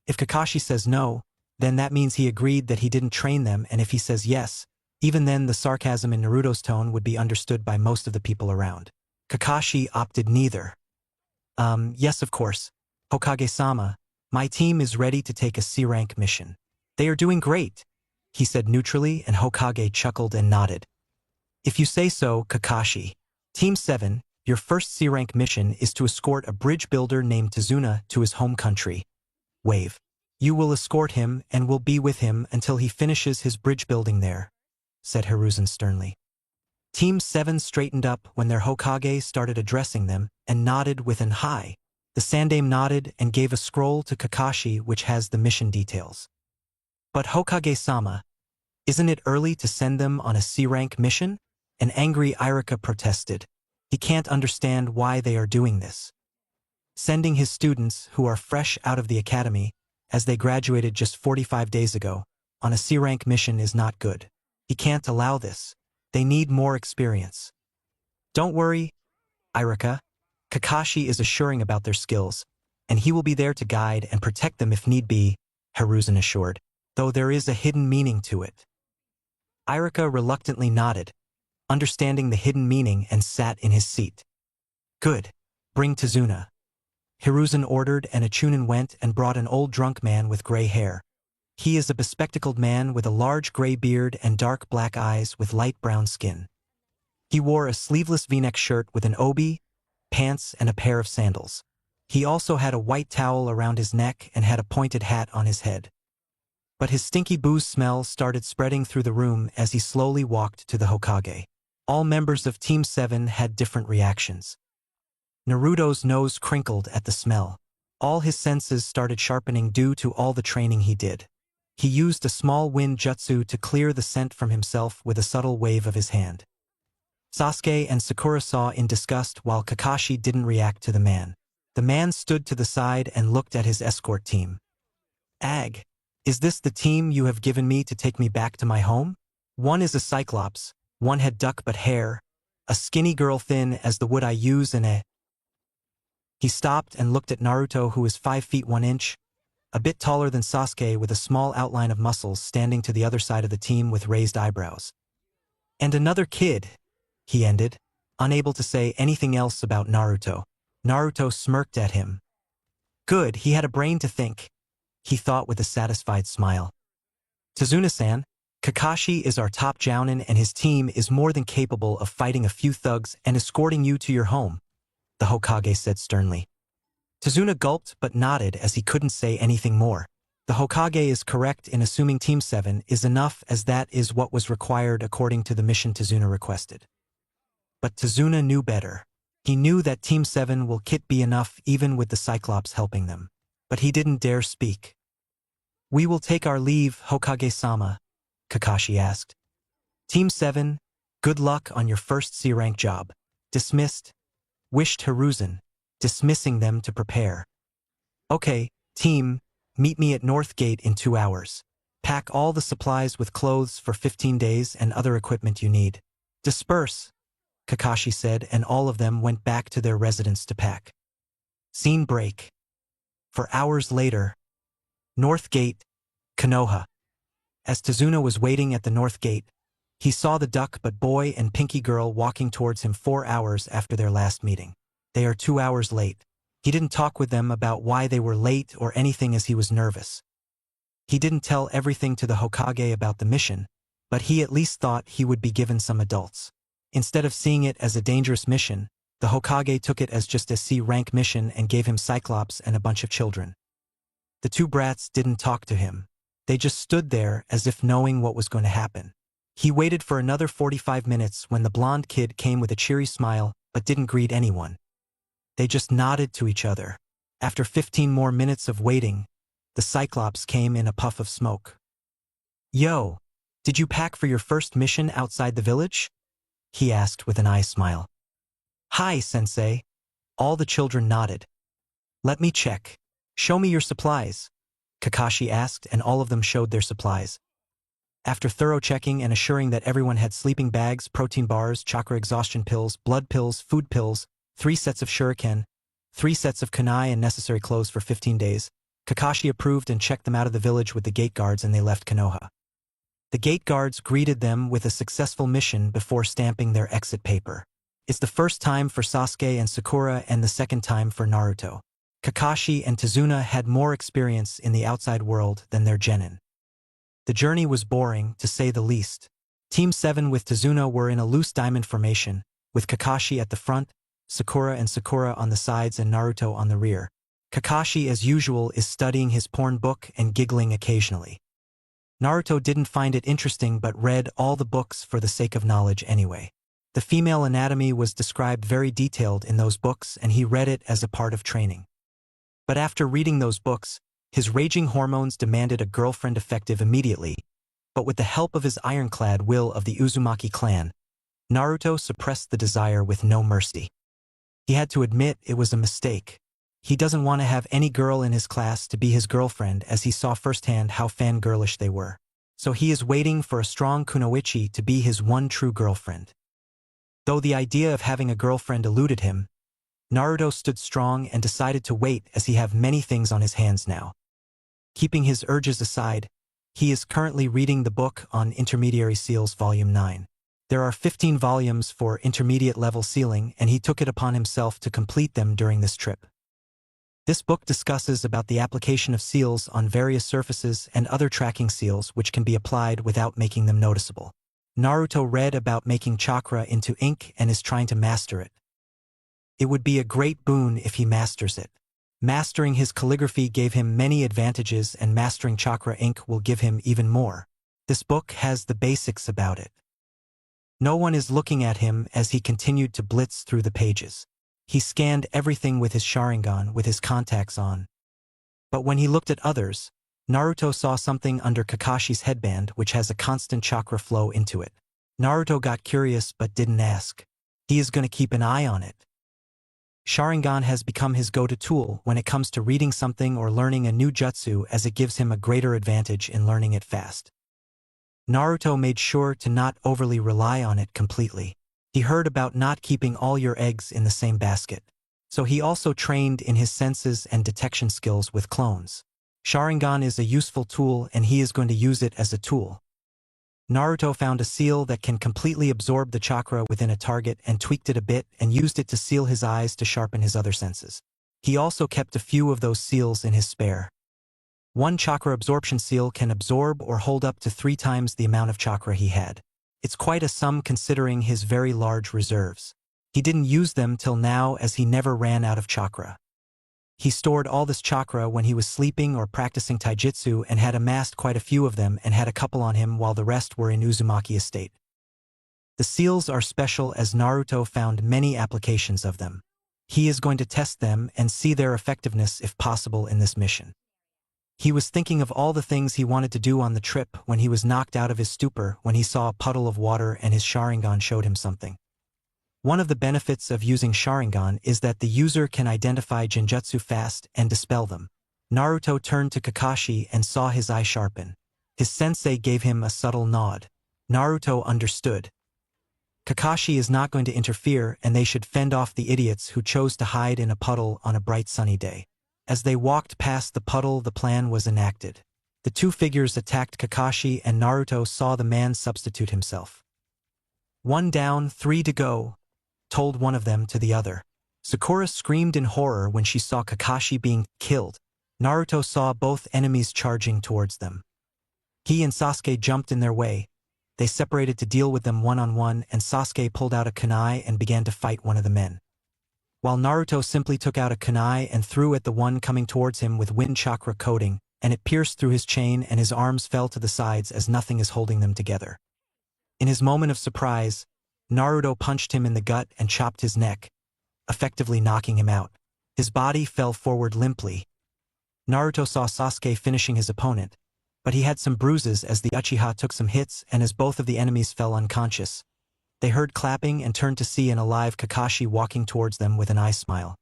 If Kakashi says no, then that means he agreed that he didn't train them, and if he says yes, even then the sarcasm in Naruto's tone would be understood by most of the people around. Kakashi opted neither. Yes, of course. Hokage-sama, my team is ready to take a C-rank mission. They are doing great, he said neutrally, and Hokage chuckled and nodded. If you say so, Kakashi. Team 7, your first C-rank mission is to escort a bridge builder named Tazuna to his home country. Wave. You will escort him and will be with him until he finishes his bridge building there, said Hiruzen sternly. Team 7 straightened up when their Hokage started addressing them and nodded with an "hi." The Sandaime nodded and gave a scroll to Kakashi which has the mission details. But Hokage-sama, isn't it early to send them on a C-rank mission? An angry Irika protested. He can't understand why they are doing this. Sending his students, who are fresh out of the academy, as they graduated just 45 days ago, on a C-rank mission is not good. He can't allow this. They need more experience. Don't worry, Irika. Kakashi is assuring about their skills, and he will be there to guide and protect them if need be, Hiruzen assured, though there is a hidden meaning to it. Irika reluctantly nodded, understanding the hidden meaning, and sat in his seat. Good. Bring Tazuna. Hiruzen ordered, and a Chunin went and brought an old drunk man with gray hair. He is a bespectacled man with a large gray beard and dark black eyes with light brown skin. He wore a sleeveless V-neck shirt with an obi, pants, and a pair of sandals. He also had a white towel around his neck and had a pointed hat on his head. But his stinky booze smell started spreading through the room as he slowly walked to the Hokage. All members of Team 7 had different reactions. Naruto's nose crinkled at the smell. All his senses started sharpening due to all the training he did. He used a small wind jutsu to clear the scent from himself with a subtle wave of his hand. Sasuke and Sakura saw in disgust while Kakashi didn't react to the man. The man stood to the side and looked at his escort team. Ag, is this the team you have given me to take me back to my home? One is a cyclops, one had duck but hair, a skinny girl thin as the wood I use in a... He stopped and looked at Naruto, who is 5 feet 1 inch, a bit taller than Sasuke with a small outline of muscles, standing to the other side of the team with raised eyebrows. And another kid, he ended, unable to say anything else about Naruto. Naruto smirked at him. Good, he had a brain to think, he thought with a satisfied smile. Tazuna-san, Kakashi is our top jounin and his team is more than capable of fighting a few thugs and escorting you to your home, the Hokage said sternly. Tazuna gulped but nodded as he couldn't say anything more. The Hokage is correct in assuming Team 7 is enough, as that is what was required according to the mission Tazuna requested. But Tazuna knew better. He knew that Team 7 will be enough even with the Cyclops helping them. But he didn't dare speak. We will take our leave, Hokage-sama, Kakashi asked. Team 7, good luck on your first C-rank job. Dismissed, wished Hiruzen, dismissing them to prepare. Okay, team, meet me at North Gate in 2 hours. Pack all the supplies with clothes for 15 days and other equipment you need. Disperse, Kakashi said, and all of them went back to their residence to pack. Scene break. For hours later, North Gate, Konoha. As Tazuna was waiting at the North Gate, he saw the duck but boy and Pinky girl walking towards him 4 hours after their last meeting. They are 2 hours late. He didn't talk with them about why they were late or anything as he was nervous. He didn't tell everything to the Hokage about the mission, but he at least thought he would be given some adults. Instead of seeing it as a dangerous mission, the Hokage took it as just a C-rank mission and gave him Cyclops and a bunch of children. The 2 brats didn't talk to him. They just stood there as if knowing what was going to happen. He waited for another 45 minutes when the blonde kid came with a cheery smile but didn't greet anyone. They just nodded to each other. After 15 more minutes of waiting, the Cyclops came in a puff of smoke. Yo, did you pack for your first mission outside the village? He asked with an eye smile. Hi, Sensei. All the children nodded. Let me check. Show me your supplies, Kakashi asked, and all of them showed their supplies. After thorough checking and assuring that everyone had sleeping bags, protein bars, chakra exhaustion pills, blood pills, food pills, 3 sets of shuriken, 3 sets of kunai and necessary clothes for 15 days, Kakashi approved and checked them out of the village with the gate guards, and they left Konoha. The gate guards greeted them with a successful mission before stamping their exit paper. It's the first time for Sasuke and Sakura and the second time for Naruto. Kakashi and Tazuna had more experience in the outside world than their genin. The journey was boring, to say the least. Team 7 with Tazuna were in a loose diamond formation, with Kakashi at the front, Sakura on the sides and Naruto on the rear. Kakashi, as usual, is studying his porn book and giggling occasionally. Naruto didn't find it interesting but read all the books for the sake of knowledge anyway. The female anatomy was described very detailed in those books and he read it as a part of training. But after reading those books, his raging hormones demanded a girlfriend effective immediately, but with the help of his ironclad will of the Uzumaki clan, Naruto suppressed the desire with no mercy. He had to admit it was a mistake. He doesn't want to have any girl in his class to be his girlfriend as he saw firsthand how fangirlish they were. So he is waiting for a strong kunoichi to be his one true girlfriend. Though the idea of having a girlfriend eluded him, Naruto stood strong and decided to wait as he have many things on his hands now. Keeping his urges aside, he is currently reading the book on Intermediary Seals Volume 9. There are 15 volumes for intermediate level sealing and he took it upon himself to complete them during this trip. This book discusses about the application of seals on various surfaces and other tracking seals which can be applied without making them noticeable. Naruto read about making chakra into ink and is trying to master it. It would be a great boon if he masters it. Mastering his calligraphy gave him many advantages and mastering chakra ink will give him even more. This book has the basics about it. No one is looking at him as he continued to blitz through the pages. He scanned everything with his Sharingan with his contacts on. But when he looked at others, Naruto saw something under Kakashi's headband which has a constant chakra flow into it. Naruto got curious but didn't ask. He is going to keep an eye on it. Sharingan has become his go-to tool when it comes to reading something or learning a new jutsu as it gives him a greater advantage in learning it fast. Naruto made sure to not overly rely on it completely. He heard about not keeping all your eggs in the same basket. So he also trained in his senses and detection skills with clones. Sharingan is a useful tool and he is going to use it as a tool. Naruto found a seal that can completely absorb the chakra within a target and tweaked it a bit and used it to seal his eyes to sharpen his other senses. He also kept a few of those seals in his spare. One chakra absorption seal can absorb or hold up to 3 times the amount of chakra he had. It's quite a sum considering his very large reserves. He didn't use them till now as he never ran out of chakra. He stored all this chakra when he was sleeping or practicing taijutsu and had amassed quite a few of them and had a couple on him while the rest were in Uzumaki estate. The seals are special as Naruto found many applications of them. He is going to test them and see their effectiveness if possible in this mission. He was thinking of all the things he wanted to do on the trip when he was knocked out of his stupor when he saw a puddle of water and his Sharingan showed him something. One of the benefits of using Sharingan is that the user can identify genjutsu fast and dispel them. Naruto turned to Kakashi and saw his eye sharpen. His sensei gave him a subtle nod. Naruto understood. Kakashi is not going to interfere and they should fend off the idiots who chose to hide in a puddle on a bright sunny day. As they walked past the puddle, the plan was enacted. The 2 figures attacked Kakashi and Naruto saw the man substitute himself. 1 down, 3 to go, told one of them to the other. Sakura screamed in horror when she saw Kakashi being killed. Naruto saw both enemies charging towards them. He and Sasuke jumped in their way. They separated to deal with them one-on-one and Sasuke pulled out a kunai and began to fight one of the men. While Naruto simply took out a kunai and threw at the one coming towards him with wind chakra coating, and it pierced through his chain and his arms fell to the sides as nothing is holding them together. In his moment of surprise, Naruto punched him in the gut and chopped his neck, effectively knocking him out. His body fell forward limply. Naruto saw Sasuke finishing his opponent, but he had some bruises as the Uchiha took some hits and as both of the enemies fell unconscious. They heard clapping and turned to see an alive Kakashi walking towards them with an eye smile.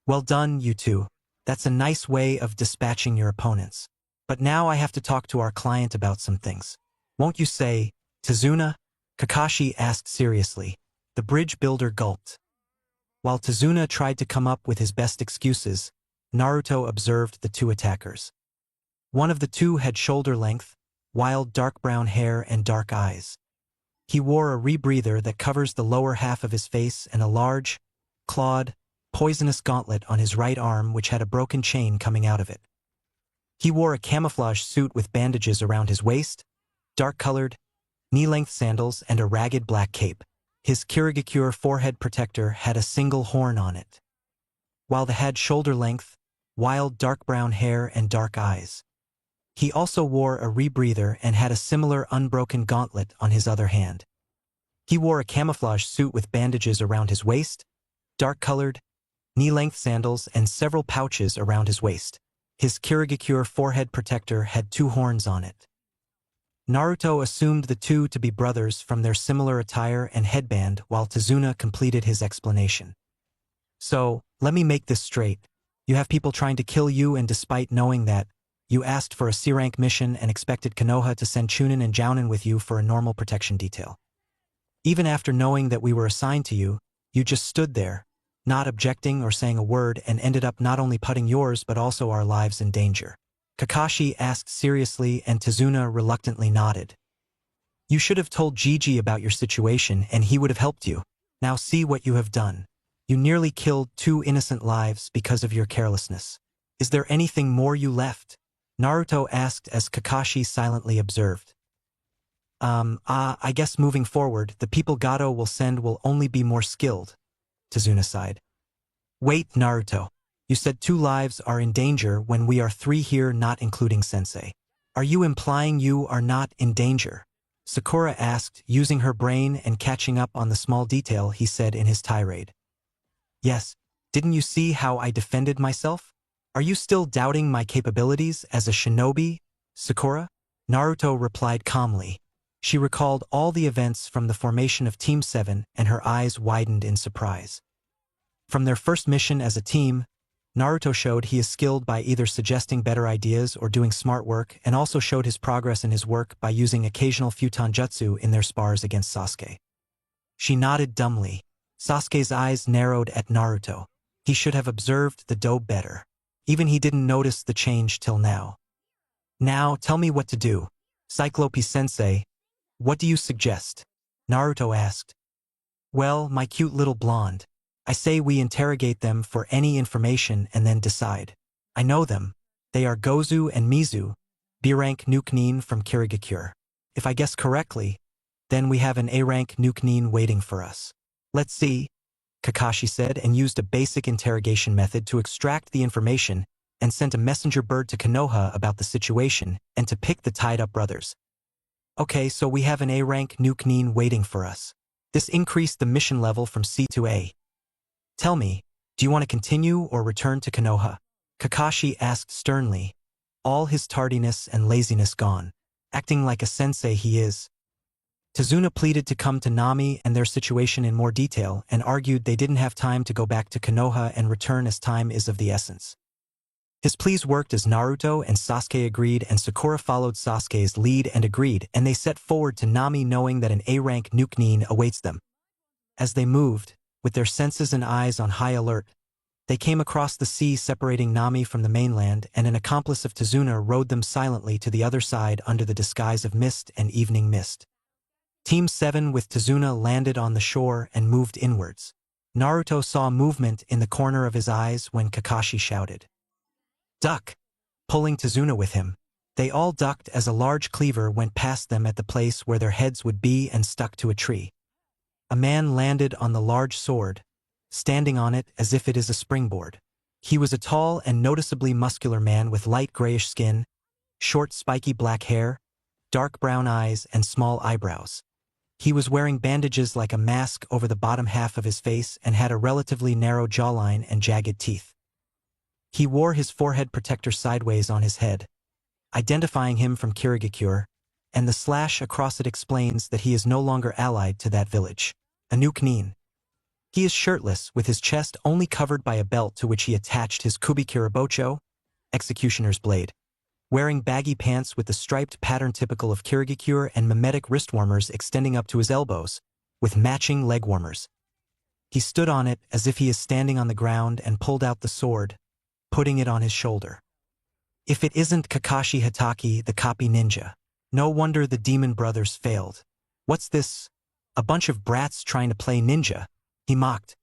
Well done, you two. That's a nice way of dispatching your opponents. But now I have to talk to our client about some things. Won't you say, Tazuna? Kakashi asked seriously. The bridge builder gulped. While Tazuna tried to come up with his best excuses, Naruto observed the 2 attackers. One of the 2 had shoulder length, wild dark brown hair and dark eyes. He wore a rebreather that covers the lower half of his face and a large, clawed, poisonous gauntlet on his right arm which had a broken chain coming out of it. He wore a camouflage suit with bandages around his waist, dark-colored, knee-length sandals and a ragged black cape. His Kirigakure forehead protector had a single horn on it, while the had shoulder-length, wild dark brown hair and dark eyes. He also wore a rebreather and had a similar unbroken gauntlet on his other hand. He wore a camouflage suit with bandages around his waist, dark-colored, knee-length sandals and several pouches around his waist. His Kirigakure forehead protector had 2 horns on it. Naruto assumed the two to be brothers from their similar attire and headband while Tazuna completed his explanation. So, let me make this straight. You have people trying to kill you, and despite knowing that, you asked for a C-rank mission and expected Konoha to send Chunin and Jounin with you for a normal protection detail. Even after knowing that we were assigned to you, you just stood there, not objecting or saying a word, and ended up not only putting yours but also our lives in danger. Kakashi asked seriously, and Tazuna reluctantly nodded. You should have told Gigi about your situation and he would have helped you. Now see what you have done. You nearly killed 2 innocent lives because of your carelessness. Is there anything more you left? Naruto asked as Kakashi silently observed. I guess moving forward, the people Gato will send will only be more skilled, Tazuna sighed. Wait, Naruto. You said 2 lives are in danger when we are 3 here, not including Sensei. Are you implying you are not in danger? Sakura asked, using her brain and catching up on the small detail he said in his tirade. Yes, didn't you see how I defended myself? Are you still doubting my capabilities as a shinobi, Sakura? Naruto replied calmly. She recalled all the events from the formation of Team 7 and her eyes widened in surprise. From their first mission as a team, Naruto showed he is skilled by either suggesting better ideas or doing smart work, and also showed his progress in his work by using occasional futonjutsu in their spars against Sasuke. She nodded dumbly. Sasuke's eyes narrowed at Naruto. He should have observed the doe better. Even he didn't notice the change till now. Now, tell me what to do. Cyclope-sensei, what do you suggest? Naruto asked. Well, my cute little blonde. I say we interrogate them for any information and then decide. I know them. They are Gozu and Mizu, B-rank Nukenin from Kirigakure. If I guess correctly, then we have an A-rank Nukenin waiting for us. Let's see, Kakashi said, and used a basic interrogation method to extract the information and sent a messenger bird to Konoha about the situation and to pick the tied-up brothers. Okay, so we have an A-rank Nukenin waiting for us. This increased the mission level from C to A. Tell me, do you want to continue or return to Konoha? Kakashi asked sternly, all his tardiness and laziness gone, acting like a sensei he is. Tazuna pleaded to come to Nami and their situation in more detail and argued they didn't have time to go back to Konoha and return as time is of the essence. His pleas worked as Naruto and Sasuke agreed, and Sakura followed Sasuke's lead and agreed, and they set forward to Nami knowing that an A-rank Nukenin awaits them. As they moved, with their senses and eyes on high alert, they came across the sea separating Nami from the mainland, and an accomplice of Tazuna rowed them silently to the other side under the disguise of mist and evening mist. Team 7 with Tazuna landed on the shore and moved inwards. Naruto saw movement in the corner of his eyes when Kakashi shouted, "Duck!" pulling Tazuna with him. They all ducked as a large cleaver went past them at the place where their heads would be and stuck to a tree. A man landed on the large sword, standing on it as if it is a springboard. He was a tall and noticeably muscular man with light grayish skin, short spiky black hair, dark brown eyes, and small eyebrows. He was wearing bandages like a mask over the bottom half of his face and had a relatively narrow jawline and jagged teeth. He wore his forehead protector sideways on his head, identifying him from Kirigakure, and the slash across it explains that he is no longer allied to that village. A Nukenin. He is shirtless, with his chest only covered by a belt to which he attached his Kubikirabocho, executioner's blade, wearing baggy pants with the striped pattern typical of Kirigakure and mimetic wrist warmers extending up to his elbows, with matching leg warmers. He stood on it as if he is standing on the ground and pulled out the sword, putting it on his shoulder. If it isn't Kakashi Hatake, the copy ninja. No wonder the demon brothers failed. What's this? A bunch of brats trying to play ninja, he mocked.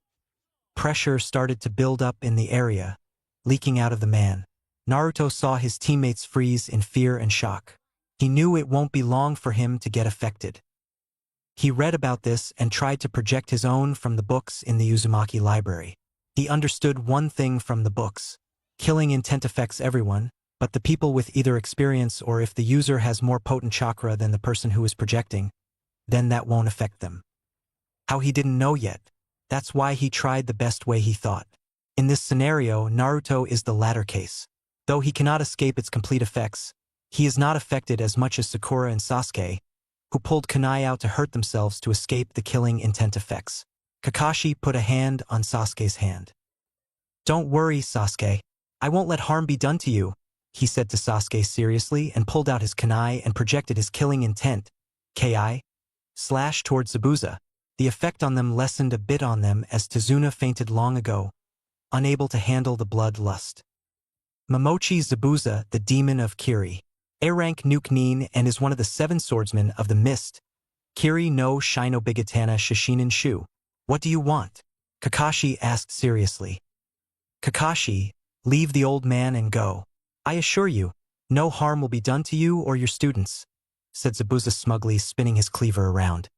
Pressure started to build up in the area, leaking out of the man. Naruto saw his teammates freeze in fear and shock. He knew it won't be long for him to get affected. He read about this and tried to project his own from the books in the Uzumaki library. He understood one thing from the books. Killing intent affects everyone, but the people with either experience or if the user has more potent chakra than the person who is projecting, then that won't affect them. How he didn't know yet. That's why he tried the best way he thought. In this scenario, Naruto is the latter case. Though he cannot escape its complete effects, he is not affected as much as Sakura and Sasuke, who pulled kunai out to hurt themselves to escape the killing intent effects. Kakashi put a hand on Sasuke's hand. "Don't worry, Sasuke. I won't let harm be done to you," he said to Sasuke seriously and pulled out his kunai and projected his killing intent, Ki, slash towards Zabuza. The effect on them lessened a bit on them as Tazuna fainted long ago, unable to handle the blood lust. Momochi Zabuza, the demon of Kiri. A-rank Nuke Nin and is one of the 7 swordsmen of the mist. Kiri no Shinobigatana Shishinin Shu. "What do you want?" Kakashi asked seriously. "Kakashi, leave the old man and go. I assure you, no harm will be done to you or your students," said Zabuza smugly, spinning his cleaver around.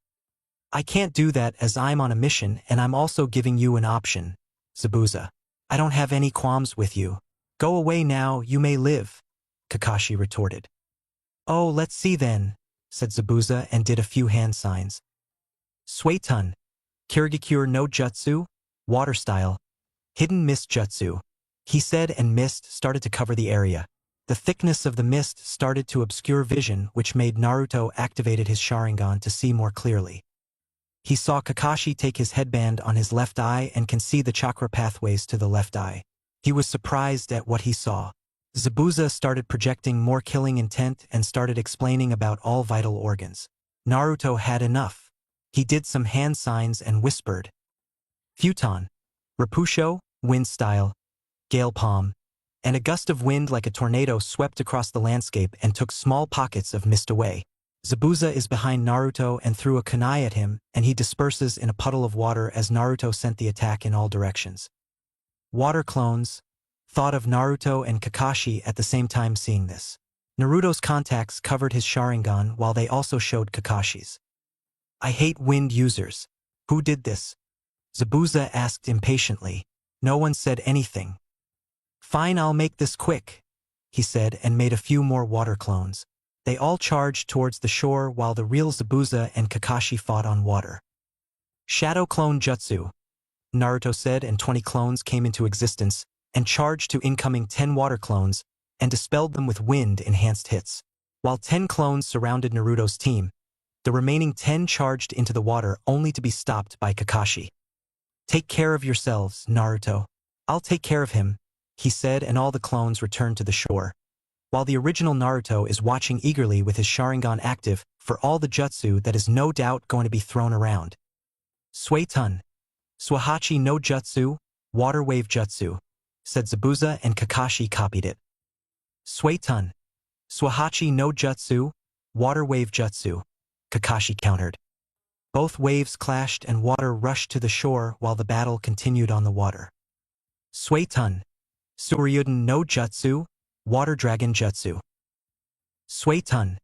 "I can't do that as I'm on a mission and I'm also giving you an option, Zabuza. I don't have any qualms with you. Go away now, you may live," Kakashi retorted. "Oh, let's see then," said Zabuza and did a few hand signs. "Suetun, Kirigakure no Jutsu, water style, hidden mist jutsu," he said, and mist started to cover the area. The thickness of the mist started to obscure vision, which made Naruto activated his Sharingan to see more clearly. He saw Kakashi take his headband on his left eye and can see the chakra pathways to the left eye. He was surprised at what he saw. Zabuza started projecting more killing intent and started explaining about all vital organs. Naruto had enough. He did some hand signs and whispered. "Futon, Rapusho, wind style, gale palm," and a gust of wind like a tornado swept across the landscape and took small pockets of mist away. Zabuza is behind Naruto and threw a kunai at him, and he disperses in a puddle of water as Naruto sent the attack in all directions. Water clones, thought of Naruto and Kakashi at the same time seeing this. Naruto's contacts covered his Sharingan while they also showed Kakashi's. "I hate wind users. Who did this?" Zabuza asked impatiently. No one said anything. "Fine, I'll make this quick," he said and made a few more water clones. They all charged towards the shore while the real Zabuza and Kakashi fought on water. "Shadow Clone Jutsu," Naruto said, and 20 clones came into existence and charged to incoming 10 water clones and dispelled them with wind-enhanced hits. While 10 clones surrounded Naruto's team, the remaining 10 charged into the water only to be stopped by Kakashi. "Take care of yourselves, Naruto. I'll take care of him," he said, and all the clones returned to the shore. While the original Naruto is watching eagerly with his Sharingan active for all the jutsu that is no doubt going to be thrown around. "Suetun, Swahachi no Jutsu, water wave jutsu," said Zabuza, and Kakashi copied it. "Suetun, Swahachi no Jutsu, water wave jutsu," Kakashi countered. Both waves clashed and water rushed to the shore while the battle continued on the water. "Suetun, Suryuden no Jutsu, water dragon jutsu." "Suetun,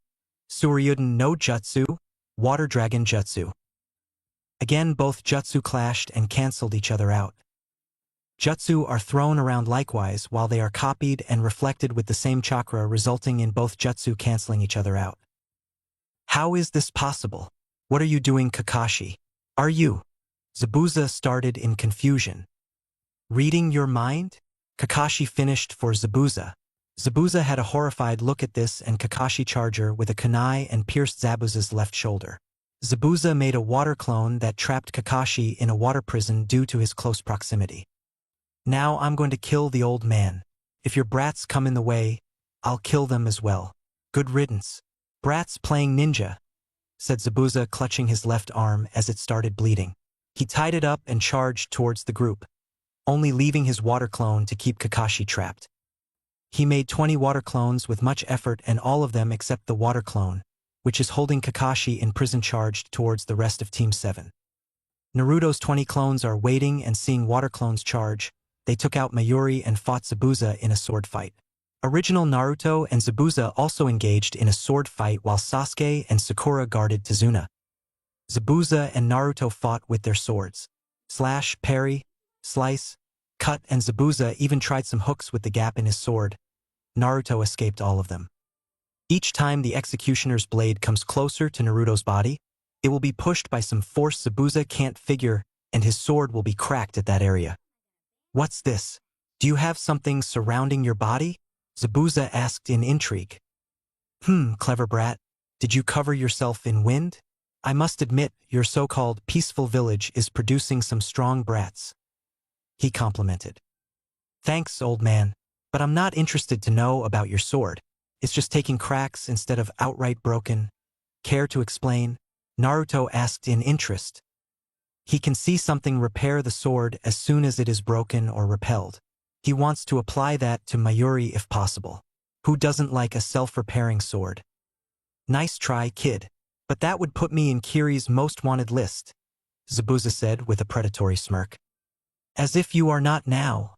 Suryuden no Jutsu, water dragon jutsu." Again, both jutsu clashed and cancelled each other out. Jutsu are thrown around likewise while they are copied and reflected with the same chakra, resulting in both jutsu cancelling each other out. "How is this possible? What are you doing, Kakashi? Are you?" Zabuza started in confusion. "Reading your mind?" Kakashi finished for Zabuza. Zabuza had a horrified look at this, and Kakashi charger with a kunai and pierced Zabuza's left shoulder. Zabuza made a water clone that trapped Kakashi in a water prison due to his close proximity. "Now I'm going to kill the old man. If your brats come in the way, I'll kill them as well. Good riddance. Brats playing ninja," said Zabuza, clutching his left arm as it started bleeding. He tied it up and charged towards the group, only leaving his water clone to keep Kakashi trapped. He made 20 water clones with much effort, and all of them except the water clone, which is holding Kakashi in prison charged towards the rest of Team 7. Naruto's 20 clones are waiting and seeing water clones charge. They took out Mayuri and fought Zabuza in a sword fight. Original Naruto and Zabuza also engaged in a sword fight while Sasuke and Sakura guarded Tazuna. Zabuza and Naruto fought with their swords. Slash, parry, slice, cut, and Zabuza even tried some hooks with the gap in his sword. Naruto escaped all of them. Each time the executioner's blade comes closer to Naruto's body, it will be pushed by some force Zabuza can't figure, and his sword will be cracked at that area. "What's this? Do you have something surrounding your body?" Zabuza asked in intrigue. Clever brat. Did you cover yourself in wind? I must admit, your so-called peaceful village is producing some strong brats. He complimented. Thanks, old man, but I'm not interested to know about your sword. It's just taking cracks instead of outright broken. Care to explain? Naruto asked in interest. He can see something repair the sword as soon as it is broken or repelled. He wants to apply that to Mayuri if possible. Who doesn't like a self-repairing sword? Nice try, kid. But that would put me in Kiri's most wanted list, Zabuza said with a predatory smirk. As if you are not now,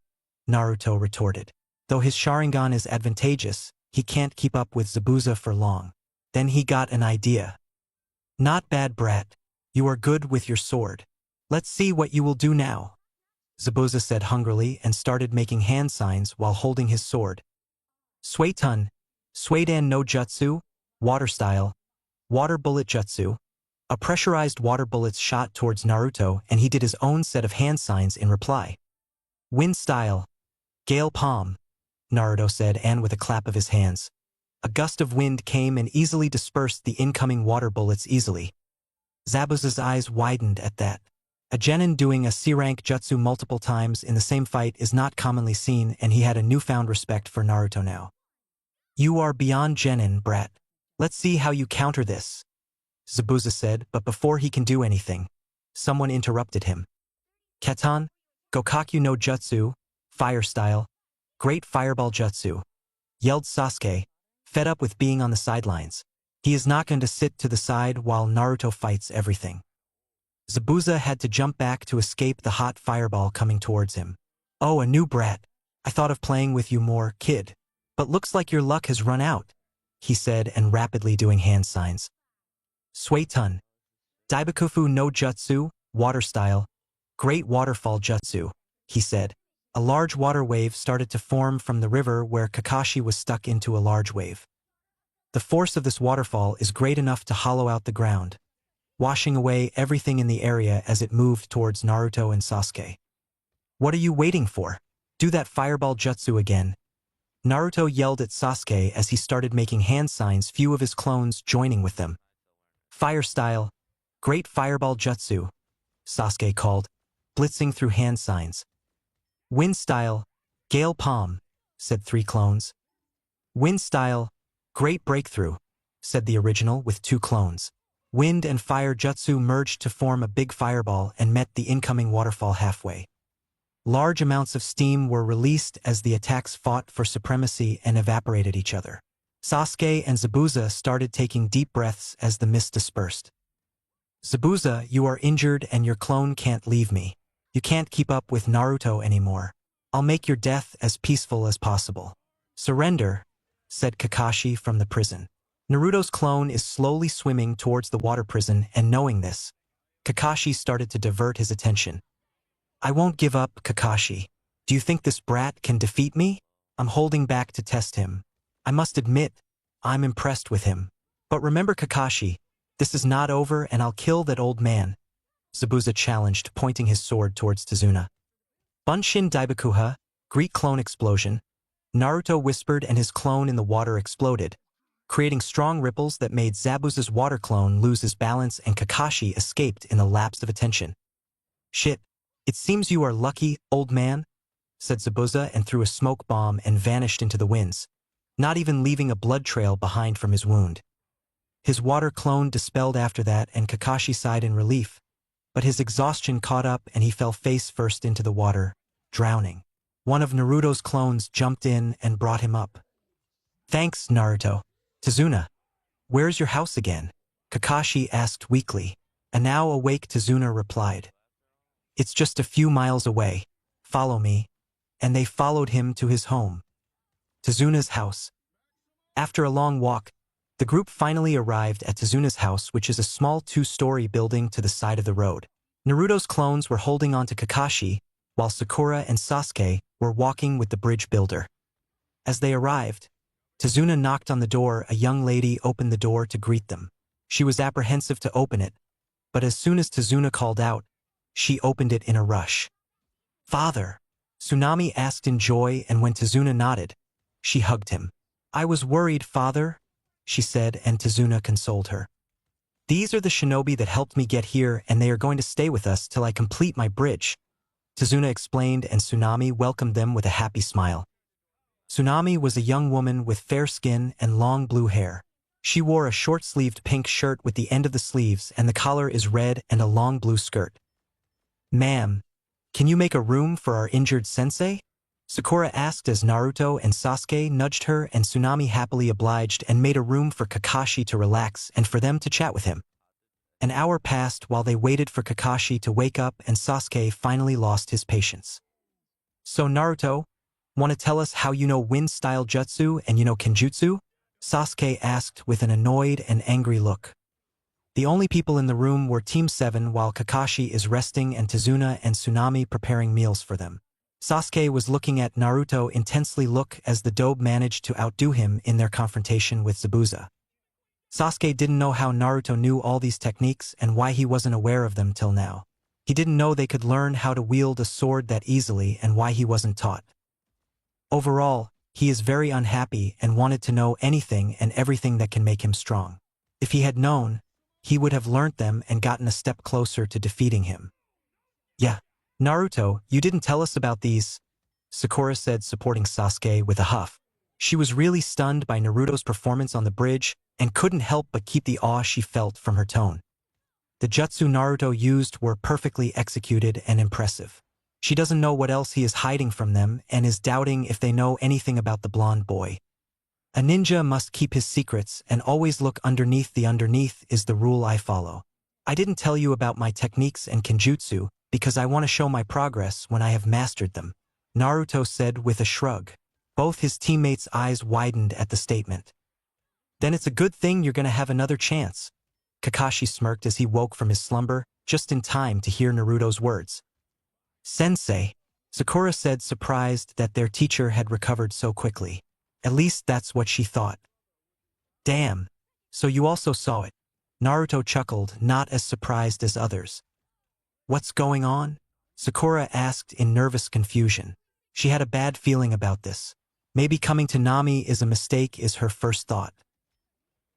Naruto retorted. Though his Sharingan is advantageous, he can't keep up with Zabuza for long. Then he got an idea. Not bad, brat. You are good with your sword. Let's see what you will do now, Zabuza said hungrily and started making hand signs while holding his sword. Suetun, Suidan no Jutsu, water style, water bullet jutsu. A pressurized water bullets shot towards Naruto and he did his own set of hand signs in reply. Wind style, gale palm, Naruto said and with a clap of his hands. A gust of wind came and easily dispersed the incoming water bullets easily. Zabuza's eyes widened at that. A genin doing a C-rank jutsu multiple times in the same fight is not commonly seen and he had a newfound respect for Naruto now. You are beyond genin, brat. Let's see how you counter this, Zabuza said, but before he can do anything, someone interrupted him. Keton, Gokaku no Jutsu, fire style, great fireball jutsu, yelled Sasuke, fed up with being on the sidelines. He is not going to sit to the side while Naruto fights everything. Zabuza had to jump back to escape the hot fireball coming towards him. Oh, a new brat. I thought of playing with you more, kid. But looks like your luck has run out, he said and rapidly doing hand signs. Suetun, Daibakufu no Jutsu, water style, great waterfall jutsu, he said. A large water wave started to form from the river where Kakashi was stuck into a large wave. The force of this waterfall is great enough to hollow out the ground, washing away everything in the area as it moved towards Naruto and Sasuke. What are you waiting for? Do that fireball jutsu again. Naruto yelled at Sasuke as he started making hand signs, few of his clones joining with them. Fire style, great fireball jutsu, Sasuke called, blitzing through hand signs. Wind style, gale palm, said 3 clones. Wind style, great breakthrough, said the original with 2 clones. Wind and fire jutsu merged to form a big fireball and met the incoming waterfall halfway. Large amounts of steam were released as the attacks fought for supremacy and evaporated each other. Sasuke and Zabuza started taking deep breaths as the mist dispersed. Zabuza, you are injured and your clone can't leave me. You can't keep up with Naruto anymore. I'll make your death as peaceful as possible. Surrender, said Kakashi from the prison. Naruto's clone is slowly swimming towards the water prison and knowing this, Kakashi started to divert his attention. I won't give up, Kakashi. Do you think this brat can defeat me? I'm holding back to test him. I must admit, I'm impressed with him. But remember, Kakashi, this is not over and I'll kill that old man, Zabuza challenged, pointing his sword towards Tazuna. Bunshin Daibakuha, Greek clone explosion. Naruto whispered and his clone in the water exploded, creating strong ripples that made Zabuza's water clone lose his balance and Kakashi escaped in the lapse of attention. Shit, it seems you are lucky, old man, said Zabuza and threw a smoke bomb and vanished into the winds, not even leaving a blood trail behind from his wound. His water clone dispelled after that and Kakashi sighed in relief, but his exhaustion caught up and he fell face first into the water, drowning. One of Naruto's clones jumped in and brought him up. Thanks, Naruto. Tazuna, Where's your house again? Kakashi asked weakly. A now awake Tazuna replied. It's just a few miles away. Follow me. And they followed him to his home. Tazuna's house. After a long walk, the group finally arrived at Tazuna's house, which is a small 2-story building to the side of the road. Naruto's clones were holding on to Kakashi, while Sakura and Sasuke were walking with the bridge builder. As they arrived, Tazuna knocked on the door. A young lady opened the door to greet them. She was apprehensive to open it, but as soon as Tazuna called out, she opened it in a rush. Father, Tsunami asked in joy, and when Tazuna nodded, she hugged him. I was worried, father, she said, and Tazuna consoled her. These are the shinobi that helped me get here, and they are going to stay with us till I complete my bridge, Tazuna explained, and Tsunami welcomed them with a happy smile. Tsunami was a young woman with fair skin and long blue hair. She wore a short-sleeved pink shirt with the end of the sleeves, and the collar is red, and a long blue skirt. Ma'am, can you make a room for our injured sensei? Sakura asked as Naruto and Sasuke nudged her, and Tsunami happily obliged and made a room for Kakashi to relax and for them to chat with him. An hour passed while they waited for Kakashi to wake up, and Sasuke finally lost his patience. So Naruto, want to tell us how you know wind-style jutsu and you know kenjutsu? Sasuke asked with an annoyed and angry look. The only people in the room were Team 7 while Kakashi is resting and Tazuna and Tsunami preparing meals for them. Sasuke was looking at Naruto intensely as the Dobe managed to outdo him in their confrontation with Zabuza. Sasuke didn't know how Naruto knew all these techniques and why he wasn't aware of them till now. He didn't know they could learn how to wield a sword that easily and why he wasn't taught. Overall, he is very unhappy and wanted to know anything and everything that can make him strong. If he had known, he would have learnt them and gotten a step closer to defeating him. Yeah, Naruto, you didn't tell us about these, Sakura said, supporting Sasuke with a huff. She was really stunned by Naruto's performance on the bridge and couldn't help but keep the awe she felt from her tone. The jutsu Naruto used were perfectly executed and impressive. She doesn't know what else he is hiding from them and is doubting if they know anything about the blonde boy. A ninja must keep his secrets and always look underneath. The underneath is the rule I follow. I didn't tell you about my techniques and kenjutsu because I want to show my progress when I have mastered them, Naruto said with a shrug. Both his teammates' eyes widened at the statement. Then it's a good thing you're going to have another chance. Kakashi smirked as he woke from his slumber, just in time to hear Naruto's words. Sensei, Sakura said, surprised that their teacher had recovered so quickly. At least that's what she thought. Damn, so you also saw it. Naruto chuckled, not as surprised as others. What's going on? Sakura asked in nervous confusion. She had a bad feeling about this. Maybe coming to Nami is a mistake is her first thought.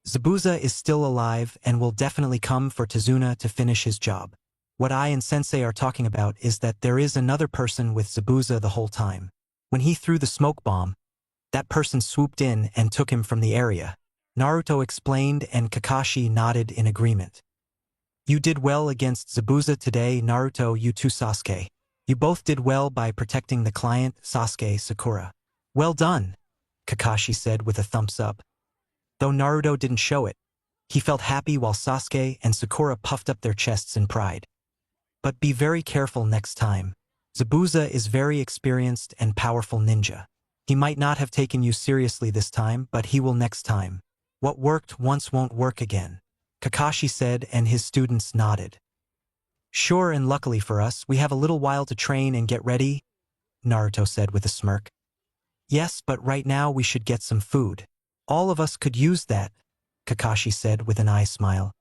Zabuza is still alive and will definitely come for Tazuna to finish his job. What I and Sensei are talking about is that there is another person with Zabuza the whole time. When he threw the smoke bomb, that person swooped in and took him from the area, Naruto explained, and Kakashi nodded in agreement. You did well against Zabuza today, Naruto. You too, Sasuke. You both did well by protecting the client, Sasuke, Sakura. Well done, Kakashi said with a thumbs up. Though Naruto didn't show it, he felt happy while Sasuke and Sakura puffed up their chests in pride. But be very careful next time. Zabuza is very experienced and powerful ninja. He might not have taken you seriously this time, but he will next time. What worked once won't work again, Kakashi said, and his students nodded. Sure, and luckily for us, we have a little while to train and get ready, Naruto said with a smirk. Yes, but right now we should get some food. All of us could use that, Kakashi said with an eye smile.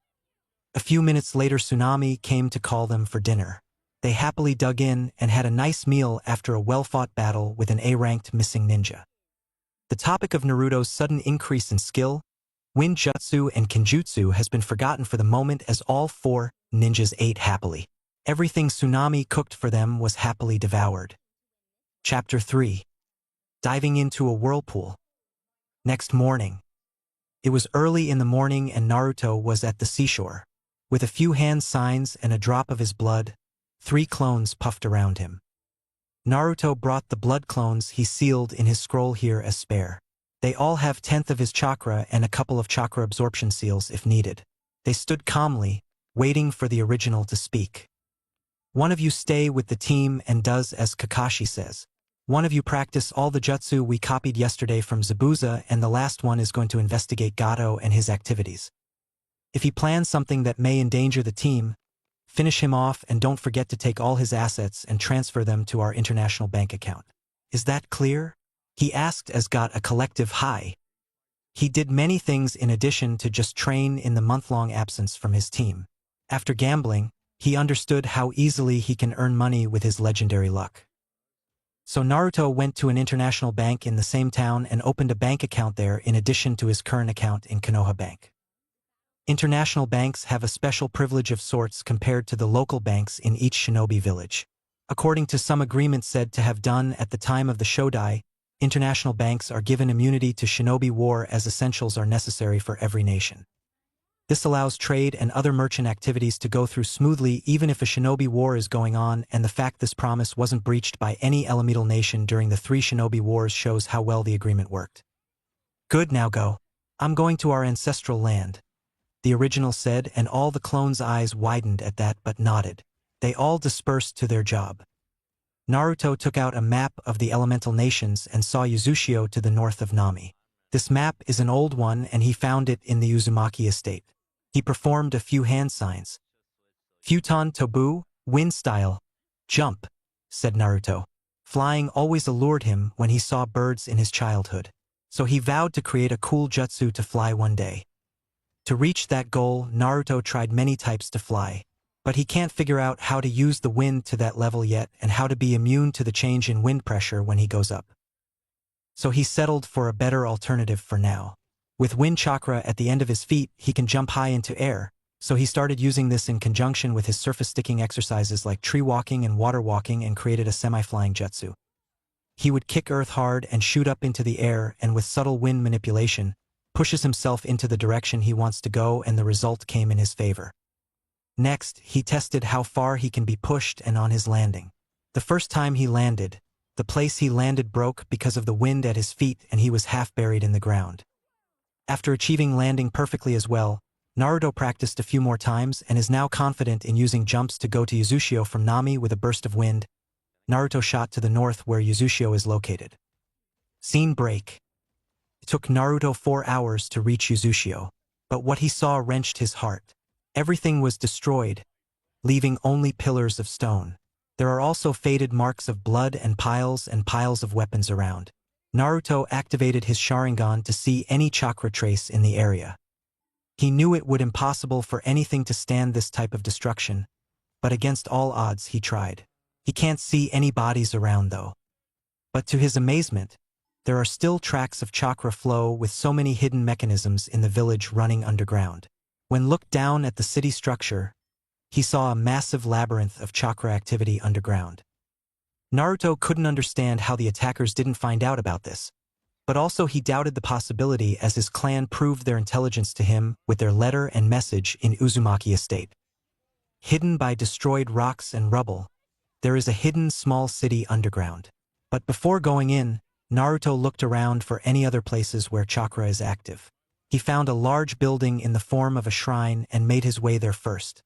A few minutes later, Tsunami came to call them for dinner. They happily dug in and had a nice meal after a well-fought battle with an A-ranked missing ninja. The topic of Naruto's sudden increase in skill, wind jutsu and kenjutsu, has been forgotten for the moment as all 4 ninjas ate happily. Everything Tsunami cooked for them was happily devoured. Chapter 3. Diving into a whirlpool. Next morning. It was early in the morning and Naruto was at the seashore. With a few hand signs and a drop of his blood, 3 clones puffed around him. Naruto brought the blood clones he sealed in his scroll here as spare. They all have 10th of his chakra and a couple of chakra absorption seals if needed. They stood calmly, waiting for the original to speak. One of you stay with the team and does as Kakashi says. One of you practice all the jutsu we copied yesterday from Zabuza, and the last one is going to investigate Gato and his activities. If he plans something that may endanger the team, finish him off and don't forget to take all his assets and transfer them to our international bank account. Is that clear? He asked as got a collective hi. He did many things in addition to just train in the month-long absence from his team. After gambling, he understood how easily he can earn money with his legendary luck. So Naruto went to an international bank in the same town and opened a bank account there in addition to his current account in Konoha Bank. International banks have a special privilege of sorts compared to the local banks in each shinobi village. According to some agreement said to have done at the time of the Shodai, international banks are given immunity to shinobi war as essentials are necessary for every nation. This allows trade and other merchant activities to go through smoothly even if a shinobi war is going on, and the fact this promise wasn't breached by any elemental nation during the 3 shinobi wars shows how well the agreement worked. Good, now go. I'm going to our ancestral land, the original said, and all the clones' eyes widened at that but nodded. They all dispersed to their job. Naruto took out a map of the elemental nations and saw Uzushio to the north of Nami. This map is an old one and he found it in the Uzumaki estate. He performed a few hand signs. Futon Tobu, wind style. Jump, said Naruto. Flying always allured him when he saw birds in his childhood. So he vowed to create a cool jutsu to fly one day. To reach that goal, Naruto tried many types to fly. But he can't figure out how to use the wind to that level yet and how to be immune to the change in wind pressure when he goes up. So he settled for a better alternative for now. With wind chakra at the end of his feet, he can jump high into air, so he started using this in conjunction with his surface sticking exercises like tree walking and water walking and created a semi-flying jutsu. He would kick earth hard and shoot up into the air, and with subtle wind manipulation, pushes himself into the direction he wants to go, and the result came in his favor. Next, he tested how far he can be pushed and on his landing. The first time he landed, the place he landed broke because of the wind at his feet and he was half buried in the ground. After achieving landing perfectly as well, Naruto practiced a few more times and is now confident in using jumps to go to Uzushio from Nami with a burst of wind. Naruto shot to the north where Uzushio is located. Scene break. It took Naruto 4 hours to reach Uzushio, but what he saw wrenched his heart. Everything was destroyed, leaving only pillars of stone. There are also faded marks of blood and piles of weapons around. Naruto activated his Sharingan to see any chakra trace in the area. He knew it would be impossible for anything to stand this type of destruction, but against all odds he tried. He can't see any bodies around though. But to his amazement, there are still tracks of chakra flow with so many hidden mechanisms in the village running underground. When looked down at the city structure, he saw a massive labyrinth of chakra activity underground. Naruto couldn't understand how the attackers didn't find out about this, but also he doubted the possibility as his clan proved their intelligence to him with their letter and message in Uzumaki estate. Hidden by destroyed rocks and rubble, there is a hidden small city underground. But before going in, Naruto looked around for any other places where chakra is active. He found a large building in the form of a shrine and made his way there first.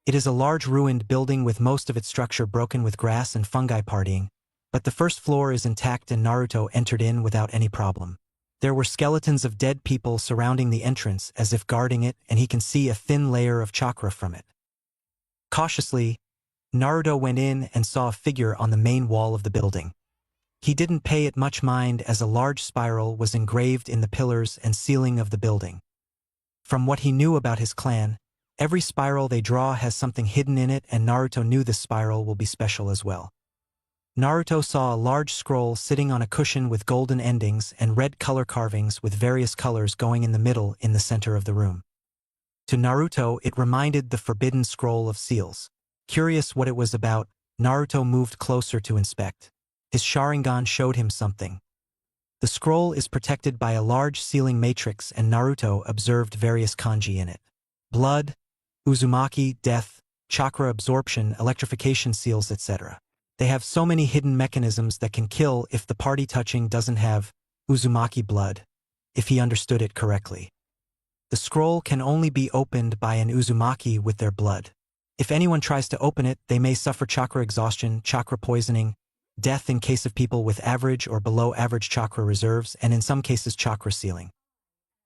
It is a large ruined building with most of its structure broken with grass and fungi partying, but the first floor is intact and Naruto entered in without any problem. There were skeletons of dead people surrounding the entrance as if guarding it, and he can see a thin layer of chakra from it. Cautiously, Naruto went in and saw a figure on the main wall of the building. He didn't pay it much mind as a large spiral was engraved in the pillars and ceiling of the building. From what he knew about his clan, every spiral they draw has something hidden in it, and Naruto knew this spiral will be special as well. Naruto saw a large scroll sitting on a cushion with golden endings and red color carvings with various colors going in the middle in the center of the room. To Naruto, it reminded the forbidden scroll of seals. Curious what it was about, Naruto moved closer to inspect. His Sharingan showed him something. The scroll is protected by a large sealing matrix, and Naruto observed various kanji in it. Blood, Uzumaki, death, chakra absorption, electrification seals, etc. They have so many hidden mechanisms that can kill if the party touching doesn't have Uzumaki blood, if he understood it correctly. The scroll can only be opened by an Uzumaki with their blood. If anyone tries to open it, they may suffer chakra exhaustion, chakra poisoning, death in case of people with average or below average chakra reserves, and in some cases chakra ceiling.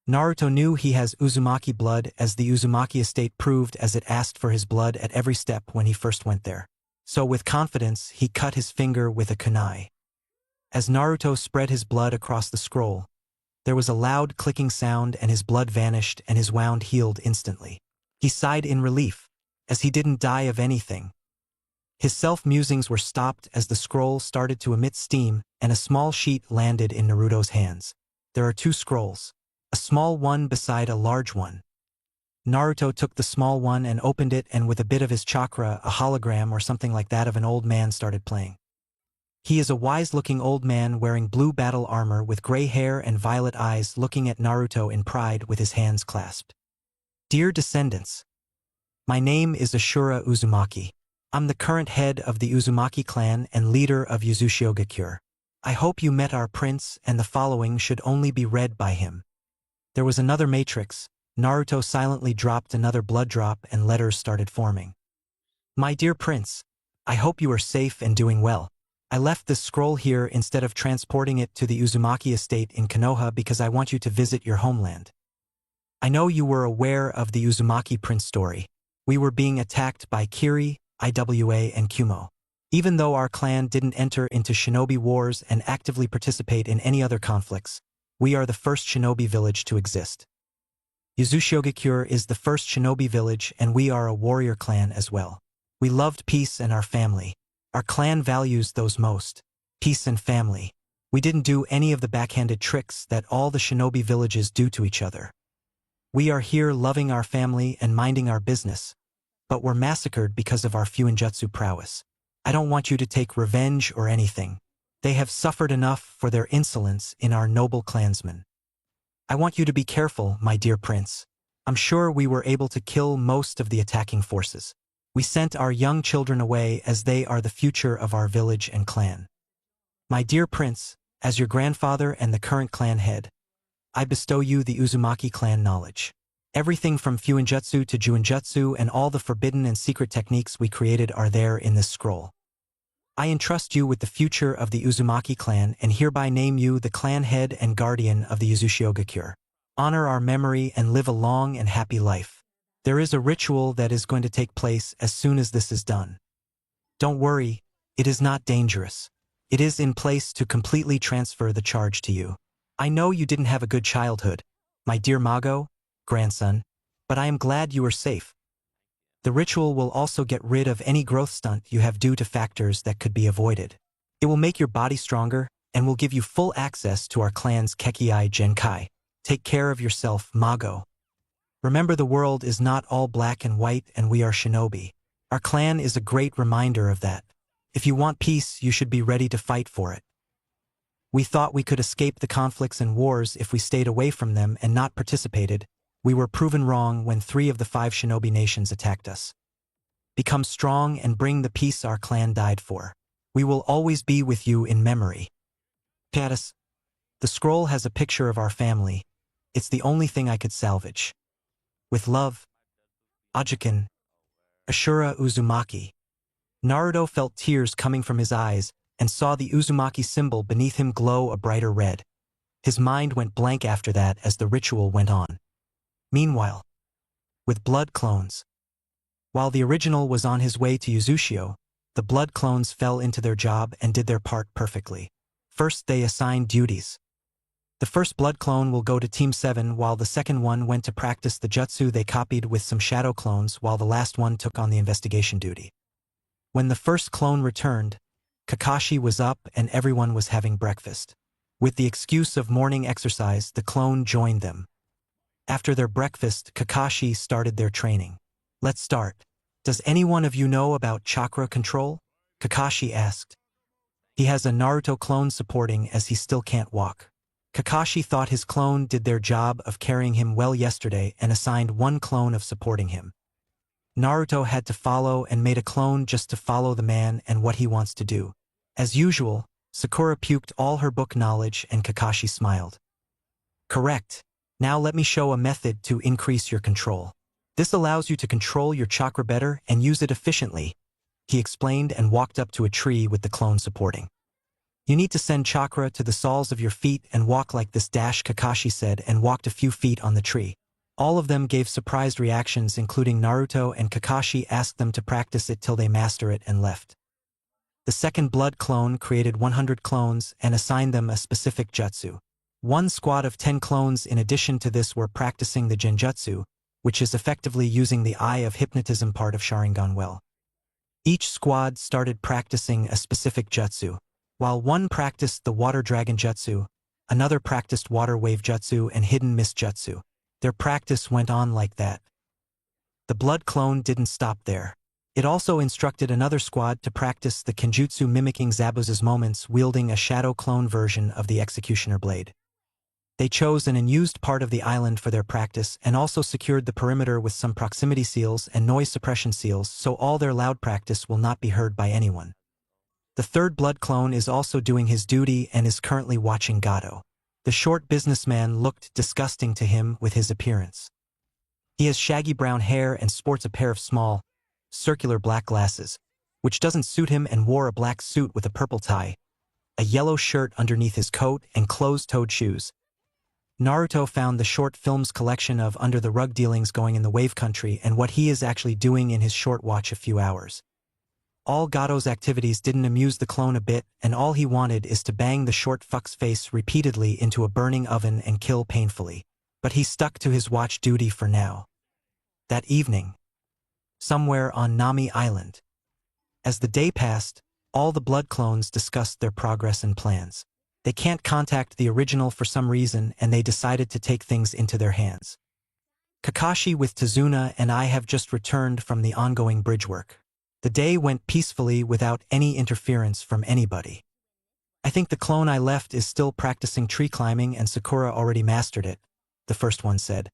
Naruto knew he has Uzumaki blood, as the Uzumaki estate proved, as it asked for his blood at every step when he first went there. So with confidence, he cut his finger with a kunai. As Naruto spread his blood across the scroll, there was a loud clicking sound and his blood vanished and his wound healed instantly. He sighed in relief, as he didn't die of anything. His self-musings were stopped as the scroll started to emit steam and a small sheet landed in Naruto's hands. There are two scrolls, a small one beside a large one. Naruto took the small one and opened it, and with a bit of his chakra, a hologram or something like that of an old man started playing. He is a wise-looking old man wearing blue battle armor with gray hair and violet eyes, looking at Naruto in pride with his hands clasped. Dear descendants, my name is Ashura Uzumaki. I'm the current head of the Uzumaki clan and leader of Uzushiogakure. I hope you met our prince, and the following should only be read by him. There was another matrix. Naruto silently dropped another blood drop and letters started forming. My dear prince, I hope you are safe and doing well. I left this scroll here instead of transporting it to the Uzumaki estate in Konoha because I want you to visit your homeland. I know you were aware of the Uzumaki prince story. We were being attacked by Kiri, Iwa, and Kumo. Even though our clan didn't enter into shinobi wars and actively participate in any other conflicts, we are the first shinobi village to exist. Uzushiogakure is the first shinobi village, and we are a warrior clan as well. We loved peace and our family. Our clan values those most. Peace and family. We didn't do any of the backhanded tricks that all the shinobi villages do to each other. We are here loving our family and minding our business, but were massacred because of our fuinjutsu prowess. I don't want you to take revenge or anything. They have suffered enough for their insolence in our noble clansmen. I want you to be careful, my dear prince. I'm sure we were able to kill most of the attacking forces. We sent our young children away as they are the future of our village and clan. My dear prince, as your grandfather and the current clan head, I bestow you the Uzumaki clan knowledge. Everything from fuinjutsu to juinjutsu and all the forbidden and secret techniques we created are there in this scroll. I entrust you with the future of the Uzumaki clan and hereby name you the clan head and guardian of the Uzushiogakure. Honor our memory and live a long and happy life. There is a ritual that is going to take place as soon as this is done. Don't worry, it is not dangerous. It is in place to completely transfer the charge to you. I know you didn't have a good childhood, my dear Mago, grandson, but I am glad you are safe. The ritual will also get rid of any growth stunt you have due to factors that could be avoided. It will make your body stronger and will give you full access to our clan's Kekkei Genkai. Take care of yourself, Mago. Remember, the world is not all black and white, and we are shinobi. Our clan is a great reminder of that. If you want peace, you should be ready to fight for it. We thought we could escape the conflicts and wars if we stayed away from them and not participated. We were proven wrong when 3 of the 5 shinobi nations attacked us. Become strong and bring the peace our clan died for. We will always be with you in memory. P.S. The scroll has a picture of our family. It's the only thing I could salvage. With love, Ajiken, Ashura Uzumaki. Naruto felt tears coming from his eyes and saw the Uzumaki symbol beneath him glow a brighter red. His mind went blank after that as the ritual went on. Meanwhile, with blood clones. While the original was on his way to Uzushio, the blood clones fell into their job and did their part perfectly. First, they assigned duties. The first blood clone will go to Team 7, while the second one went to practice the jutsu they copied with some shadow clones, while the last one took on the investigation duty. When the first clone returned, Kakashi was up and everyone was having breakfast. With the excuse of morning exercise, the clone joined them. After their breakfast, Kakashi started their training. Let's start. Does any one of you know about chakra control? Kakashi asked. He has a Naruto clone supporting as he still can't walk. Kakashi thought his clone did their job of carrying him well yesterday and assigned one clone of supporting him. Naruto had to follow and made a clone just to follow the man and what he wants to do. As usual, Sakura puked all her book knowledge and Kakashi smiled. Correct. Now let me show a method to increase your control. This allows you to control your chakra better and use it efficiently, he explained and walked up to a tree with the clone supporting. You need to send chakra to the soles of your feet and walk like this, Kakashi said and walked a few feet on the tree. All of them gave surprised reactions, including Naruto, and Kakashi asked them to practice it till they master it and left. The second blood clone created 100 clones and assigned them a specific jutsu. One squad of 10 clones in addition to this were practicing the genjutsu, which is effectively using the eye of hypnotism part of Sharingan well. Each squad started practicing a specific jutsu. While one practiced the water dragon jutsu, another practiced water wave jutsu and hidden mist jutsu. Their practice went on like that. The blood clone didn't stop there. It also instructed another squad to practice the kenjutsu mimicking Zabuza's moments, wielding a shadow clone version of the executioner blade. They chose an unused part of the island for their practice and also secured the perimeter with some proximity seals and noise suppression seals so all their loud practice will not be heard by anyone. The third blood clone is also doing his duty and is currently watching Gato. The short businessman looked disgusting to him with his appearance. He has shaggy brown hair and sports a pair of small, circular black glasses, which doesn't suit him, and wore a black suit with a purple tie, a yellow shirt underneath his coat, and closed-toed shoes. Naruto found the short films collection of Under the Rug dealings going in the Wave Country and what he is actually doing in his short watch a few hours. All Gato's activities didn't amuse the clone a bit, and all he wanted is to bang the short fuck's face repeatedly into a burning oven and kill painfully. But he stuck to his watch duty for now. That evening, somewhere on Nami Island. As the day passed, all the blood clones discussed their progress and plans. They can't contact the original for some reason, and they decided to take things into their hands. Kakashi with Tazuna and I have just returned from the ongoing bridge work. The day went peacefully without any interference from anybody. I think the clone I left is still practicing tree climbing and Sakura already mastered it, the first one said.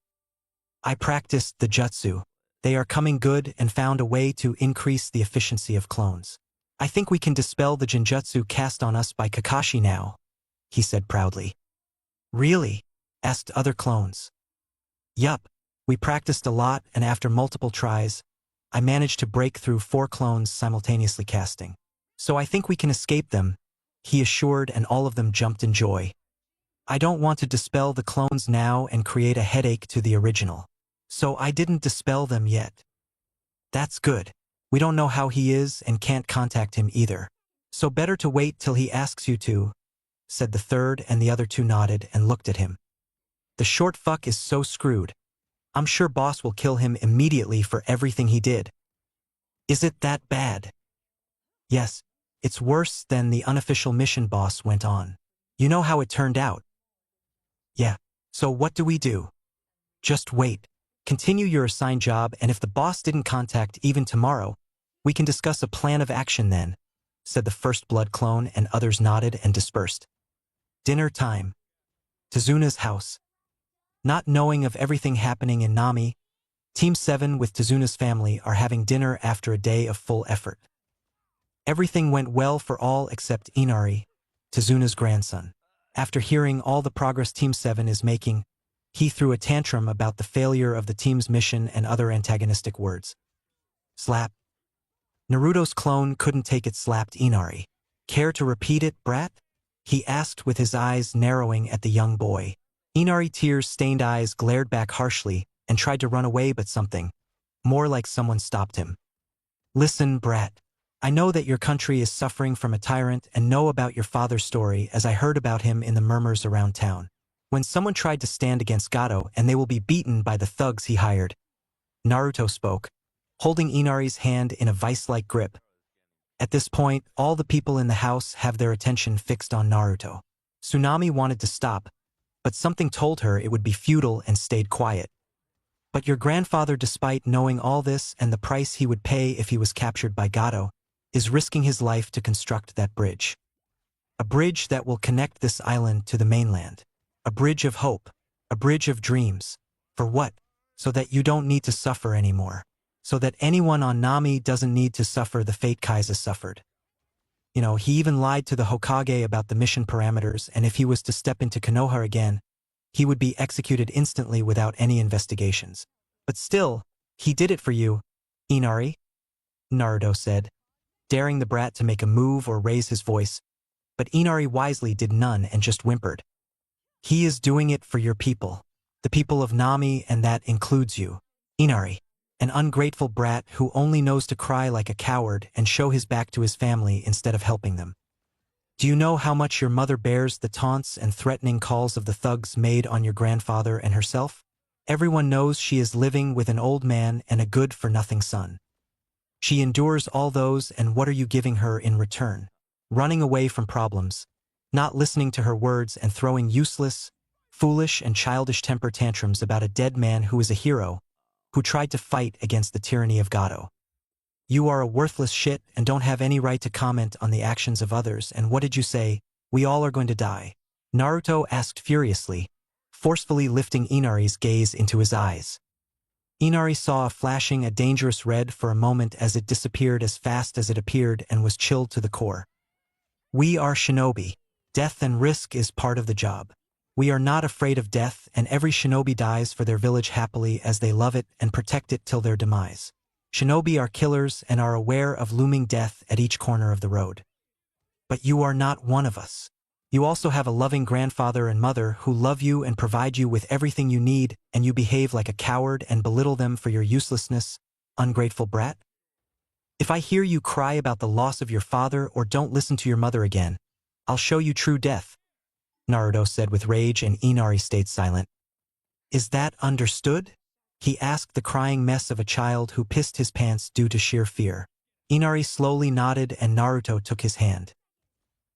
I practiced the jutsu. They are coming good and found a way to increase the efficiency of clones. I think we can dispel the genjutsu cast on us by Kakashi now, he said proudly. Really? Asked other clones. Yup, we practiced a lot and after multiple tries, I managed to break through 4 clones simultaneously casting. So I think we can escape them, he assured, and all of them jumped in joy. I don't want to dispel the clones now and create a headache to the original. So I didn't dispel them yet. That's good. We don't know how he is and can't contact him either. So better to wait till he asks you to, said the third, and the other 2 nodded and looked at him. The short fuck is so screwed. I'm sure boss will kill him immediately for everything he did. Is it that bad? Yes, it's worse than the unofficial mission, boss went on. You know how it turned out. Yeah, so what do we do? Just wait. Continue your assigned job, and if the boss didn't contact even tomorrow, we can discuss a plan of action then, said the first blood clone, and others nodded and dispersed. Dinner time. Tazuna's house. Not knowing of everything happening in Nami, Team 7 with Tazuna's family are having dinner after a day of full effort. Everything went well for all except Inari, Tazuna's grandson. After hearing all the progress Team 7 is making, he threw a tantrum about the failure of the team's mission and other antagonistic words. Slap. Naruto's clone couldn't take it, slapped Inari. Care to repeat it, brat? He asked with his eyes narrowing at the young boy. Inari tears-stained eyes glared back harshly and tried to run away, but something, more like someone, stopped him. Listen, brat. I know that your country is suffering from a tyrant and know about your father's story as I heard about him in the murmurs around town. When someone tried to stand against Gato and they will be beaten by the thugs he hired. Naruto spoke, holding Inari's hand in a vice-like grip. At this point, all the people in the house have their attention fixed on Naruto. Tsunami wanted to stop, but something told her it would be futile and stayed quiet. But your grandfather, despite knowing all this and the price he would pay if he was captured by Gato, is risking his life to construct that bridge. A bridge that will connect this island to the mainland. A bridge of hope. A bridge of dreams. For what? So that you don't need to suffer anymore. So that anyone on Nami doesn't need to suffer the fate Kaiser suffered. He even lied to the Hokage about the mission parameters, and if he was to step into Konoha again, he would be executed instantly without any investigations. But still, he did it for you, Inari, Naruto said, daring the brat to make a move or raise his voice, but Inari wisely did none and just whimpered. He is doing it for your people, the people of Nami, and that includes you, Inari, an ungrateful brat who only knows to cry like a coward and show his back to his family instead of helping them. Do you know how much your mother bears the taunts and threatening calls of the thugs made on your grandfather and herself? Everyone knows she is living with an old man and a good-for-nothing son. She endures all those, and what are you giving her in return? Running away from problems, not listening to her words, and throwing useless, foolish, and childish temper tantrums about a dead man who is a hero, who tried to fight against the tyranny of Gato. You are a worthless shit and don't have any right to comment on the actions of others, and what did you say? We all are going to die. Naruto asked furiously, forcefully lifting Inari's gaze into his eyes. Inari saw flashing a dangerous red for a moment as it disappeared as fast as it appeared and was chilled to the core. We are shinobi. Death and risk is part of the job. We are not afraid of death, and every shinobi dies for their village happily as they love it and protect it till their demise. Shinobi are killers and are aware of looming death at each corner of the road. But you are not one of us. You also have a loving grandfather and mother who love you and provide you with everything you need, and you behave like a coward and belittle them for your uselessness, ungrateful brat? If I hear you cry about the loss of your father or don't listen to your mother again, I'll show you true death, Naruto said with rage, and Inari stayed silent. Is that understood? He asked, the crying mess of a child who pissed his pants due to sheer fear. Inari slowly nodded and Naruto took his hand.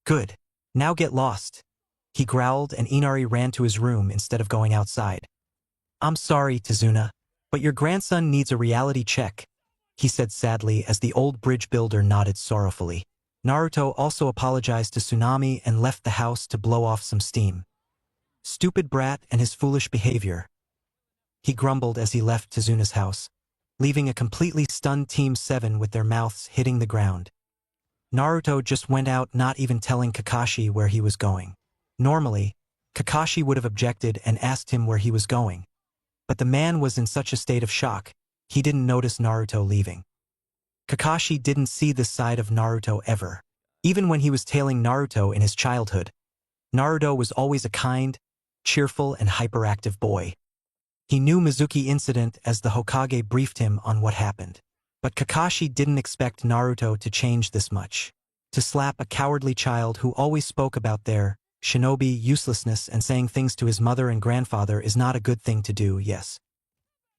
Good. Now get lost, he growled, and Inari ran to his room instead of going outside. I'm sorry, Tazuna, but your grandson needs a reality check, he said sadly as the old bridge builder nodded sorrowfully. Naruto also apologized to Tsunami and left the house to blow off some steam. Stupid brat and his foolish behavior, he grumbled as he left Tazuna's house, leaving a completely stunned Team 7 with their mouths hitting the ground. Naruto just went out, not even telling Kakashi where he was going. Normally, Kakashi would have objected and asked him where he was going. But the man was in such a state of shock, he didn't notice Naruto leaving. Kakashi didn't see this side of Naruto ever. Even when he was tailing Naruto in his childhood, Naruto was always a kind, cheerful, and hyperactive boy. He knew Mizuki incident as the Hokage briefed him on what happened. But Kakashi didn't expect Naruto to change this much. To slap a cowardly child who always spoke about their shinobi uselessness and saying things to his mother and grandfather is not a good thing to do, yes.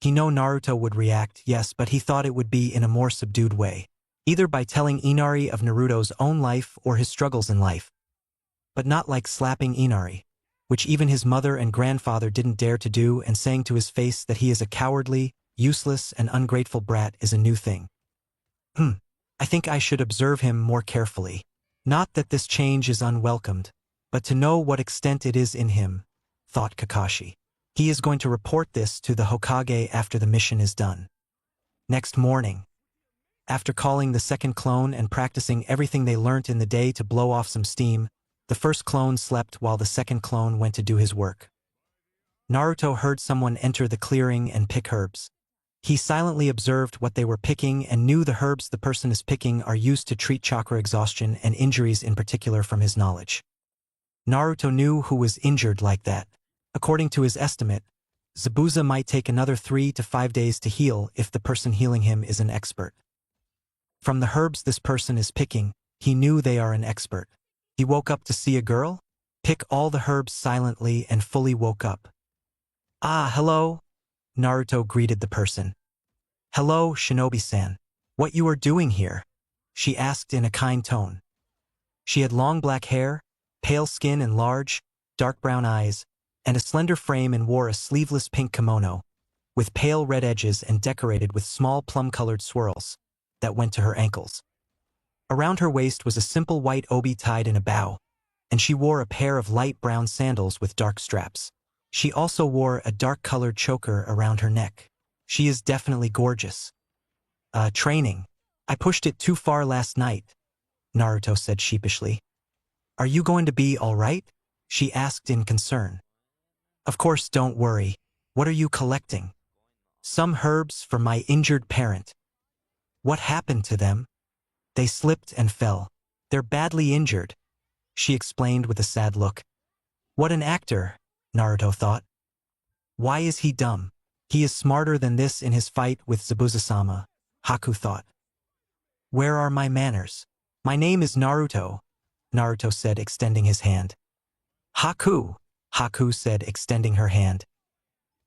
He knew Naruto would react, yes, but he thought it would be in a more subdued way. Either by telling Inari of Naruto's own life or his struggles in life. But not like slapping Inari, which even his mother and grandfather didn't dare to do, and saying to his face that he is a cowardly, useless, and ungrateful brat is a new thing. I think I should observe him more carefully. Not that this change is unwelcomed, but to know what extent it is in him, thought Kakashi. He is going to report this to the Hokage after the mission is done. Next morning, after calling the second clone and practicing everything they learnt in the day to blow off some steam, the first clone slept while the second clone went to do his work. Naruto heard someone enter the clearing and pick herbs. He silently observed what they were picking and knew the herbs the person is picking are used to treat chakra exhaustion and injuries in particular from his knowledge. Naruto knew who was injured like that. According to his estimate, Zabuza might take another 3 to 5 days to heal if the person healing him is an expert. From the herbs this person is picking, he knew they are an expert. He woke up to see a girl? Pick all the herbs silently and fully woke up. Ah, hello? Naruto greeted the person. Hello, Shinobi-san. What you are doing here? She asked in a kind tone. She had long black hair, pale skin and large, dark brown eyes, and a slender frame, and wore a sleeveless pink kimono, with pale red edges and decorated with small plum-colored swirls, that went to her ankles. Around her waist was a simple white obi tied in a bow, and she wore a pair of light brown sandals with dark straps. She also wore a dark-colored choker around her neck. She is definitely gorgeous. Training. I pushed it too far last night, Naruto said sheepishly. Are you going to be all right? She asked in concern. Of course, don't worry. What are you collecting? Some herbs for my injured parent. What happened to them? They slipped and fell. They're badly injured, she explained with a sad look. What an actor, Naruto thought. Why is he dumb? He is smarter than this in his fight with Zabuza-sama, Haku thought. Where are my manners? My name is Naruto, Naruto said, extending his hand. Haku, Haku said, extending her hand.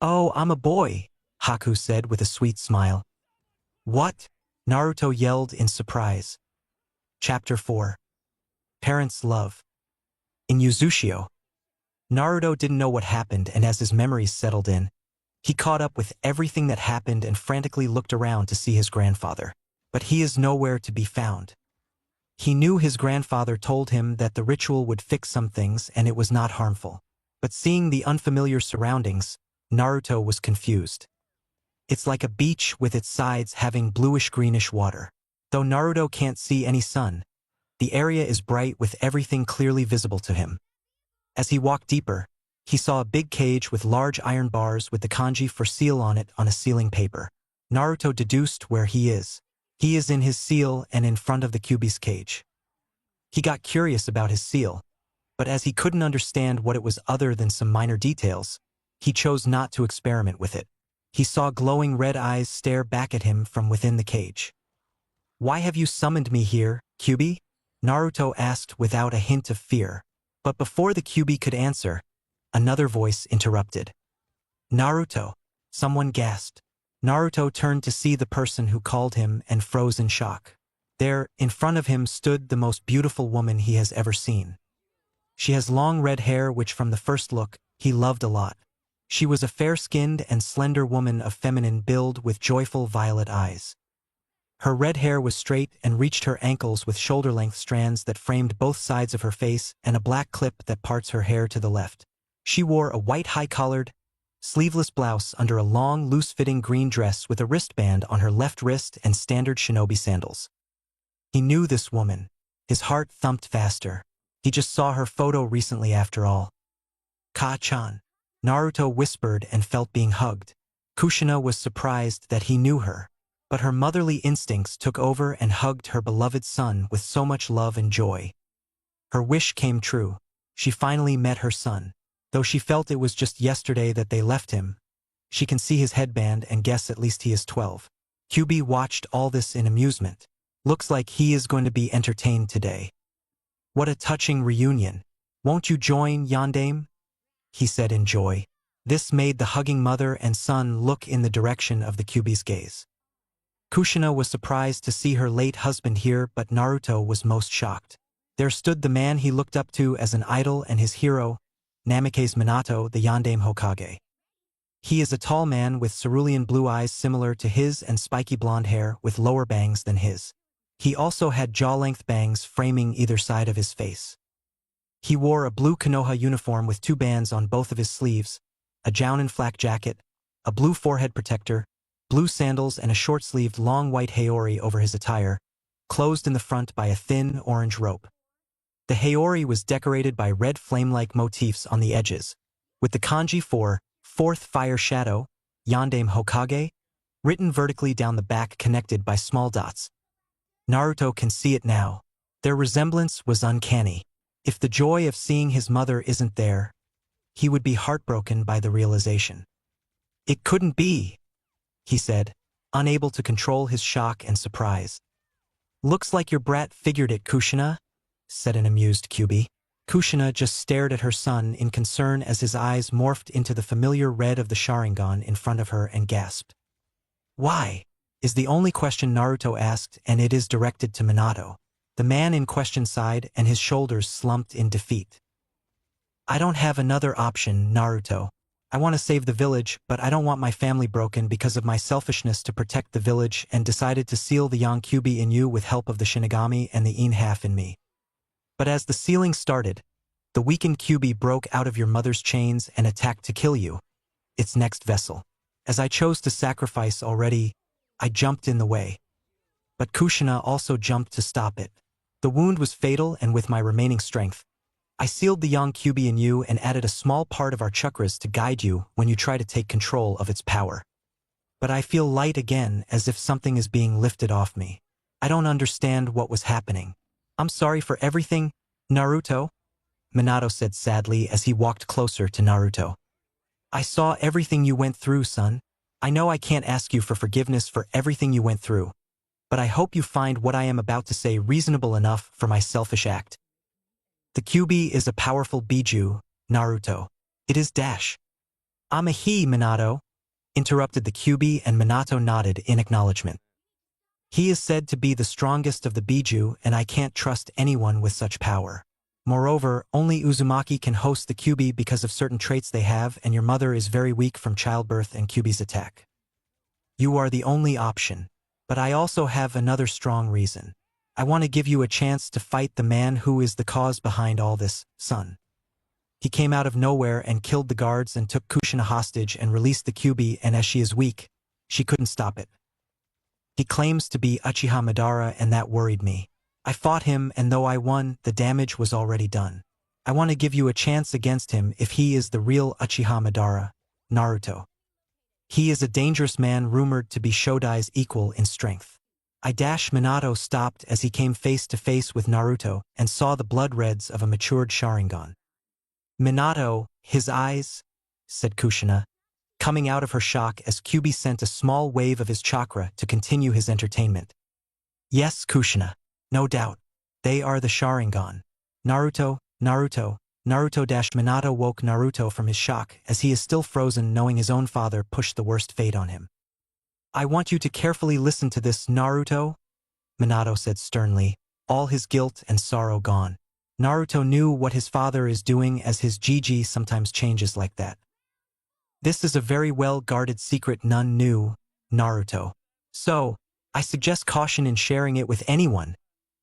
Oh, I'm a boy, Haku said with a sweet smile. What? Naruto yelled in surprise. Chapter 4. Parents' Love. In Yuzushio, Naruto didn't know what happened, and as his memories settled in, he caught up with everything that happened and frantically looked around to see his grandfather. But he is nowhere to be found. He knew his grandfather told him that the ritual would fix some things and it was not harmful. But seeing the unfamiliar surroundings, Naruto was confused. It's like a beach with its sides having bluish-greenish water. Though Naruto can't see any sun, the area is bright with everything clearly visible to him. As he walked deeper, he saw a big cage with large iron bars with the kanji for seal on it on a sealing paper. Naruto deduced where he is. He is in his seal and in front of the Kyuubi's cage. He got curious about his seal, but as he couldn't understand what it was other than some minor details, he chose not to experiment with it. He saw glowing red eyes stare back at him from within the cage. Why have you summoned me here, Kyuubi? Naruto asked without a hint of fear. But before the Kyuubi could answer, another voice interrupted. Naruto, someone gasped. Naruto turned to see the person who called him and froze in shock. There, in front of him, stood the most beautiful woman he has ever seen. She has long red hair which from the first look, he loved a lot. She was a fair-skinned and slender woman of feminine build with joyful violet eyes. Her red hair was straight and reached her ankles with shoulder-length strands that framed both sides of her face and a black clip that parts her hair to the left. She wore a white high-collared, sleeveless blouse under a long, loose-fitting green dress with a wristband on her left wrist and standard shinobi sandals. He knew this woman. His heart thumped faster. He just saw her photo recently after all. Ka-chan. Naruto whispered and felt being hugged. Kushina was surprised that he knew her, but her motherly instincts took over and hugged her beloved son with so much love and joy. Her wish came true. She finally met her son. Though she felt it was just yesterday that they left him, she can see his headband and guess at least he is 12. Kyuubi watched all this in amusement. Looks like he is going to be entertained today. What a touching reunion. Won't you join, Yandame? He said in joy. This made the hugging mother and son look in the direction of the Kyuubi's gaze. Kushina was surprised to see her late husband here, but Naruto was most shocked. There stood the man he looked up to as an idol and his hero, Namikaze Minato, the Yandame Hokage. He is a tall man with cerulean blue eyes similar to his and spiky blonde hair with lower bangs than his. He also had jaw-length bangs framing either side of his face. He wore a blue Konoha uniform with 2 bands on both of his sleeves, a jounin flak jacket, a blue forehead protector, blue sandals and a short-sleeved long white haori over his attire, closed in the front by a thin orange rope. The haori was decorated by red flame-like motifs on the edges, with the kanji for Fourth Fire Shadow, Yandame Hokage, written vertically down the back connected by small dots. Naruto can see it now. Their resemblance was uncanny. If the joy of seeing his mother isn't there, he would be heartbroken by the realization. It couldn't be, he said, unable to control his shock and surprise. Looks like your brat figured it, Kushina, said an amused Kyuubi. Kushina just stared at her son in concern as his eyes morphed into the familiar red of the Sharingan in front of her and gasped. Why? Is the only question Naruto asked, and it is directed to Minato. The man in question sighed and his shoulders slumped in defeat. I don't have another option, Naruto. I want to save the village, but I don't want my family broken because of my selfishness to protect the village and decided to seal the young Kyuubi in you with help of the Shinigami and the Yin half in me. But as the sealing started, the weakened Kyuubi broke out of your mother's chains and attacked to kill you, its next vessel. As I chose to sacrifice already, I jumped in the way. But Kushina also jumped to stop it. The wound was fatal, and with my remaining strength, I sealed the yang Kyubi in you and added a small part of our chakras to guide you when you try to take control of its power. But I feel light again, as if something is being lifted off me. I don't understand what was happening. I'm sorry for everything, Naruto, Minato said sadly as he walked closer to Naruto. I saw everything you went through, son. I know I can't ask you for forgiveness for everything you went through, but I hope you find what I am about to say reasonable enough for my selfish act. The Kyubi is a powerful Biju, Naruto. It is dash. I'm a he, Minato, interrupted the Kyubi, and Minato nodded in acknowledgement. He is said to be the strongest of the Biju, and I can't trust anyone with such power. Moreover, only Uzumaki can host the Kyubi because of certain traits they have, and your mother is very weak from childbirth and Kyubi's attack. You are the only option. But I also have another strong reason. I want to give you a chance to fight the man who is the cause behind all this, son. He came out of nowhere and killed the guards and took Kushina hostage and released the Kyubi, and as she is weak, she couldn't stop it. He claims to be Uchiha Madara, and that worried me. I fought him, and though I won, the damage was already done. I want to give you a chance against him if he is the real Uchiha Madara, Naruto. He is a dangerous man rumored to be Shodai's equal in strength. Minato stopped as he came face to face with Naruto and saw the blood reds of a matured Sharingan. Minato, his eyes, said Kushina, coming out of her shock as Kyubi sent a small wave of his chakra to continue his entertainment. Yes, Kushina, no doubt. They are the Sharingan. Naruto. Minato woke Naruto from his shock as he is still frozen, knowing his own father pushed the worst fate on him. I want you to carefully listen to this, Naruto, Minato said sternly, all his guilt and sorrow gone. Naruto knew what his father is doing, as his Gigi sometimes changes like that. This is a very well-guarded secret none knew, Naruto. So, I suggest caution in sharing it with anyone,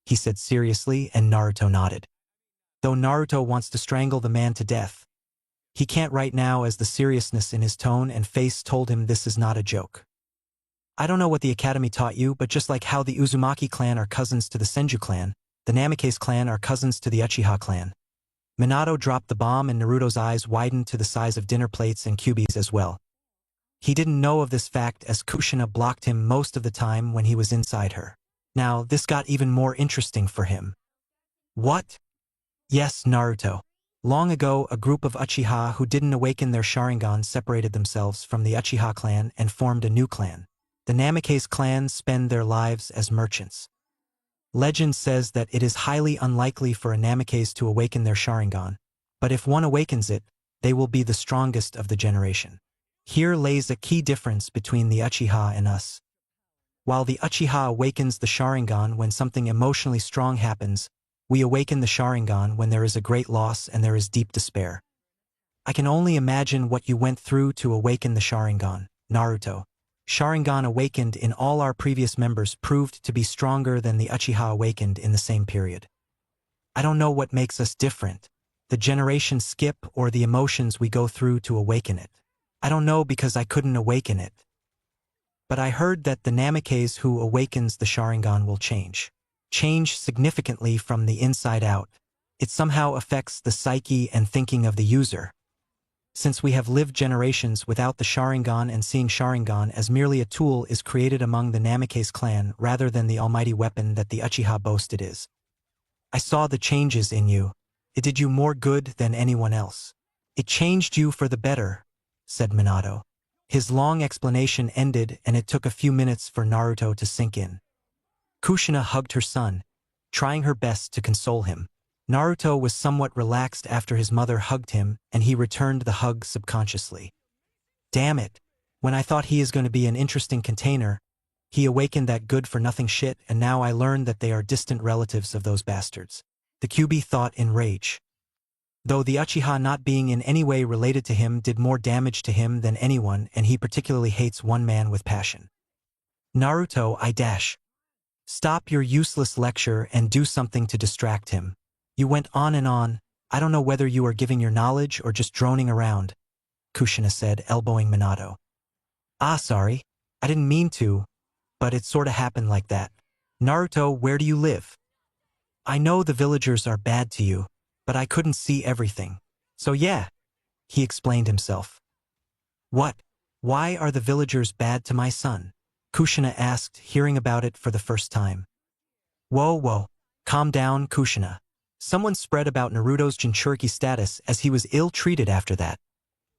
he said seriously, and Naruto nodded. Though Naruto wants to strangle the man to death, he can't right now, as the seriousness in his tone and face told him this is not a joke. I don't know what the academy taught you, but just like how the Uzumaki clan are cousins to the Senju clan, the Namikaze clan are cousins to the Uchiha clan. Minato dropped the bomb, and Naruto's eyes widened to the size of dinner plates and Kyubi's as well. He didn't know of this fact, as Kushina blocked him most of the time when he was inside her. Now, this got even more interesting for him. What? Yes, Naruto. Long ago, a group of Uchiha who didn't awaken their Sharingan separated themselves from the Uchiha clan and formed a new clan. The Namikaze clan spend their lives as merchants. Legend says that it is highly unlikely for a Namikaze to awaken their Sharingan, but if one awakens it, they will be the strongest of the generation. Here lays a key difference between the Uchiha and us. While the Uchiha awakens the Sharingan when something emotionally strong happens, we awaken the Sharingan when there is a great loss and there is deep despair. I can only imagine what you went through to awaken the Sharingan, Naruto. Sharingan awakened in all our previous members proved to be stronger than the Uchiha awakened in the same period. I don't know what makes us different, the generation skip or the emotions we go through to awaken it. I don't know, because I couldn't awaken it. But I heard that the Namikaze who awakens the Sharingan will change significantly from the inside out. It somehow affects the psyche and thinking of the user. Since we have lived generations without the Sharingan, and seeing Sharingan as merely a tool is created among the Namikaze clan rather than the almighty weapon that the Uchiha boasted is. I saw the changes in you. It did you more good than anyone else. It changed you for the better, said Minato. His long explanation ended, and it took a few minutes for Naruto to sink in. Kushina hugged her son, trying her best to console him. Naruto was somewhat relaxed after his mother hugged him, and he returned the hug subconsciously. Damn it, when I thought he is going to be an interesting container, he awakened that good-for-nothing shit, and now I learned that they are distant relatives of those bastards. The Kyubi thought in rage. Though the Uchiha not being in any way related to him did more damage to him than anyone, and he particularly hates one man with passion. Naruto, Stop your useless lecture and do something to distract him. You went on and on. I don't know whether you are giving your knowledge or just droning around, Kushina said, elbowing Minato. Sorry. I didn't mean to, but it sorta happened like that. Naruto, where do you live? I know the villagers are bad to you, but I couldn't see everything. So yeah, he explained himself. What? Why are the villagers bad to my son? Kushina asked, hearing about it for the first time. Whoa. Calm down, Kushina. Someone spread about Naruto's Jinchuriki status as he was ill-treated after that,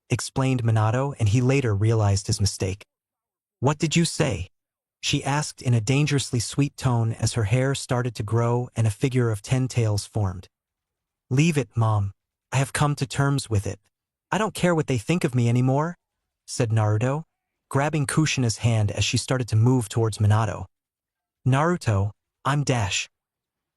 explained Minato, and he later realized his mistake. What did you say? She asked in a dangerously sweet tone as her hair started to grow and a figure of 10 tails formed. Leave it, Mom. I have come to terms with it. I don't care what they think of me anymore, said Naruto, grabbing Kushina's hand as she started to move towards Minato. Naruto, I'm Dash.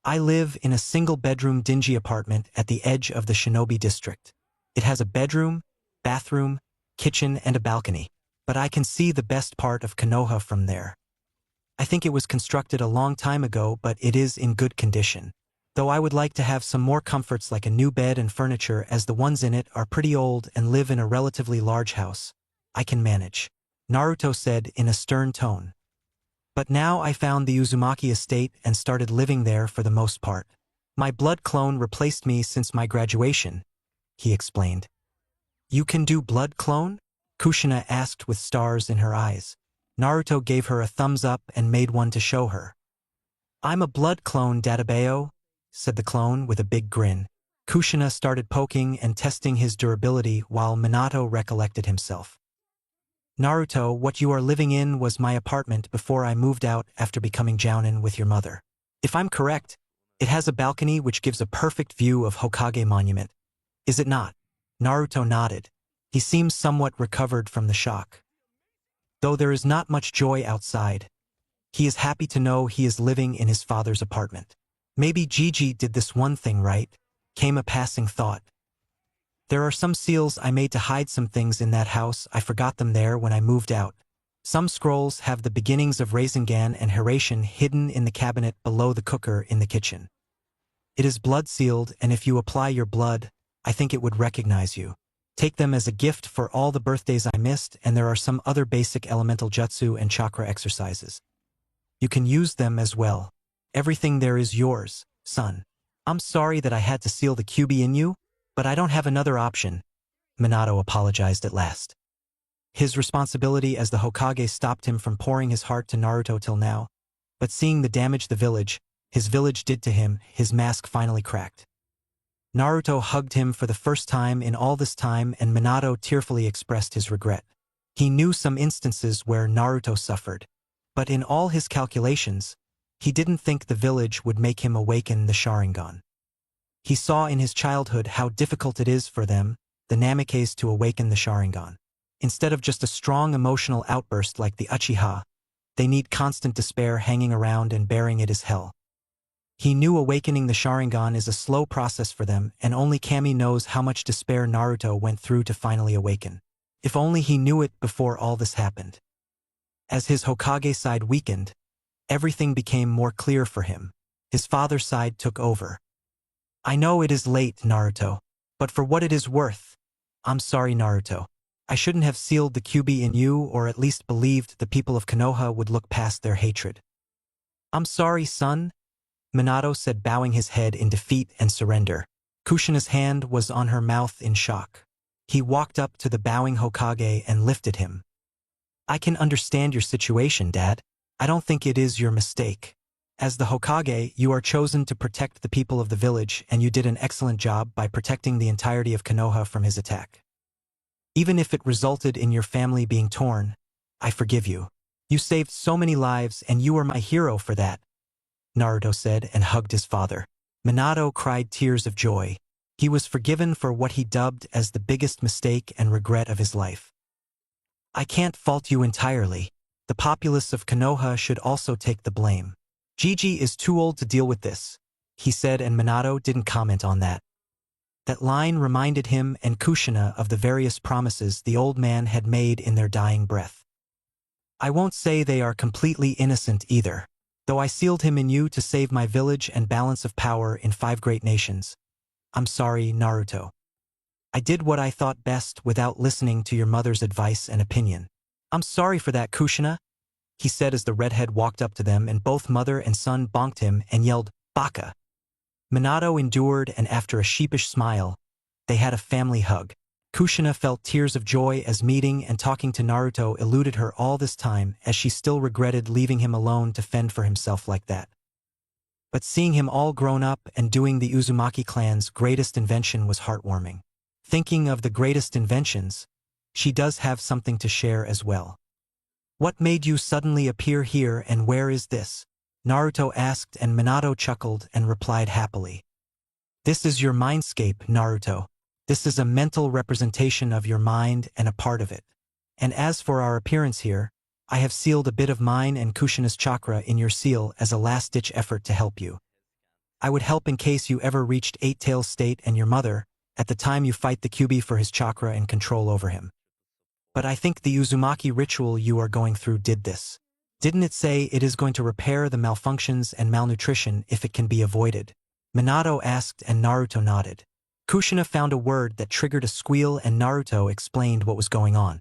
I live in a single-bedroom dingy apartment at the edge of the Shinobi district. It has a bedroom, bathroom, kitchen, and a balcony, but I can see the best part of Konoha from there. I think it was constructed a long time ago, but it is in good condition. Though I would like to have some more comforts like a new bed and furniture, as the ones in it are pretty old and live in a relatively large house. I can manage, Naruto said in a stern tone. But now I found the Uzumaki estate and started living there for the most part. My blood clone replaced me since my graduation, he explained. You can do blood clone? Kushina asked with stars in her eyes. Naruto gave her a thumbs up and made one to show her. I'm a blood clone, Databeo, said the clone with a big grin. Kushina started poking and testing his durability while Minato recollected himself. Naruto, what you are living in was my apartment before I moved out after becoming jounin with your mother. If I'm correct, it has a balcony which gives a perfect view of Hokage Monument. Is it not? Naruto nodded. He seems somewhat recovered from the shock. Though there is not much joy outside, he is happy to know he is living in his father's apartment. Maybe Gigi did this one thing right, came a passing thought. There are some seals I made to hide some things in that house. I forgot them there when I moved out. Some scrolls have the beginnings of Rasengan and Hiraishin hidden in the cabinet below the cooker in the kitchen. It is blood-sealed, and if you apply your blood, I think it would recognize you. Take them as a gift for all the birthdays I missed, and there are some other basic elemental jutsu and chakra exercises. You can use them as well. Everything there is yours, son. I'm sorry that I had to seal the QB in you, but I don't have another option, Minato apologized at last. His responsibility as the Hokage stopped him from pouring his heart to Naruto till now, but seeing the damage his village did to him, his mask finally cracked. Naruto hugged him for the first time in all this time, and Minato tearfully expressed his regret. He knew some instances where Naruto suffered, but in all his calculations, he didn't think the village would make him awaken the Sharingan. He saw in his childhood how difficult it is for them, the Namikes, to awaken the Sharingan. Instead of just a strong emotional outburst like the Uchiha, they need constant despair hanging around and bearing it as hell. He knew awakening the Sharingan is a slow process for them, and only Kami knows how much despair Naruto went through to finally awaken. If only he knew it before all this happened. As his Hokage side weakened, everything became more clear for him. His father's side took over. I know it is late, Naruto, but for what it is worth, I'm sorry, Naruto. I shouldn't have sealed the QB in you, or at least believed the people of Konoha would look past their hatred. I'm sorry, son, Minato said, bowing his head in defeat and surrender. Kushina's hand was on her mouth in shock. He walked up to the bowing Hokage and lifted him. I can understand your situation, Dad. I don't think it is your mistake. As the Hokage, you are chosen to protect the people of the village, and you did an excellent job by protecting the entirety of Konoha from his attack. Even if it resulted in your family being torn, I forgive you. You saved so many lives, and you are my hero for that, Naruto said and hugged his father. Minato cried tears of joy. He was forgiven for what he dubbed as the biggest mistake and regret of his life. I can't fault you entirely. The populace of Konoha should also take the blame. Gigi is too old to deal with this, he said, and Minato didn't comment on that. That line reminded him and Kushina of the various promises the old man had made in their dying breath. I won't say they are completely innocent either, though I sealed him in you to save my village and balance of power in 5 great nations. I'm sorry, Naruto. I did what I thought best without listening to your mother's advice and opinion. I'm sorry for that, Kushina, he said as the redhead walked up to them, and both mother and son bonked him and yelled, Baka. Minato endured, and after a sheepish smile, they had a family hug. Kushina felt tears of joy as meeting and talking to Naruto eluded her all this time, as she still regretted leaving him alone to fend for himself like that. But seeing him all grown up and doing the Uzumaki clan's greatest invention was heartwarming. Thinking of the greatest inventions, she does have something to share as well. What made you suddenly appear here, and where is this? Naruto asked, and Minato chuckled and replied happily. This is your mindscape, Naruto. This is a mental representation of your mind and a part of it. And as for our appearance here, I have sealed a bit of mine and Kushina's chakra in your seal as a last-ditch effort to help you. I would help in case you ever reached Eight-Tails state and your mother, at the time you fight the Kyuubi for his chakra and control over him. But I think the Uzumaki ritual you are going through did this. Didn't it say it is going to repair the malfunctions and malnutrition if it can be avoided? Minato asked, and Naruto nodded. Kushina found a word that triggered a squeal, and Naruto explained what was going on.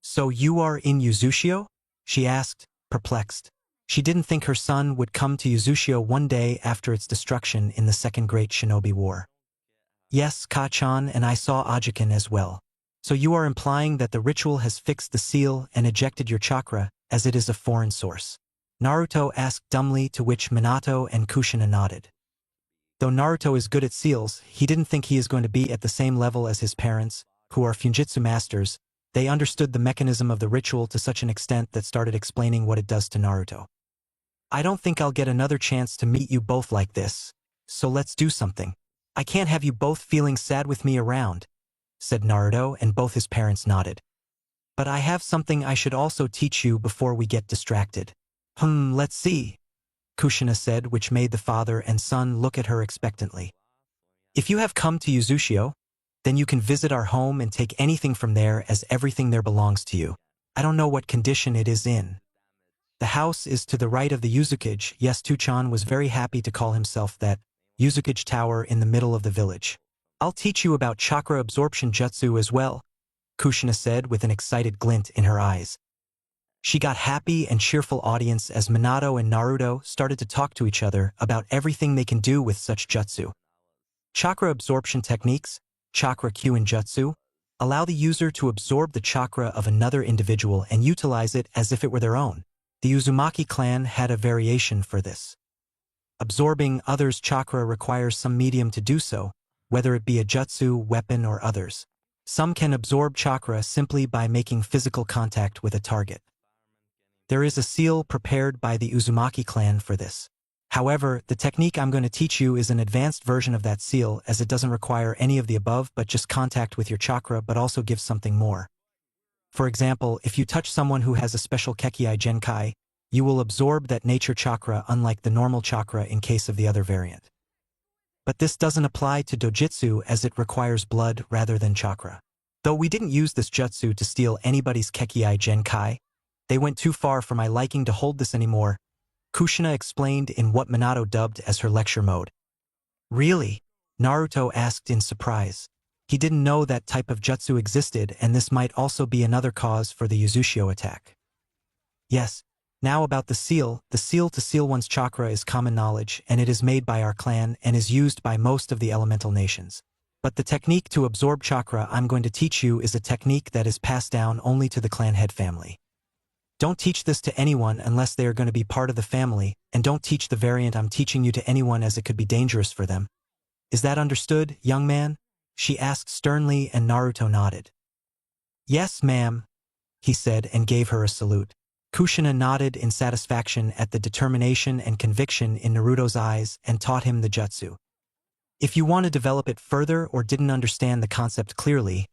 So you are in Uzushio? She asked, perplexed. She didn't think her son would come to Uzushio one day after its destruction in the Second Great Shinobi War. Yes, Ka-chan, and I saw Ajiken as well. So you are implying that the ritual has fixed the seal and ejected your chakra, as it is a foreign source? Naruto asked dumbly, to which Minato and Kushina nodded. Though Naruto is good at seals, he didn't think he is going to be at the same level as his parents, who are Fujitsu masters. They understood the mechanism of the ritual to such an extent that started explaining what it does to Naruto. I don't think I'll get another chance to meet you both like this, so let's do something. I can't have you both feeling sad with me around, said Naruto, and both his parents nodded. But I have something I should also teach you before we get distracted. Let's see, Kushina said, which made the father and son look at her expectantly. If you have come to Uzushio, then you can visit our home and take anything from there, as everything there belongs to you. I don't know what condition it is in. The house is to the right of the Uzukage. Yes, Tuchan was very happy to call himself that. Uzukage Tower in the middle of the village. I'll teach you about chakra absorption jutsu as well, Kushina said with an excited glint in her eyes. She got happy and cheerful audience as Minato and Naruto started to talk to each other about everything they can do with such jutsu. Chakra absorption techniques, chakra kyuin jutsu, allow the user to absorb the chakra of another individual and utilize it as if it were their own. The Uzumaki clan had a variation for this. Absorbing others' chakra requires some medium to do so, whether it be a jutsu, weapon, or others. Some can absorb chakra simply by making physical contact with a target. There is a seal prepared by the Uzumaki clan for this. However, the technique I'm going to teach you is an advanced version of that seal, as it doesn't require any of the above but just contact with your chakra, but also gives something more. For example, if you touch someone who has a special Kekkai Genkai, you will absorb that nature chakra, unlike the normal chakra in case of the other variant. But this doesn't apply to dojitsu, as it requires blood rather than chakra. Though we didn't use this jutsu to steal anybody's Kekkai Genkai, they went too far for my liking to hold this anymore, Kushina explained in what Minato dubbed as her lecture mode. Really? Naruto asked in surprise. He didn't know that type of jutsu existed, and this might also be another cause for the Uzushio attack. Yes. Now about the seal. The seal to seal one's chakra is common knowledge, and it is made by our clan and is used by most of the elemental nations. But the technique to absorb chakra I'm going to teach you is a technique that is passed down only to the clan head family. Don't teach this to anyone unless they are going to be part of the family, and don't teach the variant I'm teaching you to anyone, as it could be dangerous for them. Is that understood, young man? She asked sternly, and Naruto nodded. Yes, ma'am, he said, and gave her a salute. Kushina nodded in satisfaction at the determination and conviction in Naruto's eyes and taught him the jutsu. If you want to develop it further or didn't understand the concept clearly,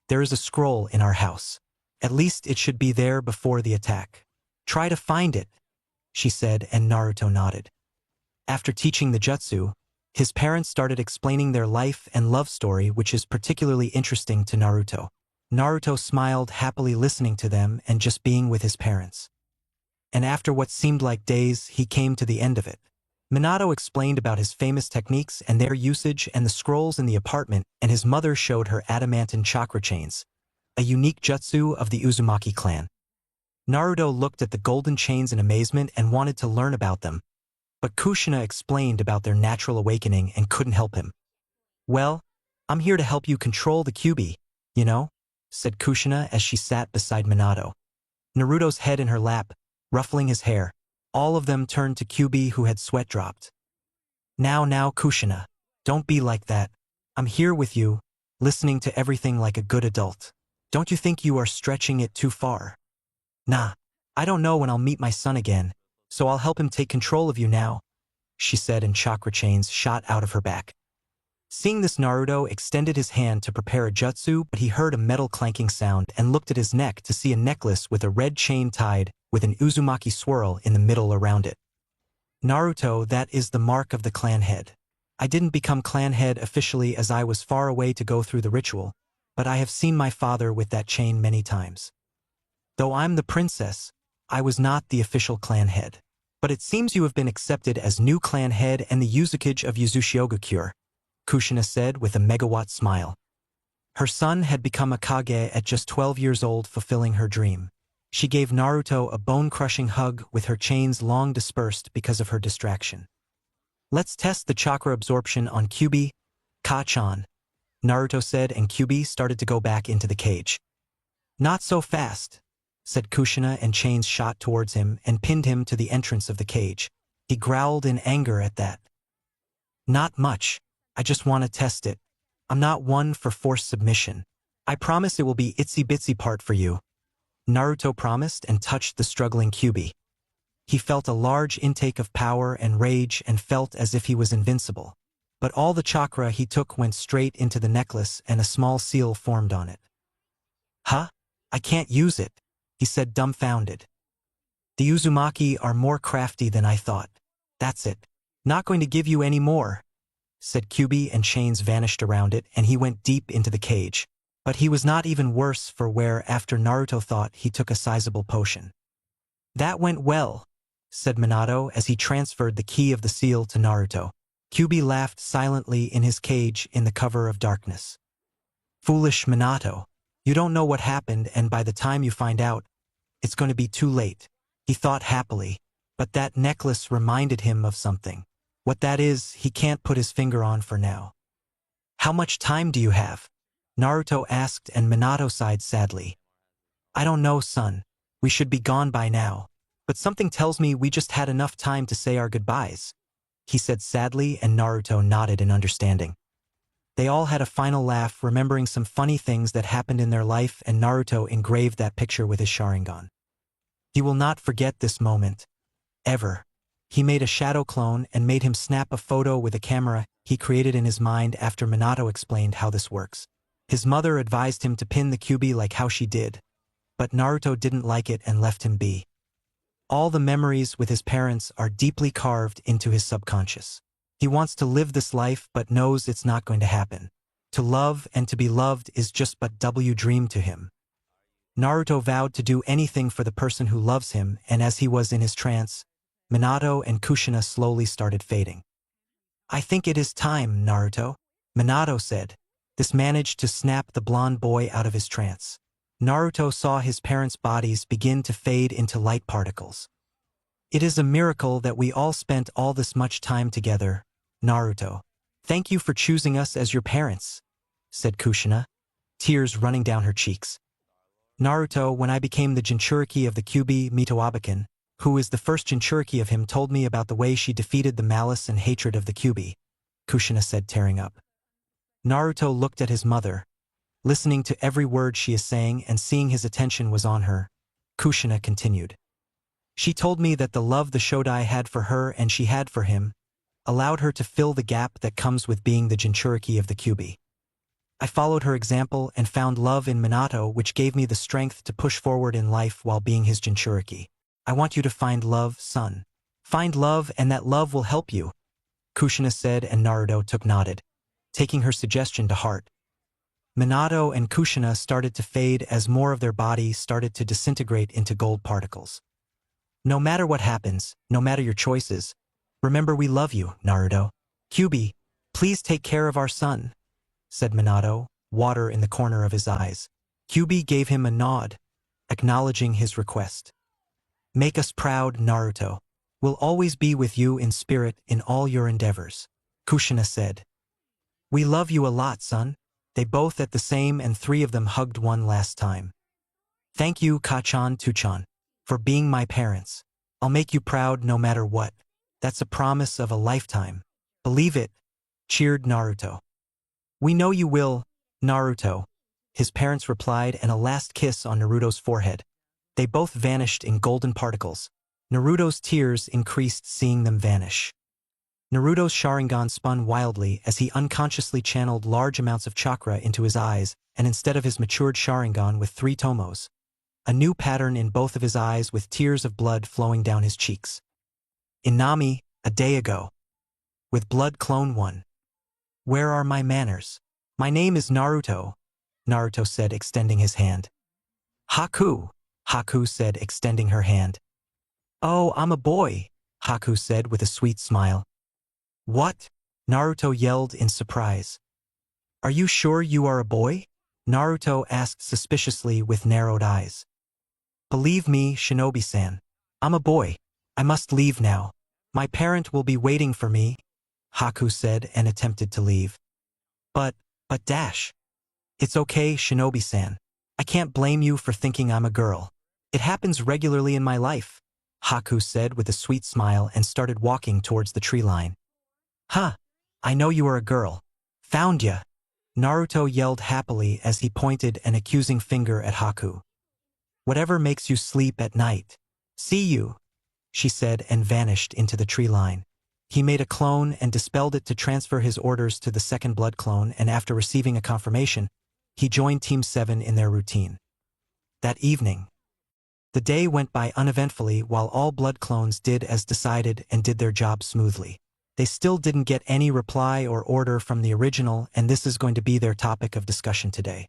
there is a scroll in our house. At least it should be there before the attack. Try to find it, she said, and Naruto nodded. After teaching the jutsu, his parents started explaining their life and love story, which is particularly interesting to Naruto. Naruto smiled happily listening to them and just being with his parents. And after what seemed like days, he came to the end of it. Minato explained about his famous techniques and their usage and the scrolls in the apartment, and his mother showed her adamantine chakra chains, a unique jutsu of the Uzumaki clan. Naruto looked at the golden chains in amazement and wanted to learn about them, But Kushina explained about their natural awakening and couldn't help him. "Well, I'm here to help you control the Kyuubi, you know?" said Kushina as she sat beside Minato. Naruto's head in her lap, ruffling his hair. All of them turned to Kyuubi, who had sweat dropped. Now, Kushina. Don't be like that. I'm here with you, listening to everything like a good adult. Don't you think you are stretching it too far? Nah, I don't know when I'll meet my son again, so I'll help him take control of you now," she said, and chakra chains shot out of her back. Seeing this, Naruto extended his hand to prepare a jutsu, but he heard a metal clanking sound and looked at his neck to see a necklace with a red chain tied with an Uzumaki swirl in the middle around it. "Naruto, that is the mark of the clan head. I didn't become clan head officially as I was far away to go through the ritual, but I have seen my father with that chain many times. Though I'm the princess, I was not the official clan head. But it seems you have been accepted as new clan head and the Uzukage of Uzushigokure," Kushina said with a megawatt smile. Her son had become a Kage at just 12 years old, fulfilling her dream. She gave Naruto a bone-crushing hug with her chains long dispersed because of her distraction. "Let's test the chakra absorption on Kyuubi, Ka-chan," Naruto said, and Kyuubi started to go back into the cage. "Not so fast," said Kushina, and chains shot towards him and pinned him to the entrance of the cage. He growled in anger at that. "Not much. I just want to test it. I'm not one for forced submission. I promise it will be itsy-bitsy part for you," Naruto promised and touched the struggling Kyuubi. He felt a large intake of power and rage and felt as if he was invincible. But all the chakra he took went straight into the necklace and a small seal formed on it. "Huh? I can't use it," he said, dumbfounded. "The Uzumaki are more crafty than I thought. That's it. Not going to give you any more," said Kyuubi, and chains vanished around it and he went deep into the cage. But he was not even worse for wear after Naruto thought he took a sizable potion. "That went well," said Minato as he transferred the key of the seal to Naruto. Kyuubi laughed silently in his cage in the cover of darkness. "Foolish Minato. You don't know what happened, and by the time you find out, it's going to be too late," he thought happily. But that necklace reminded him of something. What that is, he can't put his finger on for now. "How much time do you have?" Naruto asked, and Minato sighed sadly. "I don't know, son. We should be gone by now. But something tells me we just had enough time to say our goodbyes," he said sadly, and Naruto nodded in understanding. They all had a final laugh, remembering some funny things that happened in their life, and Naruto engraved that picture with his Sharingan. He will not forget this moment. Ever. He made a shadow clone and made him snap a photo with a camera he created in his mind after Minato explained how this works. His mother advised him to pin the Kyuubi like how she did, but Naruto didn't like it and left him be. All the memories with his parents are deeply carved into his subconscious. He wants to live this life but knows it's not going to happen. To love and to be loved is just but dream to him. Naruto vowed to do anything for the person who loves him, and as he was in his trance, Minato and Kushina slowly started fading. "I think it is time, Naruto," Minato said. This managed to snap the blonde boy out of his trance. Naruto saw his parents' bodies begin to fade into light particles. "It is a miracle that we all spent all this much time together, Naruto. Thank you for choosing us as your parents," said Kushina, tears running down her cheeks. "Naruto, when I became the Jinchuriki of the Kyuubi, Mitoabakan, who is the first Jinchuriki of him, told me about the way she defeated the malice and hatred of the Kyuubi," Kushina said, tearing up. Naruto looked at his mother, listening to every word she is saying, and seeing his attention was on her. Kushina continued. "She told me that the love the Shodai had for her and she had for him allowed her to fill the gap that comes with being the Jinchuriki of the Kyuubi. I followed her example and found love in Minato, which gave me the strength to push forward in life while being his Jinchuriki. I want you to find love, son. Find love, and that love will help you," Kushina said, and Naruto nodded, taking her suggestion to heart. Minato and Kushina started to fade as more of their body started to disintegrate into gold particles. "No matter what happens, no matter your choices, remember we love you, Naruto. Kyuubi, please take care of our son," said Minato, water in the corner of his eyes. Kyuubi gave him a nod, acknowledging his request. "Make us proud, Naruto. Will always be with you in spirit in all your endeavors. Kushina said. We love you a lot, son. They both at the same and three of them hugged one last time. Thank you, Kachan Tuchan, for being my parents. I'll make you proud no matter what. That's a promise of a lifetime. Believe it, cheered Naruto. We know you will, Naruto, his parents replied, and a last kiss on Naruto's forehead. They both vanished in golden particles. Naruto's tears increased seeing them vanish. Naruto's Sharingan spun wildly as he unconsciously channeled large amounts of chakra into his eyes, and instead of his matured Sharingan with 3 tomos, a new pattern in both of his eyes with tears of blood flowing down his cheeks. Inami, a day ago. With blood clone 1. Where are my manners? My name is Naruto, Naruto said, extending his hand. Haku, Haku said, extending her hand. Oh, I'm a boy, Haku said with a sweet smile. What? Naruto yelled in surprise. Are you sure you are a boy? Naruto asked suspiciously with narrowed eyes. Believe me, Shinobi-san. I'm a boy. I must leave now. My parent will be waiting for me, Haku said and attempted to leave. But Dash. It's okay, Shinobi-san. I can't blame you for thinking I'm a girl. It happens regularly in my life, Haku said with a sweet smile and started walking towards the tree line. Huh, I know you are a girl. Found ya. Naruto yelled happily as he pointed an accusing finger at Haku. Whatever makes you sleep at night. See you, she said and vanished into the tree line. He made a clone and dispelled it to transfer his orders to the second blood clone, and after receiving a confirmation, he joined Team 7 in their routine. That evening, the day went by uneventfully while all blood clones did as decided and did their job smoothly. They still didn't get any reply or order from the original, and this is going to be their topic of discussion today.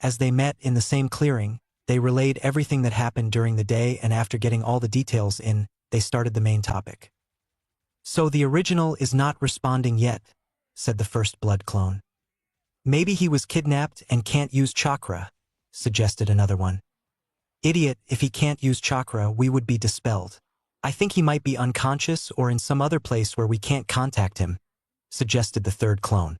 As they met in the same clearing, they relayed everything that happened during the day, and after getting all the details in, they started the main topic. So the original is not responding yet, said the first blood clone. Maybe he was kidnapped and can't use chakra, suggested another one. Idiot, if he can't use chakra, we would be dispelled. I think he might be unconscious or in some other place where we can't contact him, suggested the third clone.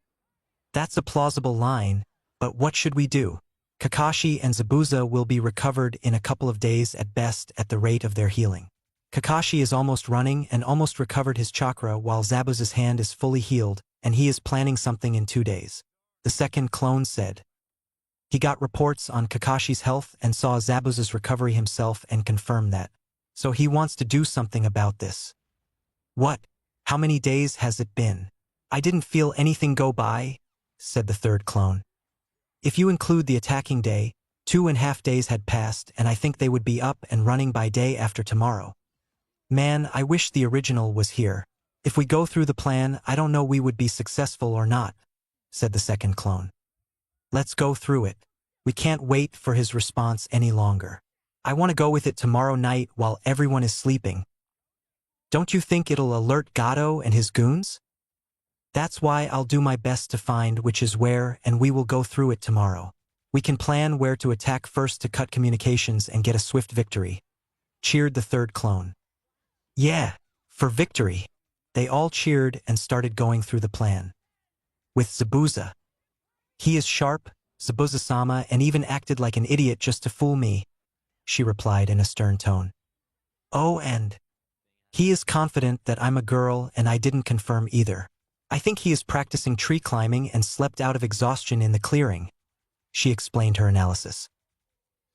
That's a plausible line, but what should we do? Kakashi and Zabuza will be recovered in a couple of days at best at the rate of their healing. Kakashi is almost running and almost recovered his chakra, while Zabuza's hand is fully healed and he is planning something in 2 days, the second clone said. He got reports on Kakashi's health and saw Zabuza's recovery himself and confirmed that. So he wants to do something about this. What? How many days has it been? I didn't feel anything go by, said the third clone. If you include the attacking day, 2.5 days had passed, and I think they would be up and running by day after tomorrow. Man, I wish the original was here. If we go through the plan, I don't know we would be successful or not, said the second clone. Let's go through it. We can't wait for his response any longer. I want to go with it tomorrow night while everyone is sleeping. Don't you think it'll alert Gato and his goons? That's why I'll do my best to find which is where, and we will go through it tomorrow. We can plan where to attack first to cut communications and get a swift victory, cheered the third clone. Yeah, for victory. They all cheered and started going through the plan. With Zabuza. He is sharp, Zabuza-sama, and even acted like an idiot just to fool me, she replied in a stern tone. Oh, and he is confident that I'm a girl, and I didn't confirm either. I think he is practicing tree climbing and slept out of exhaustion in the clearing, she explained her analysis.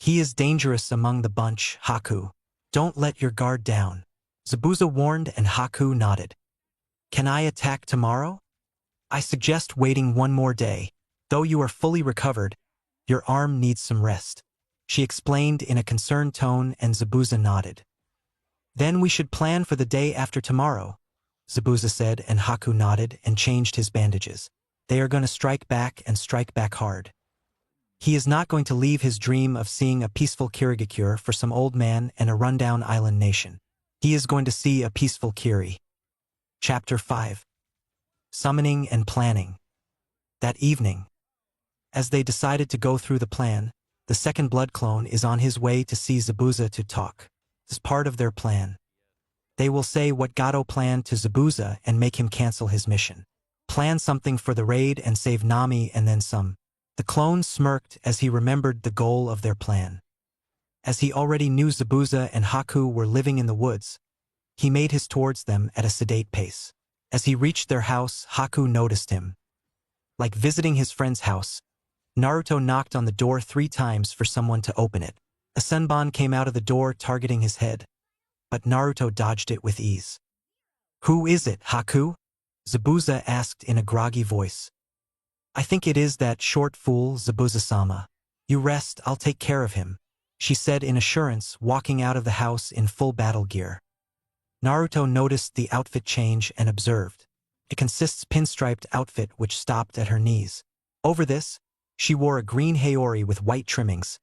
He is dangerous among the bunch, Haku. Don't let your guard down, Zabuza warned, and Haku nodded. Can I attack tomorrow? I suggest waiting 1 more day. Though you are fully recovered, your arm needs some rest, she explained in a concerned tone, and Zabuza nodded. Then we should plan for the day after tomorrow, Zabuza said, and Haku nodded and changed his bandages. They are going to strike back and strike back hard. He is not going to leave his dream of seeing a peaceful Kirigakure for some old man and a rundown island nation. He is going to see a peaceful Kiri. Chapter 5. Summoning and Planning. That evening, as they decided to go through the plan, the second blood clone is on his way to see Zabuza to talk. This is part of their plan. They will say what Gato planned to Zabuza and make him cancel his mission. Plan something for the raid and save Nami and then some. The clone smirked as he remembered the goal of their plan. As he already knew Zabuza and Haku were living in the woods, he made his towards them at a sedate pace. As he reached their house, Haku noticed him. Like visiting his friend's house, Naruto knocked on the door 3 times for someone to open it. A senbon came out of the door targeting his head, but Naruto dodged it with ease. "Who is it, Haku?" Zabuza asked in a groggy voice. "I think it is that short fool, Zabuza-sama. You rest, I'll take care of him," she said in assurance, walking out of the house in full battle gear. Naruto noticed the outfit change and observed. It consists pinstriped outfit which stopped at her knees. Over this, she wore a green haori with white trimmings,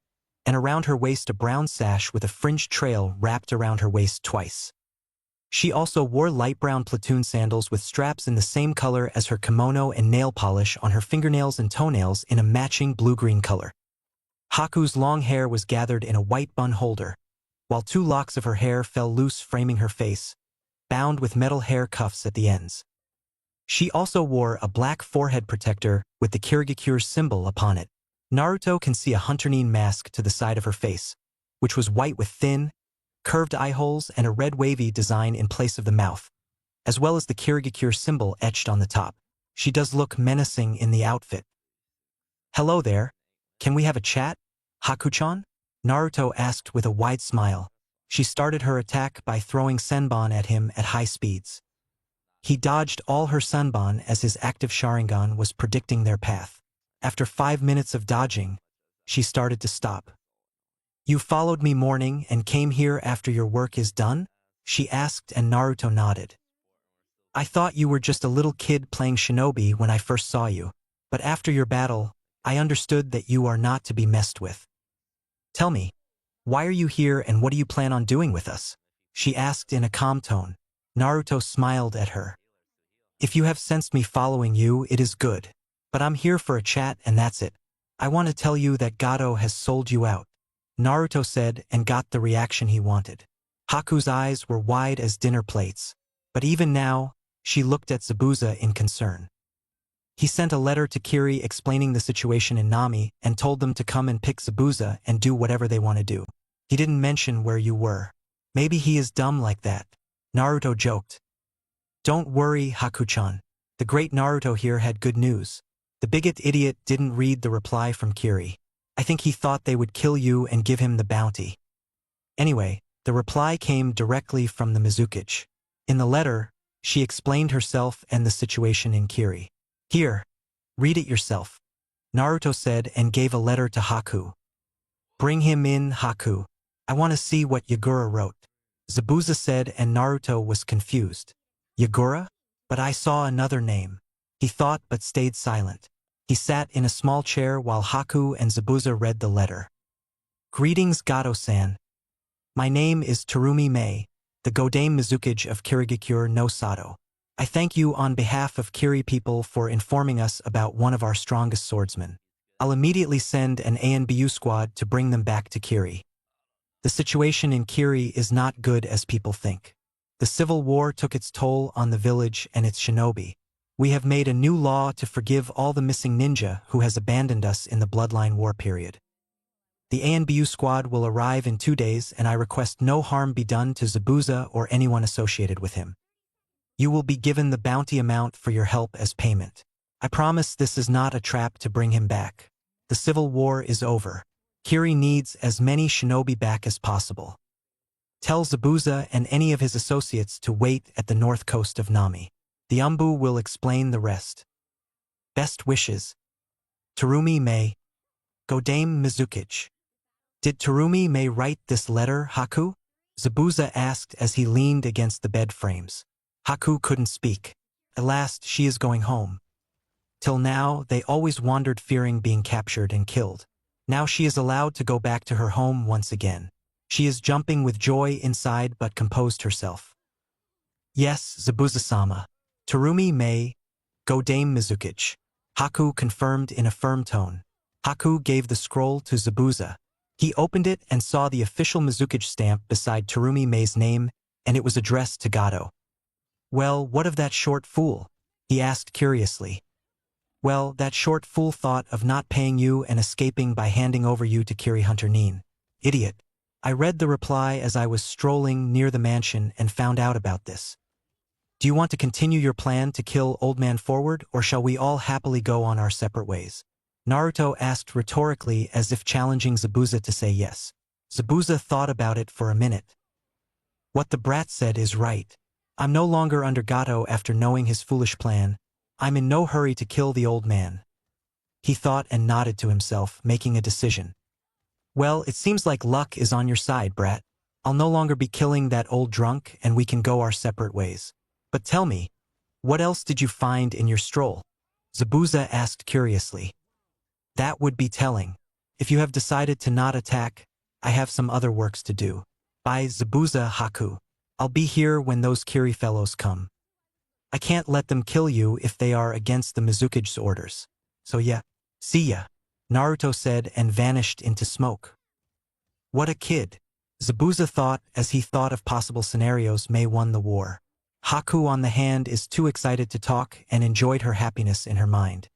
and around her waist a brown sash with a fringed trail wrapped around her waist twice. She also wore light brown platoon sandals with straps in the same color as her kimono and nail polish on her fingernails and toenails in a matching blue-green color. Haku's long hair was gathered in a white bun holder, while 2 locks of her hair fell loose framing her face, bound with metal hair cuffs at the ends. She also wore a black forehead protector with the Kirigakure symbol upon it. Naruto can see a Hunterine mask to the side of her face, which was white with thin, curved eye holes and a red wavy design in place of the mouth, as well as the Kirigakure symbol etched on the top. She does look menacing in the outfit. "Hello there. Can we have a chat, Haku-chan?" Naruto asked with a wide smile. She started her attack by throwing senbon at him at high speeds. He dodged all her senbon as his active Sharingan was predicting their path. After 5 minutes of dodging, she started to stop. "You followed me morning and came here after your work is done?" she asked, and Naruto nodded. "I thought you were just a little kid playing shinobi when I first saw you, but after your battle, I understood that you are not to be messed with. Tell me, why are you here and what do you plan on doing with us?" she asked in a calm tone. Naruto smiled at her. "If you have sensed me following you, it is good. But I'm here for a chat and that's it. I want to tell you that Gato has sold you out," Naruto said and got the reaction he wanted. Haku's eyes were wide as dinner plates, but even now, she looked at Zabuza in concern. He sent a letter to Kiri explaining the situation in Nami and told them to come and pick Zabuza and do whatever they want to do. "He didn't mention where you were. Maybe he is dumb like that," Naruto joked. "Don't worry, Haku-chan. The great Naruto here had good news. The bigot idiot didn't read the reply from Kiri. I think he thought they would kill you and give him the bounty. Anyway, the reply came directly from the Mizukage. In the letter, she explained herself and the situation in Kiri. Here, read it yourself," Naruto said and gave a letter to Haku. "Bring him in, Haku. I want to see what Yagura wrote," Zabuza said, and Naruto was confused. "Yagura? But I saw another name," he thought but stayed silent. He sat in a small chair while Haku and Zabuza read the letter. "Greetings, Gato-san. My name is Terumi Mei, the Godame Mizukage of Kirigakure no Sato. I thank you on behalf of Kiri people for informing us about one of our strongest swordsmen. I'll immediately send an ANBU squad to bring them back to Kiri. The situation in Kiri is not good as people think. The civil war took its toll on the village and its shinobi. We have made a new law to forgive all the missing ninja who has abandoned us in the Bloodline War period. The ANBU squad will arrive in 2 days and I request no harm be done to Zabuza or anyone associated with him. You will be given the bounty amount for your help as payment. I promise this is not a trap to bring him back. The civil war is over. Kiri needs as many shinobi back as possible. Tell Zabuza and any of his associates to wait at the north coast of Nami. The Umbu will explain the rest. Best wishes. Terumi Mei, Godame Mizukage." "Did Terumi Mei write this letter, Haku?" Zabuza asked as he leaned against the bed frames. Haku couldn't speak. At last, she is going home. Till now, they always wandered fearing being captured and killed. Now she is allowed to go back to her home once again. She is jumping with joy inside but composed herself. "Yes, Zabuza-sama. Terumi Mei, Godame Mizukage," Haku confirmed in a firm tone. Haku gave the scroll to Zabuza. He opened it and saw the official Mizukage stamp beside Terumi Mei's name and it was addressed to Gato. "Well, what of that short fool?" he asked curiously. "Well, that short fool thought of not paying you and escaping by handing over you to Kiri Hunter Neen. Idiot." I read the reply as I was strolling near the mansion and found out about this. "Do you want to continue your plan to kill Old Man Forward, or shall we all happily go on our separate ways?" Naruto asked rhetorically as if challenging Zabuza to say yes. Zabuza thought about it for a minute. "What the brat said is right. I'm no longer under Gato after knowing his foolish plan. I'm in no hurry to kill the old man." He thought and nodded to himself, making a decision. "Well, it seems like luck is on your side, brat. I'll no longer be killing that old drunk and we can go our separate ways. But tell me, what else did you find in your stroll?" Zabuza asked curiously. "That would be telling. If you have decided to not attack, I have some other works to do. By Zabuza Haku. I'll be here when those Kiri fellows come. I can't let them kill you if they are against the Mizukige's orders. So yeah, see ya," Naruto said and vanished into smoke. What a kid, Zabuza thought as he thought of possible scenarios May won the war. Haku on the hand is too excited to talk and enjoyed her happiness in her mind.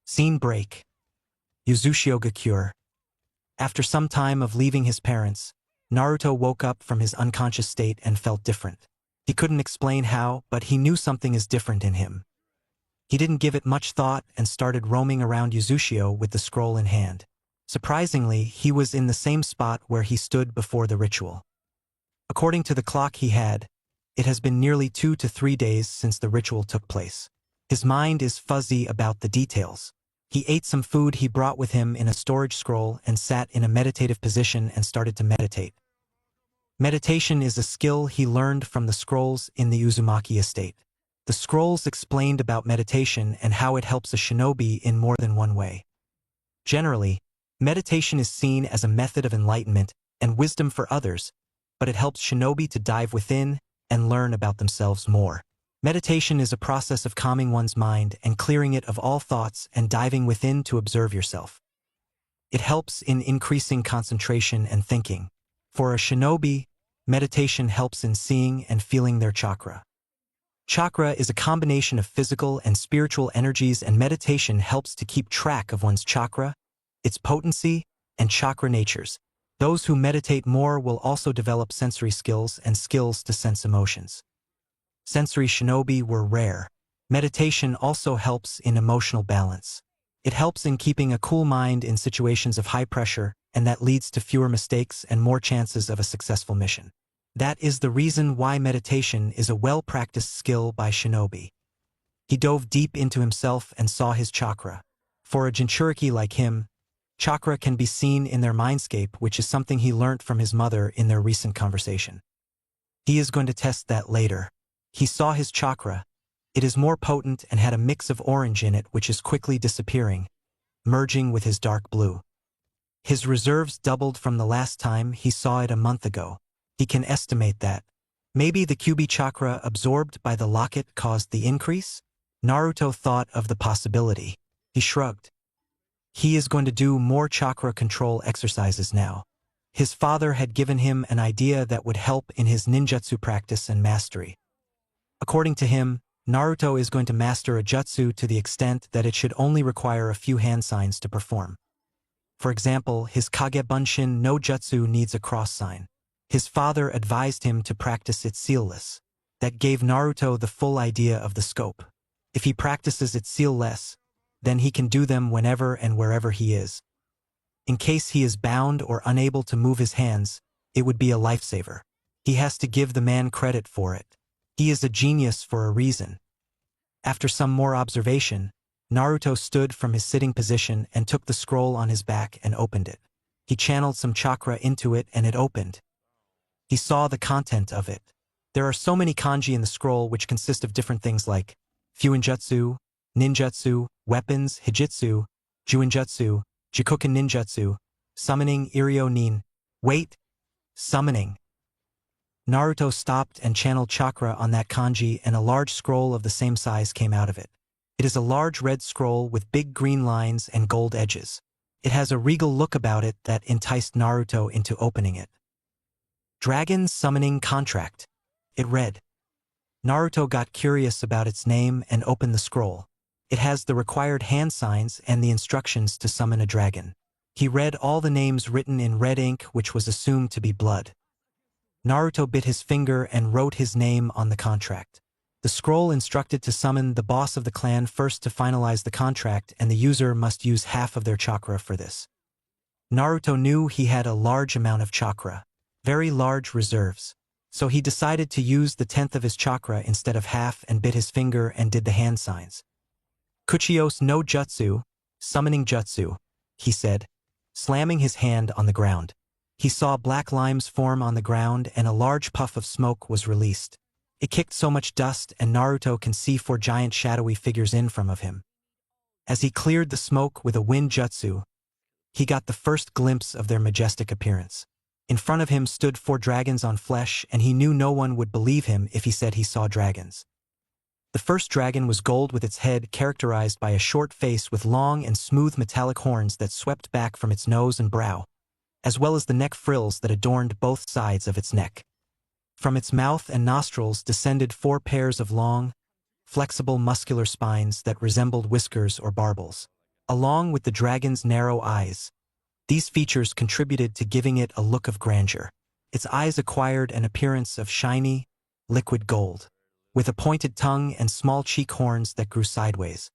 Scene break. Yuzushio-gakure. After some time of leaving his parents, Naruto woke up from his unconscious state and felt different. He couldn't explain how, but he knew something is different in him. He didn't give it much thought and started roaming around Yuzushio with the scroll in hand. Surprisingly, he was in the same spot where he stood before the ritual. According to the clock he had, it has been nearly 2 to 3 days since the ritual took place. His mind is fuzzy about the details. He ate some food he brought with him in a storage scroll and sat in a meditative position and started to meditate. Meditation is a skill he learned from the scrolls in the Uzumaki estate. The scrolls explained about meditation and how it helps a shinobi in more than one way. Generally, meditation is seen as a method of enlightenment and wisdom for others, but it helps shinobi to dive within and learn about themselves more. Meditation is a process of calming one's mind and clearing it of all thoughts and diving within to observe yourself. It helps in increasing concentration and thinking. For a shinobi, meditation helps in seeing and feeling their chakra. Chakra is a combination of physical and spiritual energies, and meditation helps to keep track of one's chakra, its potency, and chakra natures. Those who meditate more will also develop sensory skills and skills to sense emotions. Sensory shinobi were rare. Meditation also helps in emotional balance. It helps in keeping a cool mind in situations of high pressure, and that leads to fewer mistakes and more chances of a successful mission. That is the reason why meditation is a well-practiced skill by shinobi. He dove deep into himself and saw his chakra. For a Jinchuriki like him, chakra can be seen in their mindscape, which is something he learnt from his mother in their recent conversation. He is going to test that later. He saw his chakra. It is more potent and had a mix of orange in it, which is quickly disappearing, merging with his dark blue. His reserves doubled from the last time he saw it a month ago. He can estimate that. Maybe the Kyuubi chakra absorbed by the locket caused the increase? Naruto thought of the possibility. He shrugged. He is going to do more chakra control exercises now. His father had given him an idea that would help in his ninjutsu practice and mastery. According to him, Naruto is going to master a jutsu to the extent that it should only require a few hand signs to perform. For example, his Kagebunshin no jutsu needs a cross sign. His father advised him to practice it sealless. That gave Naruto the full idea of the scope. If he practices it sealless, then he can do them whenever and wherever he is. In case he is bound or unable to move his hands, it would be a lifesaver. He has to give the man credit for it. He is a genius for a reason. After some more observation, Naruto stood from his sitting position and took the scroll on his back and opened it. He channeled some chakra into it and it opened. He saw the content of it. There are so many kanji in the scroll which consist of different things like fuinjutsu, ninjutsu, weapons, hijitsu, juinjutsu, jikoken ninjutsu, summoning, irio nin. Wait! Summoning. Naruto stopped and channeled chakra on that kanji, and a large scroll of the same size came out of it. It is a large red scroll with big green lines and gold edges. It has a regal look about it that enticed Naruto into opening it. Dragon Summoning Contract. It read. Naruto got curious about its name and opened the scroll. It has the required hand signs and the instructions to summon a dragon. He read all the names written in red ink, which was assumed to be blood. Naruto bit his finger and wrote his name on the contract. The scroll instructed to summon the boss of the clan first to finalize the contract, and the user must use half of their chakra for this. Naruto knew he had a large amount of chakra, very large reserves. So he decided to use the 10th of his chakra instead of half and bit his finger and did the hand signs. Kuchiyos no Jutsu, summoning jutsu, he said, slamming his hand on the ground. He saw black limes form on the ground and a large puff of smoke was released. It kicked so much dust and Naruto can see 4 giant shadowy figures in front of him. As he cleared the smoke with a wind jutsu, he got the first glimpse of their majestic appearance. In front of him stood 4 dragons on flesh, and he knew no one would believe him if he said he saw dragons. The first dragon was gold with its head characterized by a short face with long and smooth metallic horns that swept back from its nose and brow, as well as the neck frills that adorned both sides of its neck. From its mouth and nostrils descended 4 pairs of long, flexible muscular spines that resembled whiskers or barbels, along with the dragon's narrow eyes. These features contributed to giving it a look of grandeur. Its eyes acquired an appearance of shiny, liquid gold, with a pointed tongue and small cheek horns that grew sideways.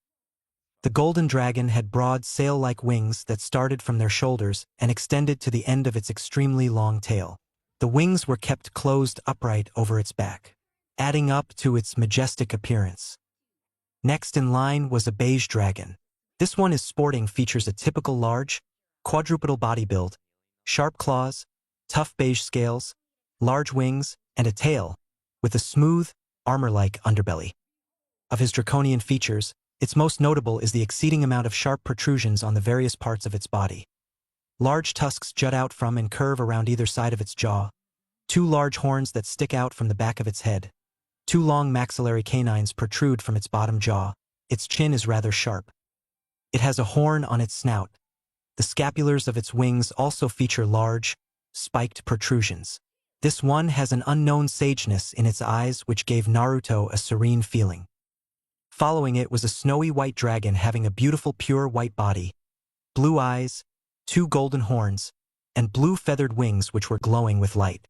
The golden dragon had broad sail-like wings that started from their shoulders and extended to the end of its extremely long tail. The wings were kept closed upright over its back, adding up to its majestic appearance. Next in line was a beige dragon. This one is sporting features a typical large, quadrupedal body build, sharp claws, tough beige scales, large wings, and a tail, with a smooth, armor-like underbelly. Of his draconian features, its most notable is the exceeding amount of sharp protrusions on the various parts of its body. Large tusks jut out from and curve around either side of its jaw, 2 large horns that stick out from the back of its head, 2 long maxillary canines protrude from its bottom jaw. Its chin is rather sharp. It has a horn on its snout. The scapulars of its wings also feature large, spiked protrusions. This one has an unknown sageness in its eyes which gave Naruto a serene feeling. Following it was a snowy white dragon having a beautiful pure white body, blue eyes, 2 golden horns, and blue feathered wings which were glowing with light.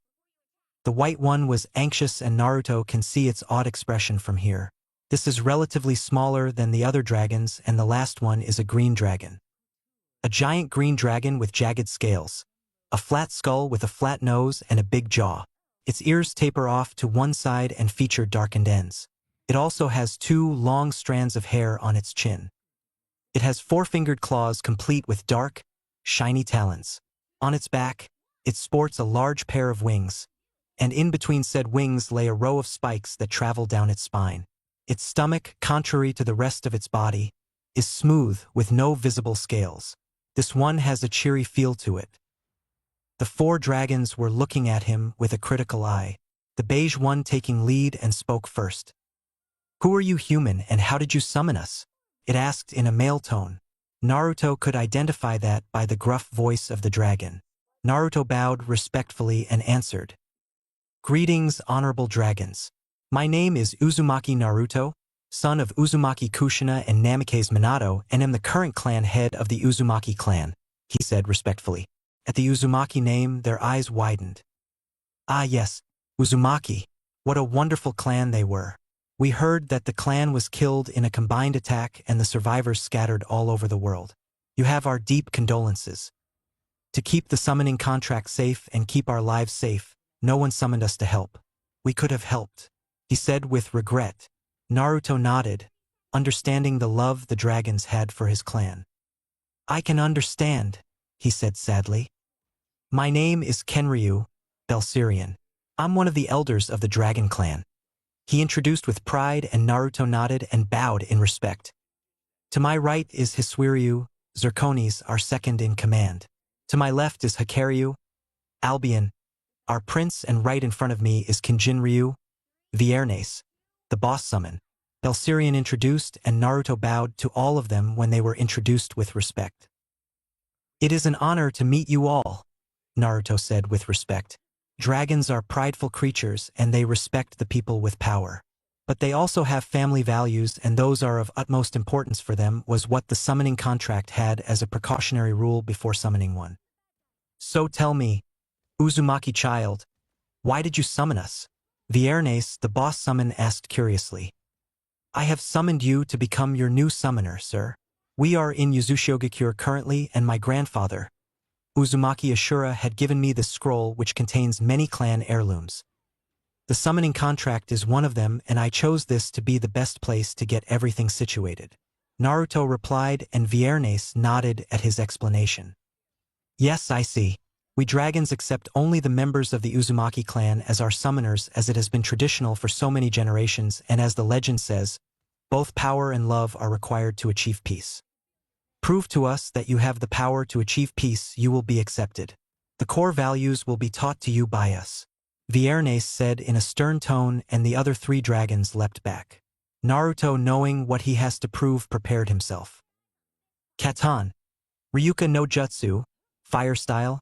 The white one was anxious and Naruto can see its odd expression from here. This is relatively smaller than the other dragons, and the last one is a green dragon. A giant green dragon with jagged scales, a flat skull with a flat nose and a big jaw. Its ears taper off to one side and feature darkened ends. It also has 2 long strands of hair on its chin. It has 4-fingered claws complete with dark, shiny talons. On its back, it sports a large pair of wings, and in between said wings lay a row of spikes that travel down its spine. Its stomach, contrary to the rest of its body, is smooth with no visible scales. This one has a cheery feel to it. The 4 dragons were looking at him with a critical eye, the beige one taking lead and spoke first. "Who are you, human, and how did you summon us?" it asked in a male tone. Naruto could identify that by the gruff voice of the dragon. Naruto bowed respectfully and answered, "Greetings, honorable dragons. My name is Uzumaki Naruto, son of Uzumaki Kushina and Namikaze Minato, and am the current clan head of the Uzumaki clan," he said respectfully. At the Uzumaki name, their eyes widened. "Ah yes, Uzumaki. What a wonderful clan they were. We heard that the clan was killed in a combined attack and the survivors scattered all over the world. You have our deep condolences. To keep the summoning contract safe and keep our lives safe, no one summoned us to help. We could have helped," he said with regret. Naruto nodded, understanding the love the dragons had for his clan. "I can understand," he said sadly. "My name is Kenryu Belsirian. I'm one of the elders of the Dragon Clan," he introduced with pride, and Naruto nodded and bowed in respect. "To my right is Hisuiryu Zirconis, our second in command. To my left is Hikaru Albion, our prince, and right in front of me is Kinjinryu Viernes, the boss summon." Belsirian introduced, and Naruto bowed to all of them when they were introduced with respect. "It is an honor to meet you all," Naruto said with respect. Dragons are prideful creatures and they respect the people with power. But they also have family values, and those are of utmost importance for them, was what the summoning contract had as a precautionary rule before summoning one. So tell me, Uzumaki child, why did you summon us? Viernes, the boss summon, asked curiously. I have summoned you to become your new summoner, sir. We are in Yuzushiogakure currently, and my grandfather, Uzumaki Ashura, had given me this scroll which contains many clan heirlooms. The summoning contract is one of them, and I chose this to be the best place to get everything situated. Naruto replied, and Viernes nodded at his explanation. Yes, I see. We dragons accept only the members of the Uzumaki clan as our summoners, as it has been traditional for so many generations, and as the legend says, both power and love are required to achieve peace. Prove to us that you have the power to achieve peace, you will be accepted. The core values will be taught to you by us. Viernes said in a stern tone, and the other 3 dragons leapt back. Naruto, knowing what he has to prove, prepared himself. Katan. Ryuka no Jutsu. Fire style.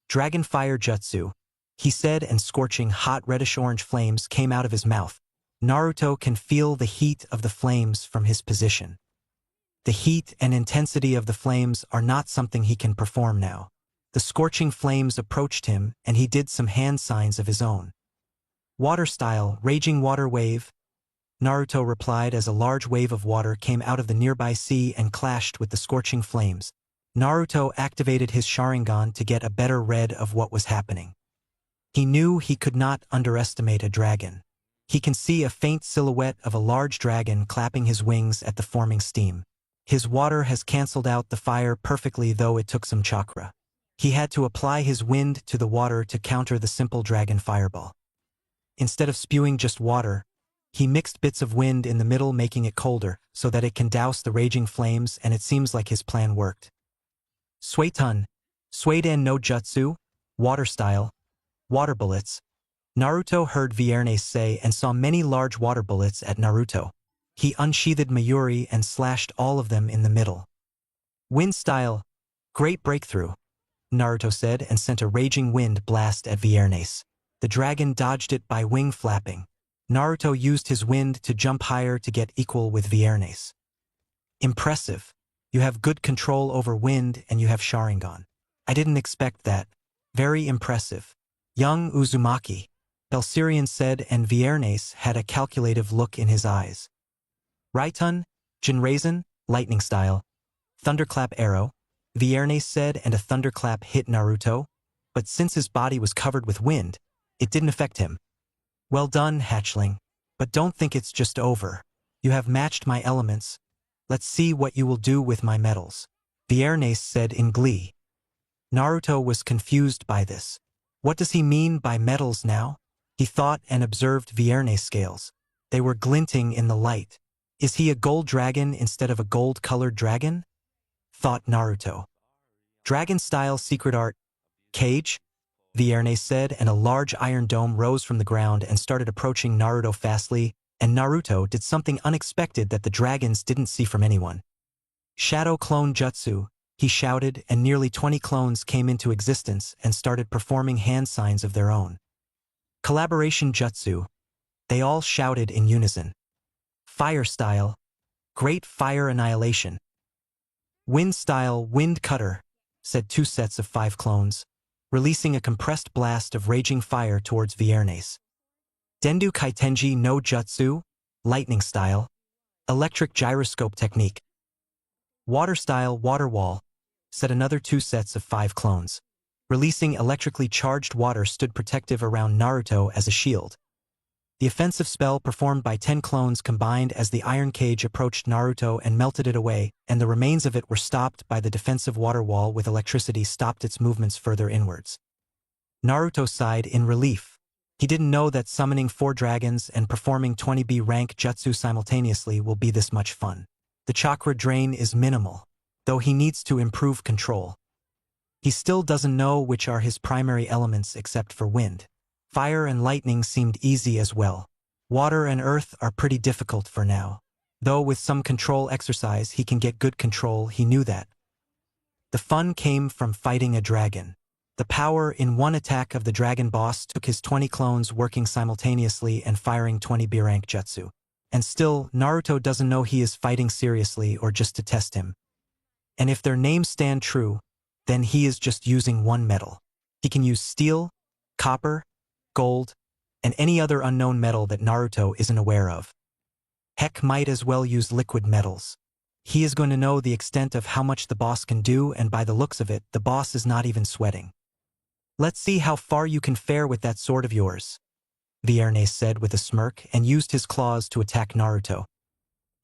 Dragon fire jutsu. He said, and scorching hot reddish-orange flames came out of his mouth. Naruto can feel the heat of the flames from his position. The heat and intensity of the flames are not something he can perform now. The scorching flames approached him, and he did some hand signs of his own. Water style, raging water wave. Naruto replied as a large wave of water came out of the nearby sea and clashed with the scorching flames. Naruto activated his Sharingan to get a better read of what was happening. He knew he could not underestimate a dragon. He can see a faint silhouette of a large dragon clapping his wings at the forming steam. His water has cancelled out the fire perfectly, though it took some chakra. He had to apply his wind to the water to counter the simple dragon fireball. Instead of spewing just water, he mixed bits of wind in the middle, making it colder, so that it can douse the raging flames, and it seems like his plan worked. Suetun, Sueden no Jutsu, water style, water bullets. Naruto heard Viernes say and saw many large water bullets at Naruto. He unsheathed Mayuri and slashed all of them in the middle. Wind style, great breakthrough, Naruto said, and sent a raging wind blast at Viernes. The dragon dodged it by wing flapping. Naruto used his wind to jump higher to get equal with Viernes. Impressive. You have good control over wind and you have Sharingan. I didn't expect that. Very impressive. Young Uzumaki, Belsirian said, and Viernes had a calculative look in his eyes. Raitun, Jinraisen, lightning style. Thunderclap arrow, Viernes said, and a thunderclap hit Naruto, but since his body was covered with wind, it didn't affect him. Well done, hatchling, but don't think it's just over. You have matched my elements. Let's see what you will do with my metals, Viernes said in glee. Naruto was confused by this. What does he mean by metals now? He thought and observed Viernes' scales. They were glinting in the light. Is he a gold dragon instead of a gold-colored dragon? Thought Naruto. Dragon-style secret art. Cage? Viernes said, and a large iron dome rose from the ground and started approaching Naruto fastly, and Naruto did something unexpected that the dragons didn't see from anyone. Shadow clone jutsu, he shouted, and nearly 20 clones came into existence and started performing hand signs of their own. Collaboration jutsu, they all shouted in unison. Fire style, great fire annihilation. Wind style, wind cutter, said 2 sets of 5 clones, releasing a compressed blast of raging fire towards Viernes. Dendu Kaitenji no Jutsu, lightning style, electric gyroscope technique. Water style, water wall, said another 2 sets of 5 clones. Releasing electrically charged water stood protective around Naruto as a shield. The offensive spell performed by 10 clones combined as the iron cage approached Naruto and melted it away, and the remains of it were stopped by the defensive water wall with electricity stopped its movements further inwards. Naruto sighed in relief. He didn't know that summoning 4 dragons and performing 20B rank jutsu simultaneously will be this much fun. The chakra drain is minimal, though he needs to improve control. He still doesn't know which are his primary elements except for wind. Fire and lightning seemed easy as well. Water and earth are pretty difficult for now. Though with some control exercise he can get good control, he knew that. The fun came from fighting a dragon. The power in one attack of the dragon boss took his 20 clones working simultaneously and firing 20 B-rank jutsu. And still, Naruto doesn't know he is fighting seriously or just to test him. And if their names stand true, then he is just using one metal. He can use steel, copper, gold, and any other unknown metal that Naruto isn't aware of. Heck, might as well use liquid metals. He is going to know the extent of how much the boss can do, and by the looks of it, the boss is not even sweating. Let's see how far you can fare with that sword of yours, Viernes said with a smirk and used his claws to attack Naruto.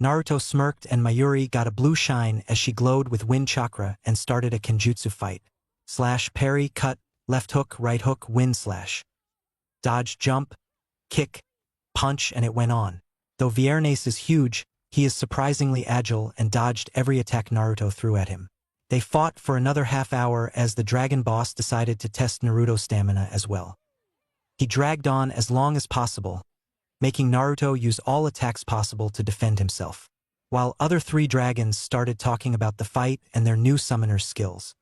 Naruto smirked and Mayuri got a blue shine as she glowed with wind chakra and started a kenjutsu fight. Slash, parry, cut, left hook, right hook, wind slash. Dodge, jump, kick, punch, and it went on. Though Viernes is huge, he is surprisingly agile and dodged every attack Naruto threw at him. They fought for another half hour as the dragon boss decided to test Naruto's stamina as well. He dragged on as long as possible, making Naruto use all attacks possible to defend himself, while other three dragons started talking about the fight and their new summoner's skills.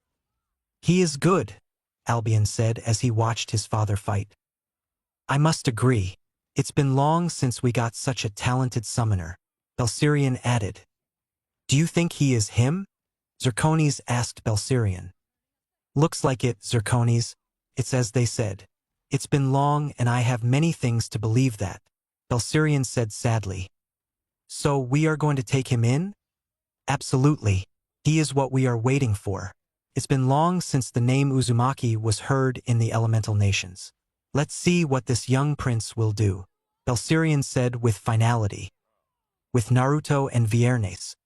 "He is good," Albion said as he watched his father fight. "I must agree. It's been long since we got such a talented summoner," Belsirion added. "Do you think he is him?" Zircones asked Belsirion. "Looks like it, Zircones. It's as they said. It's been long and I have many things to believe that," Belsirion said sadly. "So we are going to take him in?" "Absolutely. He is what we are waiting for. It's been long since the name Uzumaki was heard in the elemental nations. Let's see what this young prince will do," Belsirion said with finality. "With Naruto and Viernes.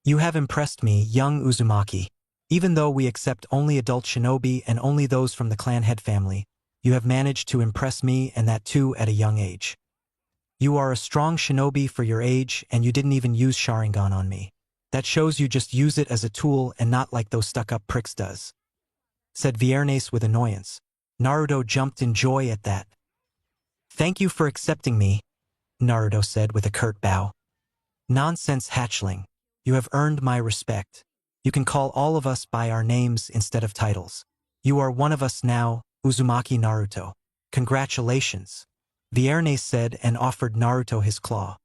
You have impressed me, young Uzumaki. Even though we accept only adult shinobi and only those from the clan head family, you have managed to impress me, and that too at a young age. You are a strong shinobi for your age, and you didn't even use Sharingan on me. That shows you just use it as a tool and not like those stuck-up pricks does," said Viernes with annoyance. Naruto jumped in joy at that. "Thank you for accepting me," Naruto said with a curt bow. "Nonsense, hatchling. You have earned my respect. You can call all of us by our names instead of titles. You are one of us now, Uzumaki Naruto. Congratulations," Viernes said and offered Naruto his claw.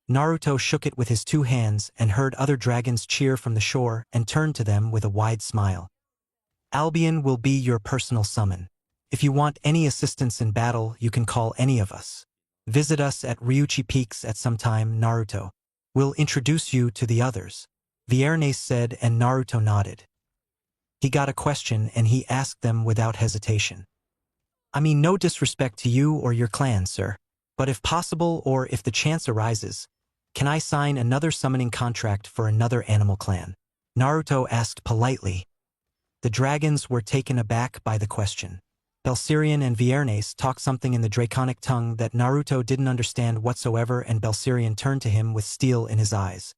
Naruto shook it with his two hands and heard other dragons cheer from the shore and turned to them with a wide smile. "Albion will be your personal summon. If you want any assistance in battle, you can call any of us. Visit us at Ryuchi Peaks at some time, Naruto. We'll introduce you to the others," Viernes said, and Naruto nodded. He got a question and he asked them without hesitation. "I mean no disrespect to you or your clan, sir, but if possible or if the chance arises, can I sign another summoning contract for another animal clan?" Naruto asked politely. The dragons were taken aback by the question. Belsirion and Viernes talked something in the draconic tongue that Naruto didn't understand whatsoever, and Belsirion turned to him with steel in his eyes.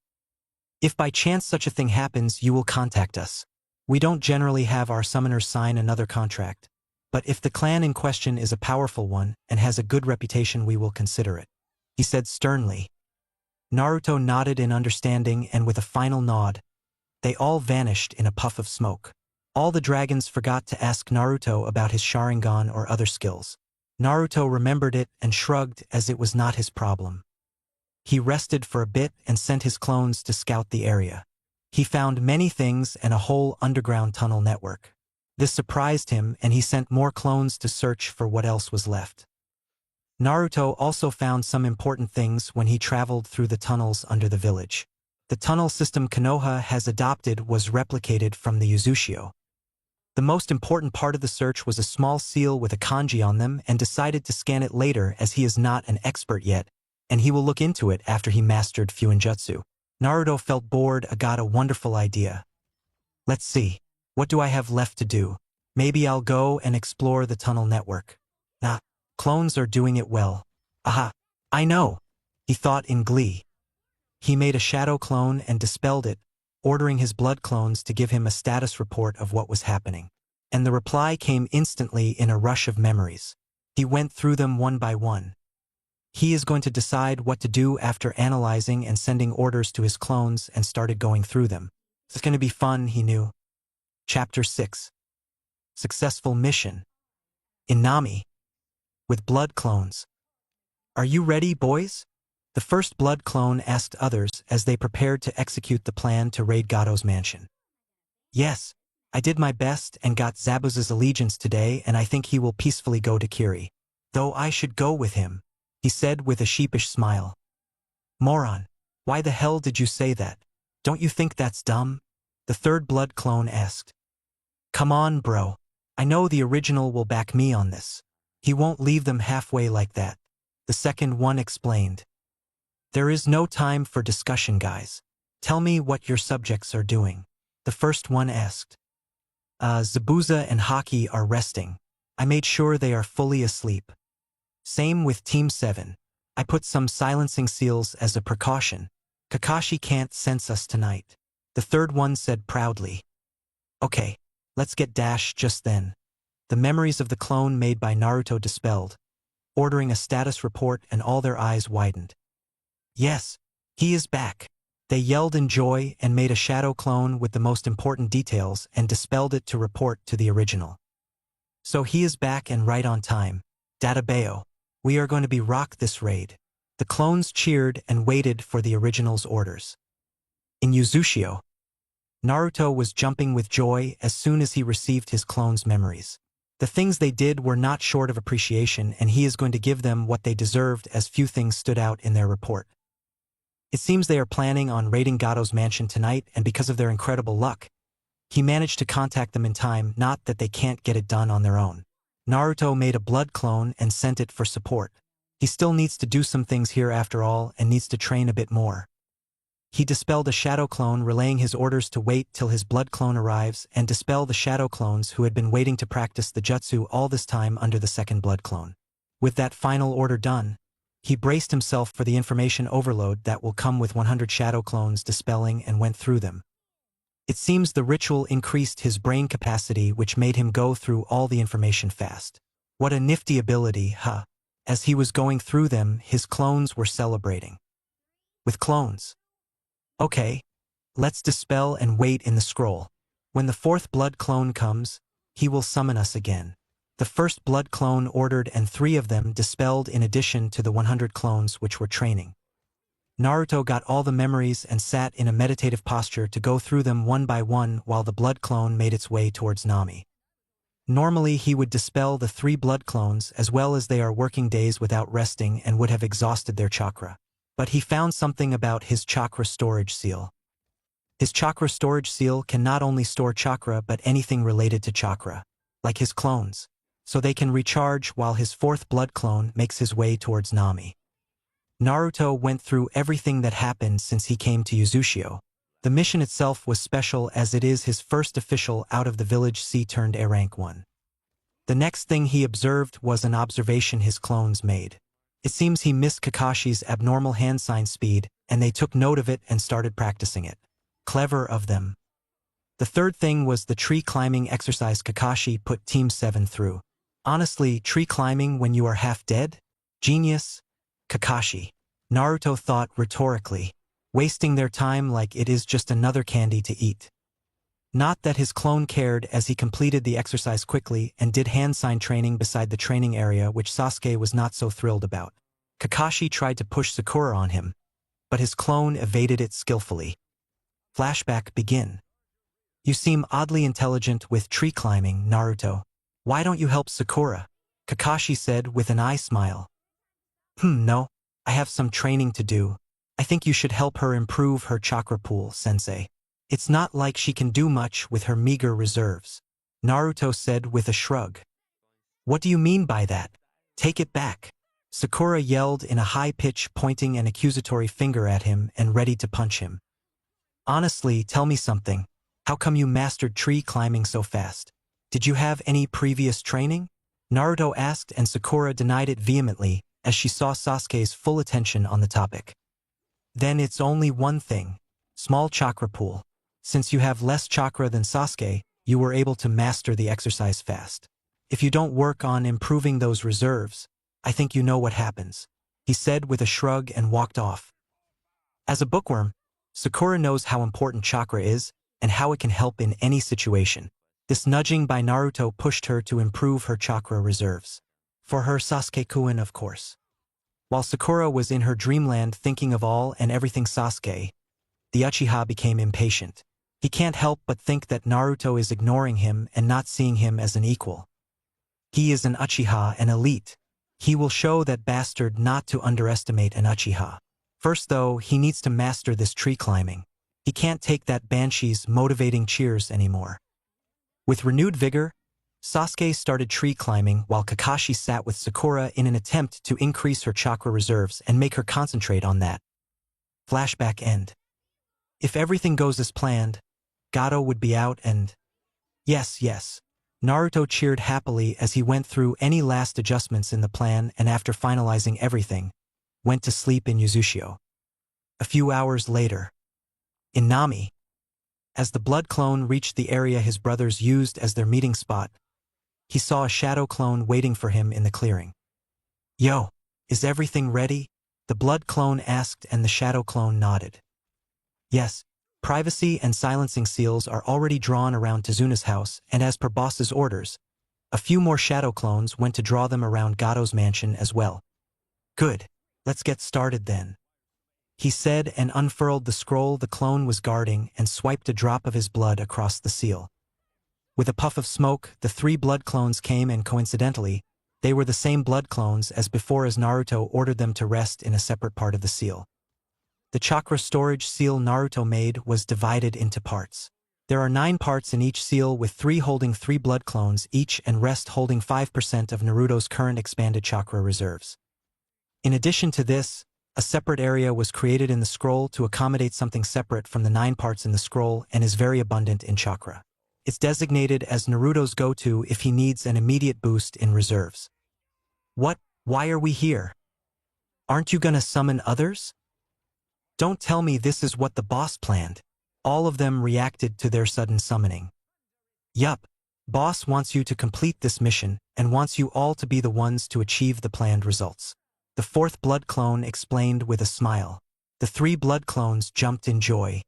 "If by chance such a thing happens, you will contact us. We don't generally have our summoners sign another contract, but if the clan in question is a powerful one and has a good reputation, we will consider it," he said sternly. Naruto nodded in understanding, and with a final nod, they all vanished in a puff of smoke. All the dragons forgot to ask Naruto about his Sharingan or other skills. Naruto remembered it and shrugged as it was not his problem. He rested for a bit and sent his clones to scout the area. He found many things and a whole underground tunnel network. This surprised him, and he sent more clones to search for what else was left. Naruto also found some important things when he traveled through the tunnels under the village. The tunnel system Konoha has adopted was replicated from the Uzushio. The most important part of the search was a small seal with a kanji on them, and decided to scan it later as he is not an expert yet, and he will look into it after he mastered Fuinjutsu. Naruto felt bored and got a wonderful idea. "Let's see. What do I have left to do? Maybe I'll go and explore the tunnel network. Ah, clones are doing it well. Aha, I know," he thought in glee. He made a shadow clone and dispelled it, ordering his blood clones to give him a status report of what was happening. And the reply came instantly in a rush of memories. He went through them one by one. He is going to decide what to do after analyzing and sending orders to his clones, and started going through them. It's going to be fun, he knew. Chapter 6. Successful mission. In Nami. With blood clones. Are you ready, boys? The first blood clone asked others as they prepared to execute the plan to raid Gato's mansion. Yes, I did my best and got Zabuza's allegiance today, and I think he will peacefully go to Kiri. Though I should go with him, he said with a sheepish smile. Moron, why the hell did you say that? Don't you think that's dumb? The third blood clone asked. Come on, bro. I know the original will back me on this. He won't leave them halfway like that. The second one explained. There is no time for discussion, guys. Tell me what your subjects are doing. The first one asked. Zabuza and Haki are resting. I made sure they are fully asleep. Same with Team 7. I put some silencing seals as a precaution. Kakashi can't sense us tonight. The third one said proudly. Okay, let's get Dash just then. The memories of the clone made by Naruto dispelled, ordering a status report, and all their eyes widened. Yes, he is back. They yelled in joy and made a shadow clone with the most important details and dispelled it to report to the original. So he is back and right on time. Databeo, we are going to be rock this raid. The clones cheered and waited for the original's orders. In Uzushio, Naruto was jumping with joy as soon as he received his clones' memories. The things they did were not short of appreciation, and he is going to give them what they deserved, as few things stood out in their report. It seems they are planning on raiding Gato's mansion tonight, and because of their incredible luck, he managed to contact them in time, not that they can't get it done on their own. Naruto made a blood clone and sent it for support. He still needs to do some things here after all, and needs to train a bit more. He dispelled a shadow clone, relaying his orders to wait till his blood clone arrives and dispel the shadow clones who had been waiting to practice the jutsu all this time under the second blood clone. With that final order done, he braced himself for the information overload that will come with 100 shadow clones dispelling, and went through them. It seems the ritual increased his brain capacity, which made him go through all the information fast. What a nifty ability, huh? As he was going through them, his clones were celebrating. With clones. Okay, let's dispel and wait in the scroll. When the fourth blood clone comes, he will summon us again. The first blood clone ordered, and 3 of them dispelled in addition to the 100 clones which were training. Naruto got all the memories and sat in a meditative posture to go through them one by one while the blood clone made its way towards Nami. Normally he would dispel the 3 blood clones as well as they are working days without resting and would have exhausted their chakra. But he found something about his chakra storage seal. His chakra storage seal can not only store chakra but anything related to chakra, like his clones, so they can recharge while his 4th blood clone makes his way towards Nami. Naruto went through everything that happened since he came to Uzushio. The mission itself was special as it is his first official out of the village C-A rank 1. The next thing he observed was an observation his clones made. It seems he missed Kakashi's abnormal hand sign speed, and they took note of it and started practicing it. Clever of them. The third thing was the tree climbing exercise Kakashi put Team 7 through. Honestly, tree climbing when you are half dead? Genius. Kakashi. Naruto thought rhetorically, wasting their time like it is just another candy to eat. Not that his clone cared, as he completed the exercise quickly and did hand sign training beside the training area, which Sasuke was not so thrilled about. Kakashi tried to push Sakura on him, but his clone evaded it skillfully. Flashback begin. You seem oddly intelligent with tree climbing, Naruto. Why don't you help Sakura? Kakashi said with an eye smile. No, I have some training to do. I think you should help her improve her chakra pool, sensei. It's not like she can do much with her meager reserves. Naruto said with a shrug. What do you mean by that? Take it back. Sakura yelled in a high pitch, pointing an accusatory finger at him and ready to punch him. Honestly, tell me something. How come you mastered tree climbing so fast? Did you have any previous training? Naruto asked, and Sakura denied it vehemently as she saw Sasuke's full attention on the topic. Then it's only one thing. Small chakra pool. Since you have less chakra than Sasuke, you were able to master the exercise fast. If you don't work on improving those reserves, I think you know what happens, he said with a shrug and walked off. As a bookworm, Sakura knows how important chakra is and how it can help in any situation. This nudging by Naruto pushed her to improve her chakra reserves. For her Sasuke-kun, of course. While Sakura was in her dreamland thinking of all and everything Sasuke, the Uchiha became impatient. He can't help but think that Naruto is ignoring him and not seeing him as an equal. He is an Uchiha, an elite. He will show that bastard not to underestimate an Uchiha. First though, he needs to master this tree climbing. He can't take that Banshee's motivating cheers anymore. With renewed vigor, Sasuke started tree climbing while Kakashi sat with Sakura in an attempt to increase her chakra reserves and make her concentrate on that. Flashback end. If everything goes as planned, Gato would be out and… Yes. Naruto cheered happily as he went through any last adjustments in the plan and after finalizing everything, went to sleep in Yuzushio. A few hours later, in Nami, as the blood clone reached the area his brothers used as their meeting spot, he saw a shadow clone waiting for him in the clearing. Yo, is everything ready? The blood clone asked and the shadow clone nodded. Yes, privacy and silencing seals are already drawn around Tezuna's house and as per boss's orders, a few more shadow clones went to draw them around Gato's mansion as well. Good, let's get started then. He said and unfurled the scroll the clone was guarding and swiped a drop of his blood across the seal. With a puff of smoke, the 3 blood clones came and coincidentally, they were the same blood clones as before as Naruto ordered them to rest in a separate part of the seal. The chakra storage seal Naruto made was divided into parts. There are 9 parts in each seal with 3 holding 3 blood clones each and rest holding 5% of Naruto's current expanded chakra reserves. In addition to this, a separate area was created in the scroll to accommodate something separate from the 9 parts in the scroll and is very abundant in chakra. It's designated as Naruto's go-to if he needs an immediate boost in reserves. What? Why are we here? Aren't you gonna summon others? Don't tell me this is what the boss planned. All of them reacted to their sudden summoning. Yup, boss wants you to complete this mission and wants you all to be the ones to achieve the planned results. The 4th blood clone explained with a smile. The 3 blood clones jumped in joy.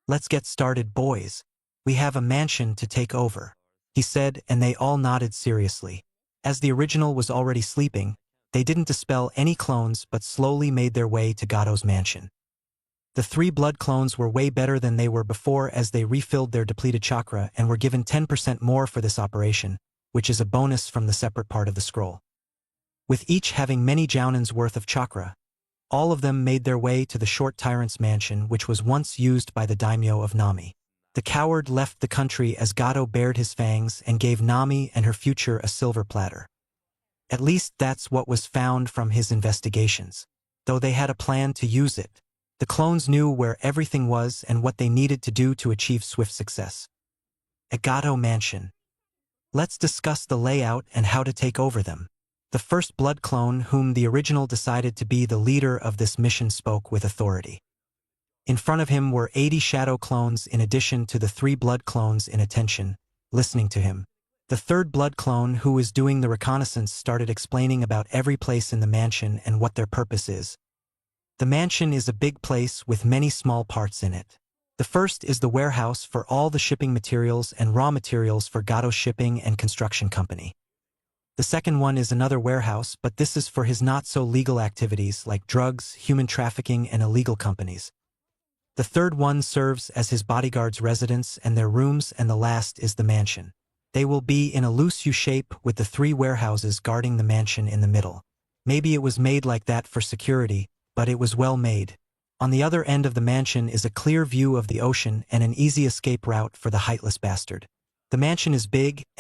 Let's get started, boys. We have a mansion to take over, he said, and they all nodded seriously. As the original was already sleeping, they didn't dispel any clones but slowly made their way to Gato's mansion. The 3 blood clones were way better than they were before as they refilled their depleted chakra and were given 10% more for this operation, which is a bonus from the separate part of the scroll. With each having many jounins worth of chakra, all of them made their way to the short tyrant's mansion which was once used by the daimyo of Nami. The coward left the country as Gato bared his fangs and gave Nami and her future a silver platter. At least that's what was found from his investigations. Though they had a plan to use it, the clones knew where everything was and what they needed to do to achieve swift success. At Gato Mansion. Let's discuss the layout and how to take over them. The 1st blood clone, whom the original decided to be the leader of this mission, spoke with authority. In front of him were 80 shadow clones in addition to the 3 blood clones in attention, listening to him. The 3rd blood clone, who was doing the reconnaissance, started explaining about every place in the mansion and what their purpose is. The mansion is a big place with many small parts in it. The first is the warehouse for all the shipping materials and raw materials for Gato's shipping and construction company. The second one is another warehouse, but this is for his not-so-legal activities like drugs, human trafficking, and illegal companies. The third one serves as his bodyguard's residence and their rooms, and the last is the mansion. They will be in a loose U shape with the 3 warehouses guarding the mansion in the middle. Maybe it was made like that for security, but it was well made. On the other end of the mansion is a clear view of the ocean and an easy escape route for the heightless bastard. The mansion is big